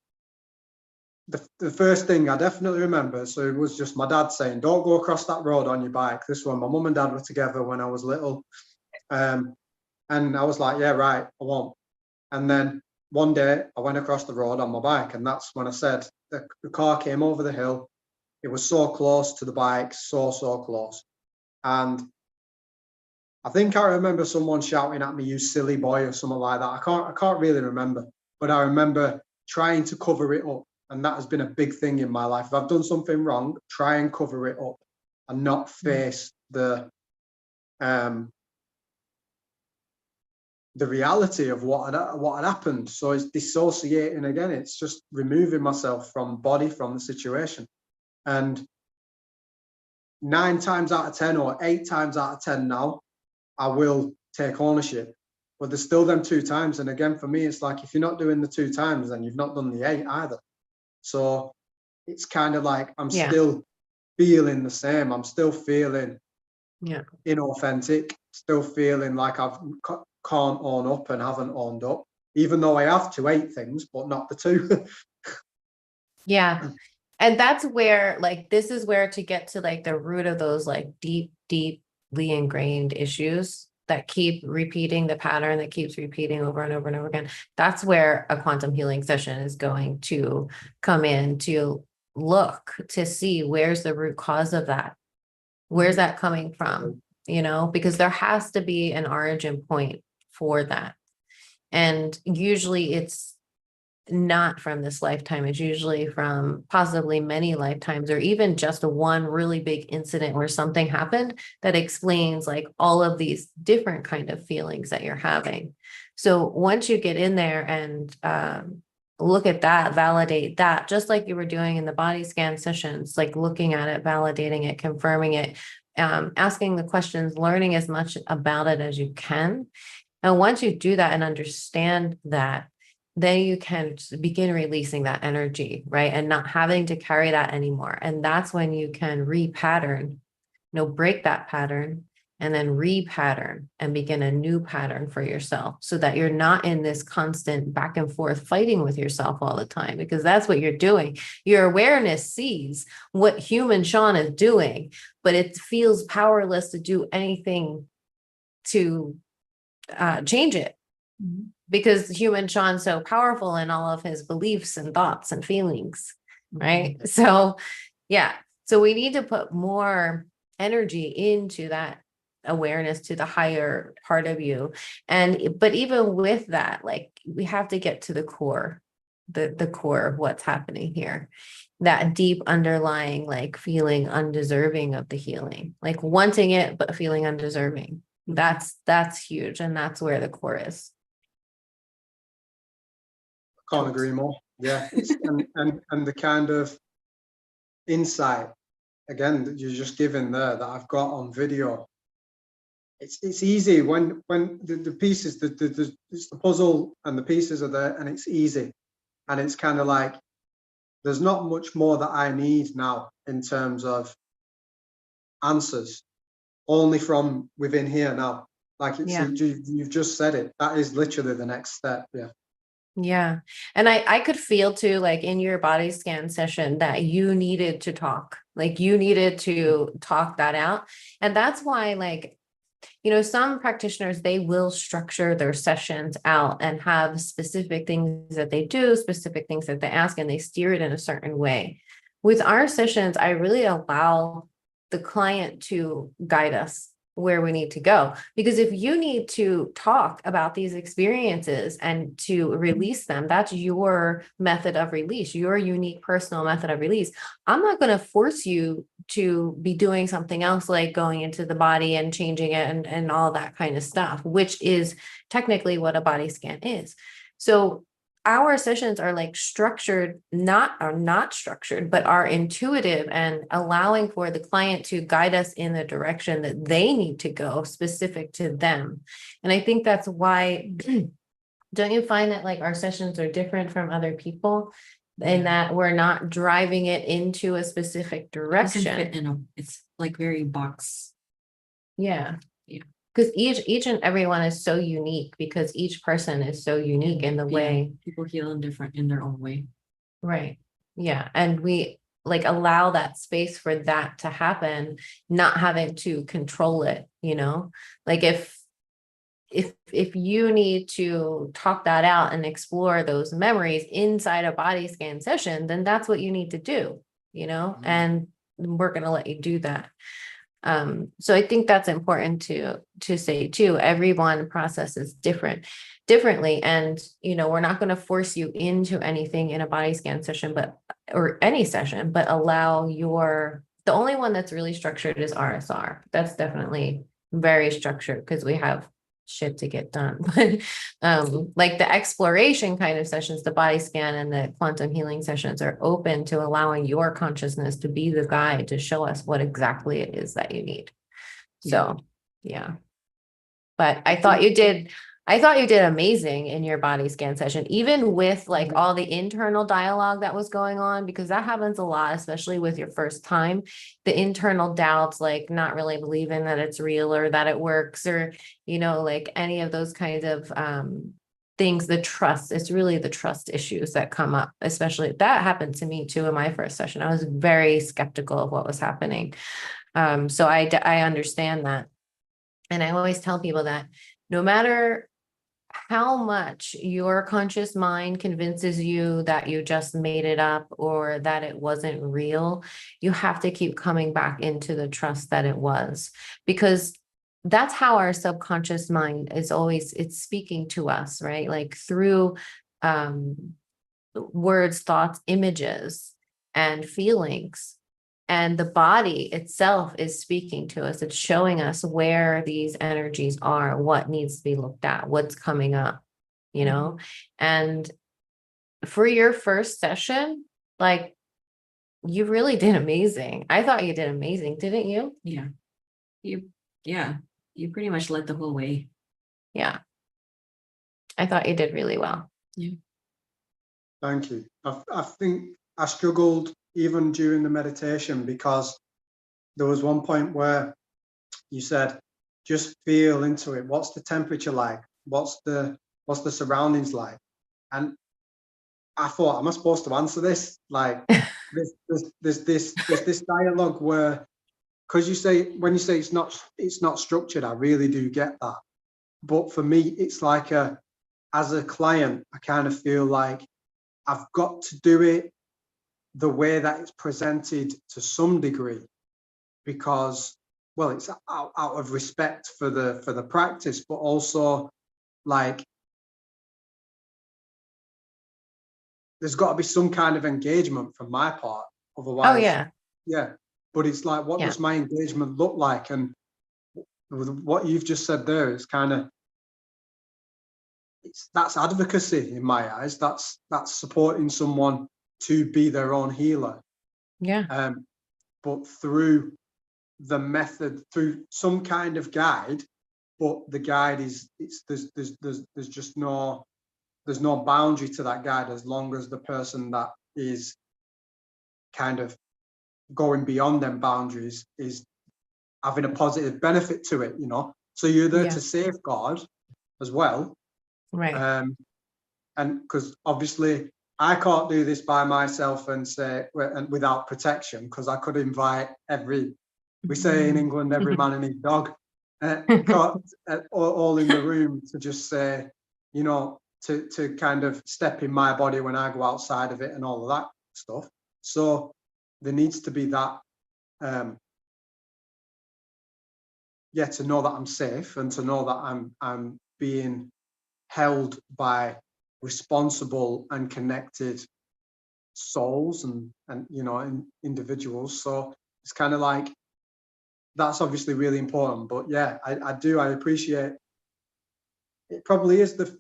the first thing I definitely remember. So it was just my dad saying, "Don't go across that road on your bike." This one, my mum and dad were together when I was little, and I was like, "Yeah, right, I won't." And then one day I went across the road on my bike, and that's when I said the car came over the hill. It was so close to the bike, so close, and I think I remember someone shouting at me, "You silly boy," or something like that. I can't really remember, but I remember trying to cover it up. And that has been a big thing in my life. If I've done something wrong, try and cover it up and not face the reality of what had happened. So it's dissociating again. It's just removing myself from body, from the situation. And 9 times out of 10 or 8 times out of 10 now, I will take ownership. But there's still them 2 times. And again, for me, it's like, if you're not doing the 2 times, then you've not done the 8 either. So it's kind of like I'm still feeling the same. I'm still feeling inauthentic, still feeling like I can't own up and haven't owned up, even though I have to 8 things, but not the 2. Yeah. And that's where, like, this is where to get to like the root of those like deeply ingrained issues that keep repeating, the pattern that keeps repeating over and over and over again. That's where a quantum healing session is going to come in, to look to see where's the root cause of that. Where's that coming from? You know, because there has to be an origin point for that. And usually it's not from this lifetime. It's usually from possibly many lifetimes, or even just one really big incident where something happened that explains like all of these different kind of feelings that you're having. So once you get in there and look at that, validate that, just like you were doing in the body scan sessions, like looking at it, validating it, confirming it, asking the questions, learning as much about it as you can. And once you do that and understand that, then you can begin releasing that energy, right? And not having to carry that anymore. And that's when you can repattern, break that pattern and then repattern and begin a new pattern for yourself, so that you're not in this constant back and forth fighting with yourself all the time, because that's what you're doing. Your awareness sees what human Sean is doing, but it feels powerless to do anything to change it. Because human Sean's so powerful in all of his beliefs and thoughts and feelings, right? So, yeah. So we need to put more energy into that awareness to the higher part of you. But even with that, like, we have to get to the core, the core of what's happening here. That deep underlying, like, feeling undeserving of the healing, like wanting it, but feeling undeserving. That's huge. And that's where the core is. Can't agree more. Yeah. and the kind of insight, again, that you're just giving there, that I've got on video. It's easy when the pieces, it's the puzzle and the pieces are there, and it's easy. And it's kind of like, there's not much more that I need now in terms of answers, only from within here now. Like, you've just said it. That is literally the next step. Yeah. Yeah. And I could feel too, like in your body scan session, that you needed to talk, like you needed to talk that out. And that's why, like, some practitioners, they will structure their sessions out and have specific things that they do, specific things that they ask, and they steer it in a certain way. With our sessions, I really allow the client to guide us where we need to go. Because if you need to talk about these experiences and to release them, that's your method of release, your unique personal method of release. I'm not going to force you to be doing something else, like going into the body and changing it and all that kind of stuff, which is technically what a body scan is. So our sessions are like structured, not structured, but are intuitive and allowing for the client to guide us in the direction that they need to go, specific to them. And I think that's why Don't you find that like our sessions are different from other people in that we're not driving it into a specific Doesn't direction? fit in a, it's like very box. Yeah. Yeah. Because each and every one is so unique, because each person is so unique in the Yeah, way. people heal in different, in their own way. Right. Yeah. And we like allow that space for that to happen, not having to control it, you know? Like if you need to talk that out and explore those memories inside a body scan session, then that's what you need to do, you know? And we're going to let you do that. So I think that's important to say too. Everyone processes differently. And, you know, we're not going to force you into anything in a body scan session, or any session, but allow the only one that's really structured is RSR. That's definitely very structured because we have shit to get done. But like the exploration kind of sessions, the body scan and the quantum healing sessions are open to allowing your consciousness to be the guide to show us what exactly it is that you need. So yeah. But I thought you did amazing in your body scan session, even with like all the internal dialogue that was going on, because that happens a lot, especially with your first time, the internal doubts, like not really believing that it's real or that it works, or, you know, like any of those kinds of things, the trust, it's really the trust issues that come up, especially that happened to me too in my first session. I was very skeptical of what was happening. So I understand that. And I always tell people that no matter how much your conscious mind convinces you that you just made it up or that it wasn't real, you have to keep coming back into the trust that it was, because that's how our subconscious mind is always, it's speaking to us, right? Like through words, thoughts, images, and feelings. And the body itself is speaking to us. It's showing us where these energies are, what needs to be looked at, what's coming up, you know? And for your first session, like you really did amazing. I thought you did amazing, didn't you? Yeah. You pretty much led the whole way. Yeah. I thought you did really well. Yeah. Thank you. I think I struggled even during the meditation, because there was one point where you said, just feel into it. What's the temperature like? What's the surroundings like? And I thought, am I supposed to answer this? Like there's this dialogue where, because when you say it's not structured, I really do get that. But for me, it's like as a client, I kind of feel like I've got to do it the way that it's presented to some degree, because, well, it's out of respect for the practice, but also like there's got to be some kind of engagement from my part. Otherwise, Oh, yeah. Yeah. But it's like, what does my engagement look like? And with what you've just said there, it's kind of, that's advocacy in my eyes. That's supporting someone to be their own healer. Yeah. But through the method, through some kind of guide, but the guide is, there's just no boundary to that guide, as long as the person that is kind of going beyond them boundaries is having a positive benefit to it, you know. So you're there to safeguard as well, Right. and because obviously I can't do this by myself and say, and without protection, because I could invite we say in England, every man and his dog, all in the room, to just say, you know, to kind of step in my body when I go outside of it and all of that stuff. So there needs to be that, to know that I'm safe, and to know that I'm being held by responsible and connected souls and you know, individuals. So it's kind of like, that's obviously really important. But yeah, I appreciate it. Probably is the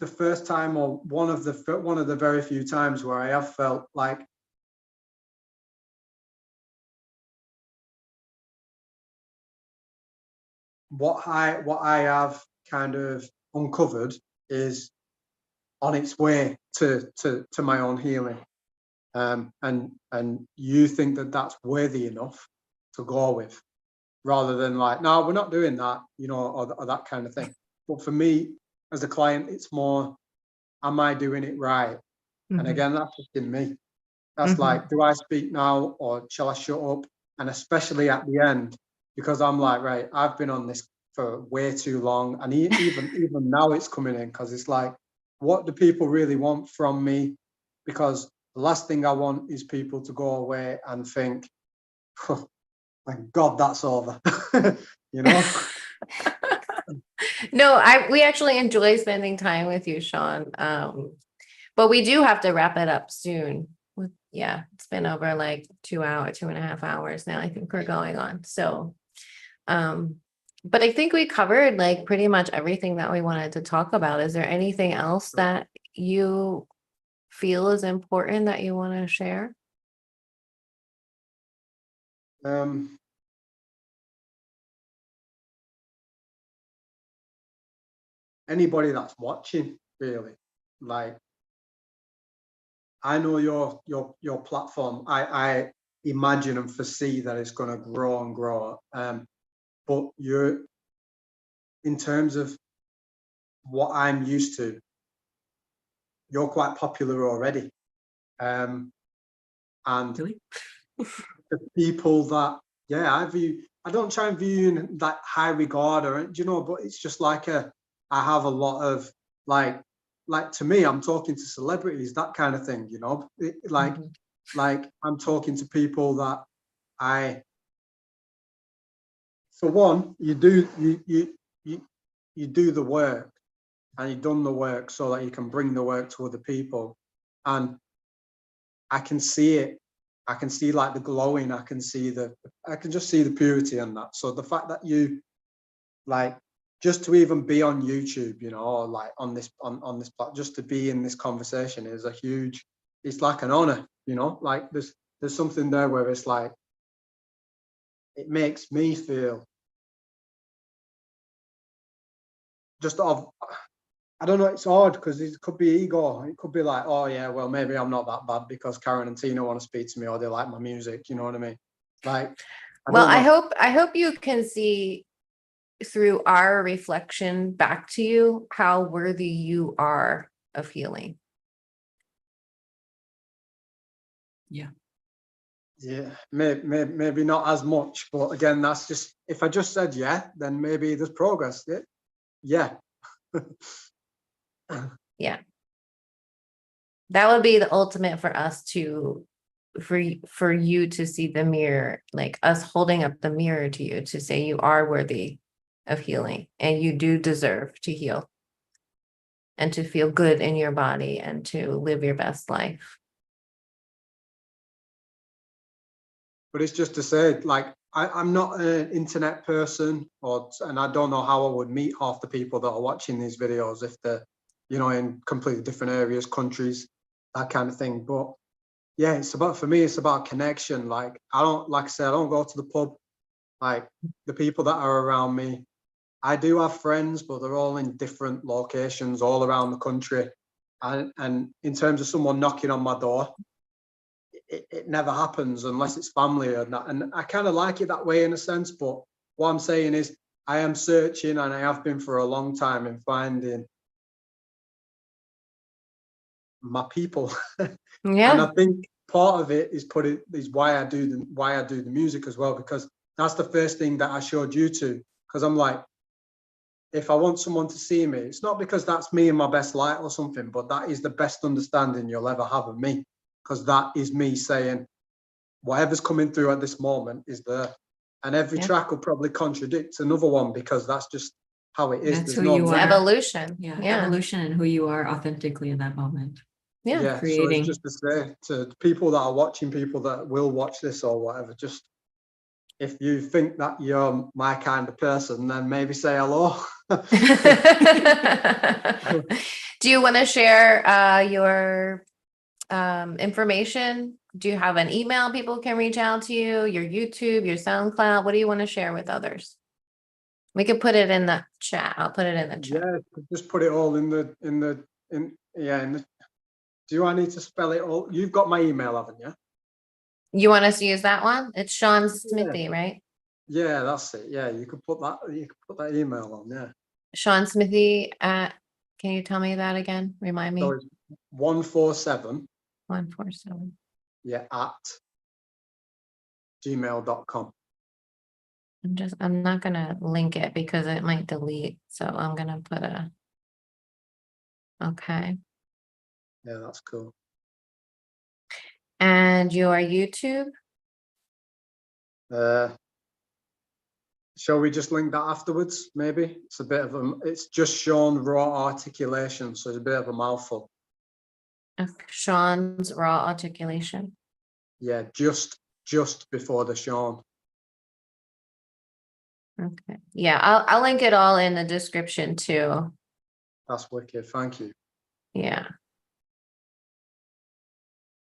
first time, or one of the very few times where I have felt like what I have kind of uncovered is on its way to my own healing. And you think that that's worthy enough to go with, rather than like, no, we're not doing that, you know, or that kind of thing. But for me, as a client, it's more, am I doing it right? And again, that's just in me. That's like, do I speak now or shall I shut up? And especially at the end, because I'm like, right, I've been on this for way too long. And even now it's coming in, because it's like, what do people really want from me? Because the last thing I want is people to go away and think, oh, thank God that's over. You know? No, we actually enjoy spending time with you, Sean. But we do have to wrap it up soon. Yeah, it's been over like 2.5 hours now, I think we're going on. So, but I think we covered like pretty much everything that we wanted to talk about. Is there anything else that you feel is important that you want to share? Anybody that's watching, really, like, I know your platform. I imagine and foresee that it's going to grow and grow. But you're, in terms of what I'm used to, you're quite popular already. And Really? the people that, yeah, I don't try and view you in that high regard, or, do you know, but it's just like I have a lot of like to me, I'm talking to celebrities, that kind of thing, you know, like I'm talking to people that for one, you do the work, and you've done the work so that you can bring the work to other people. And I can see it. I can see like the glowing. I can just see the purity in that. So the fact that you, like, just to even be on YouTube, you know, or like on this platform, just to be in this conversation is a huge, it's like an honor, you know, like there's something there where it's like, it makes me feel just I don't know, it's odd because it could be ego. It could be like, oh yeah, well, maybe I'm not that bad because Karen and Tina want to speak to me, or they like my music, you know what I mean? Like, Well, I hope you can see through our reflection back to you how worthy you are of healing. Yeah. Yeah, maybe not as much, but again, that's just, if I just said yeah, then maybe there's progress. Yeah. Yeah. That would be the ultimate for us for you to see the mirror, like us holding up the mirror to you to say you are worthy of healing and you do deserve to heal and to feel good in your body and to live your best life. But it's just to say, like, I'm not an internet person, and I don't know how I would meet half the people that are watching these videos if they're, you know, in completely different areas, countries, that kind of thing. But yeah, for me, it's about connection. Like, like I said, I don't go to the pub. Like, the people that are around me, I do have friends, but they're all in different locations all around the country. And in terms of someone knocking on my door, it never happens unless it's family or that. And I kind of like it that way in a sense. But what I'm saying is, I am searching, and I have been for a long time, in finding my people. Yeah. And I think part of it is why I do the music as well, because that's the first thing that I showed you to. Because I'm like, if I want someone to see me, it's not because that's me in my best light or something, but that is the best understanding you'll ever have of me. Because that is me saying, whatever's coming through at this moment is there. And every track will probably contradict another one, because that's just how it is. That's There's who you no are. Evolution. Yeah, evolution and who you are authentically in that moment. Yeah, creating. so it's just to say to people that are watching, people that will watch this or whatever, just, if you think that you're my kind of person, then maybe say hello. Do you want to share your information? Do you have an email people can reach out to you, your YouTube, your SoundCloud? What do you want to share with others? We could put it in the chat. I'll put it in the chat. Yeah, just put it all in the. Do I need to spell it all? You've got my email, haven't you? You want us to use that one? It's Sean Smithy, right? Yeah, that's it. Yeah, you could put that. You could put that email on. Yeah. Sean Smithy at. Can you tell me that again? Remind me. So it's 147. 147. Yeah, at gmail.com. I'm not gonna link it because it might delete. So I'm gonna put a. Okay. Yeah, that's cool. And your YouTube? Shall we just link that afterwards? Maybe it's a bit of a. It's just Sean Raw Articulation, so it's a bit of a mouthful. Sean's Raw Articulation. Yeah, just before the Sean. Okay. Yeah, I'll link it all in the description too. That's wicked. Thank you. Yeah.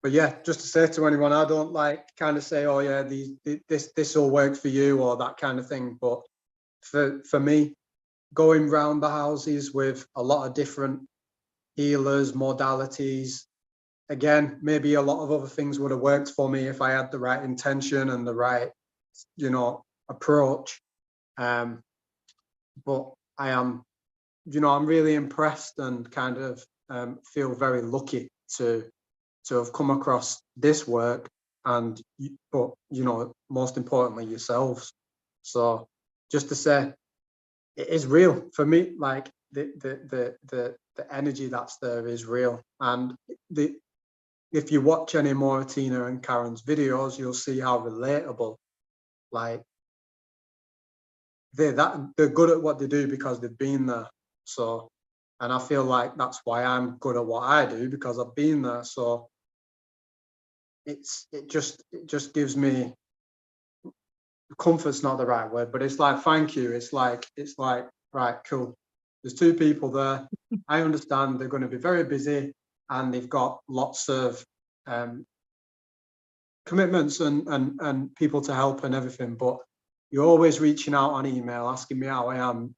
But yeah, just to say to anyone, I don't like kind of say, oh yeah, this will work for you or that kind of thing. But for me, going round the houses with a lot of different healers, modalities, again, maybe a lot of other things would have worked for me if I had the right intention and the right, approach. But I am, I'm really impressed and kind of feel very lucky to have come across this work and, but, most importantly, yourselves. So just to say, it is real for me. Like the energy that's there is real. And if you watch any more of Tena and Karen's videos, you'll see how relatable, like, they're good at what they do because they've been there. So, and I feel like that's why I'm good at what I do, because I've been there. So it just gives me comfort's not the right word, but it's like, thank you. It's like, right, cool. There's two people there. I understand they're going to be very busy and they've got lots of commitments and people to help and everything, but you're always reaching out on email, asking me how I am,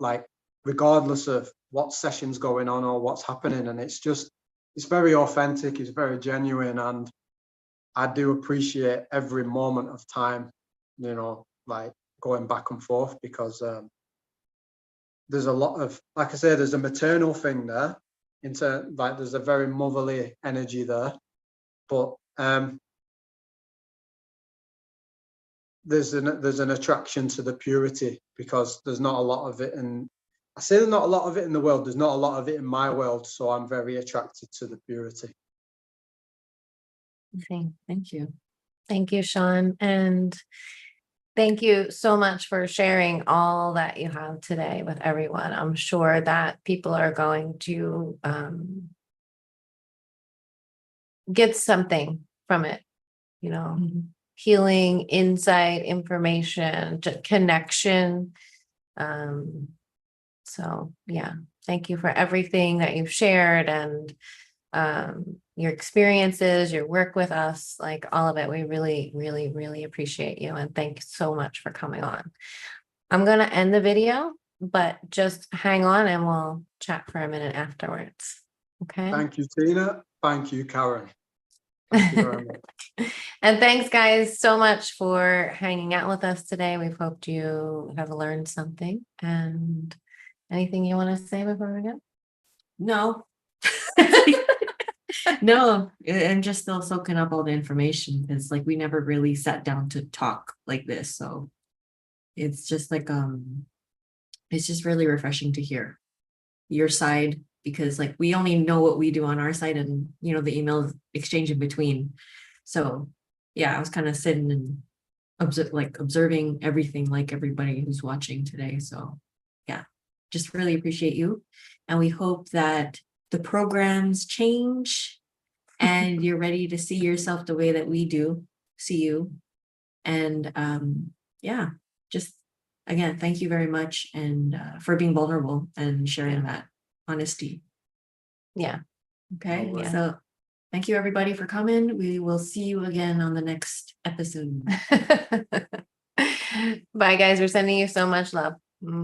like, regardless of what session's going on or what's happening. And it's very authentic, it's very genuine. And I do appreciate every moment of time, like going back and forth, because there's a lot of, like I say, there's a maternal thing there, like there's a very motherly energy there, but there's an attraction to the purity, because there's not a lot of it. And I say there's not a lot of it in the world, there's not a lot of it in my world, so I'm very attracted to the purity. Okay, thank you. Thank you, Sean. And thank you so much for sharing all that you have today with everyone. I'm sure that people are going to get something from it, healing, insight, information, connection. So yeah, thank you for everything that you've shared and your experiences, your work with us, like all of it. We really, really, really appreciate you. And thanks so much for coming on. I'm going to end the video, but just hang on and we'll chat for a minute afterwards. Okay. Thank you, Tena. Thank you, Karen. Thank you very much. And thanks, guys, so much for hanging out with us today. We've hoped you have learned something. And anything you want to say before we go? No. No, I'm just still soaking up all the information, because like we never really sat down to talk like this. So it's just like it's just really refreshing to hear your side, because like we only know what we do on our side and the email exchange in between. So yeah, I was kind of sitting and observing everything, like everybody who's watching today. So yeah, just really appreciate you, and we hope that the programs change and you're ready to see yourself the way that we do see you. And yeah, just again, thank you very much, and for being vulnerable and sharing that honesty. Yeah. Okay. Yeah. So thank you everybody for coming. We will see you again on the next episode. Bye, guys. We're sending you so much love. Mm.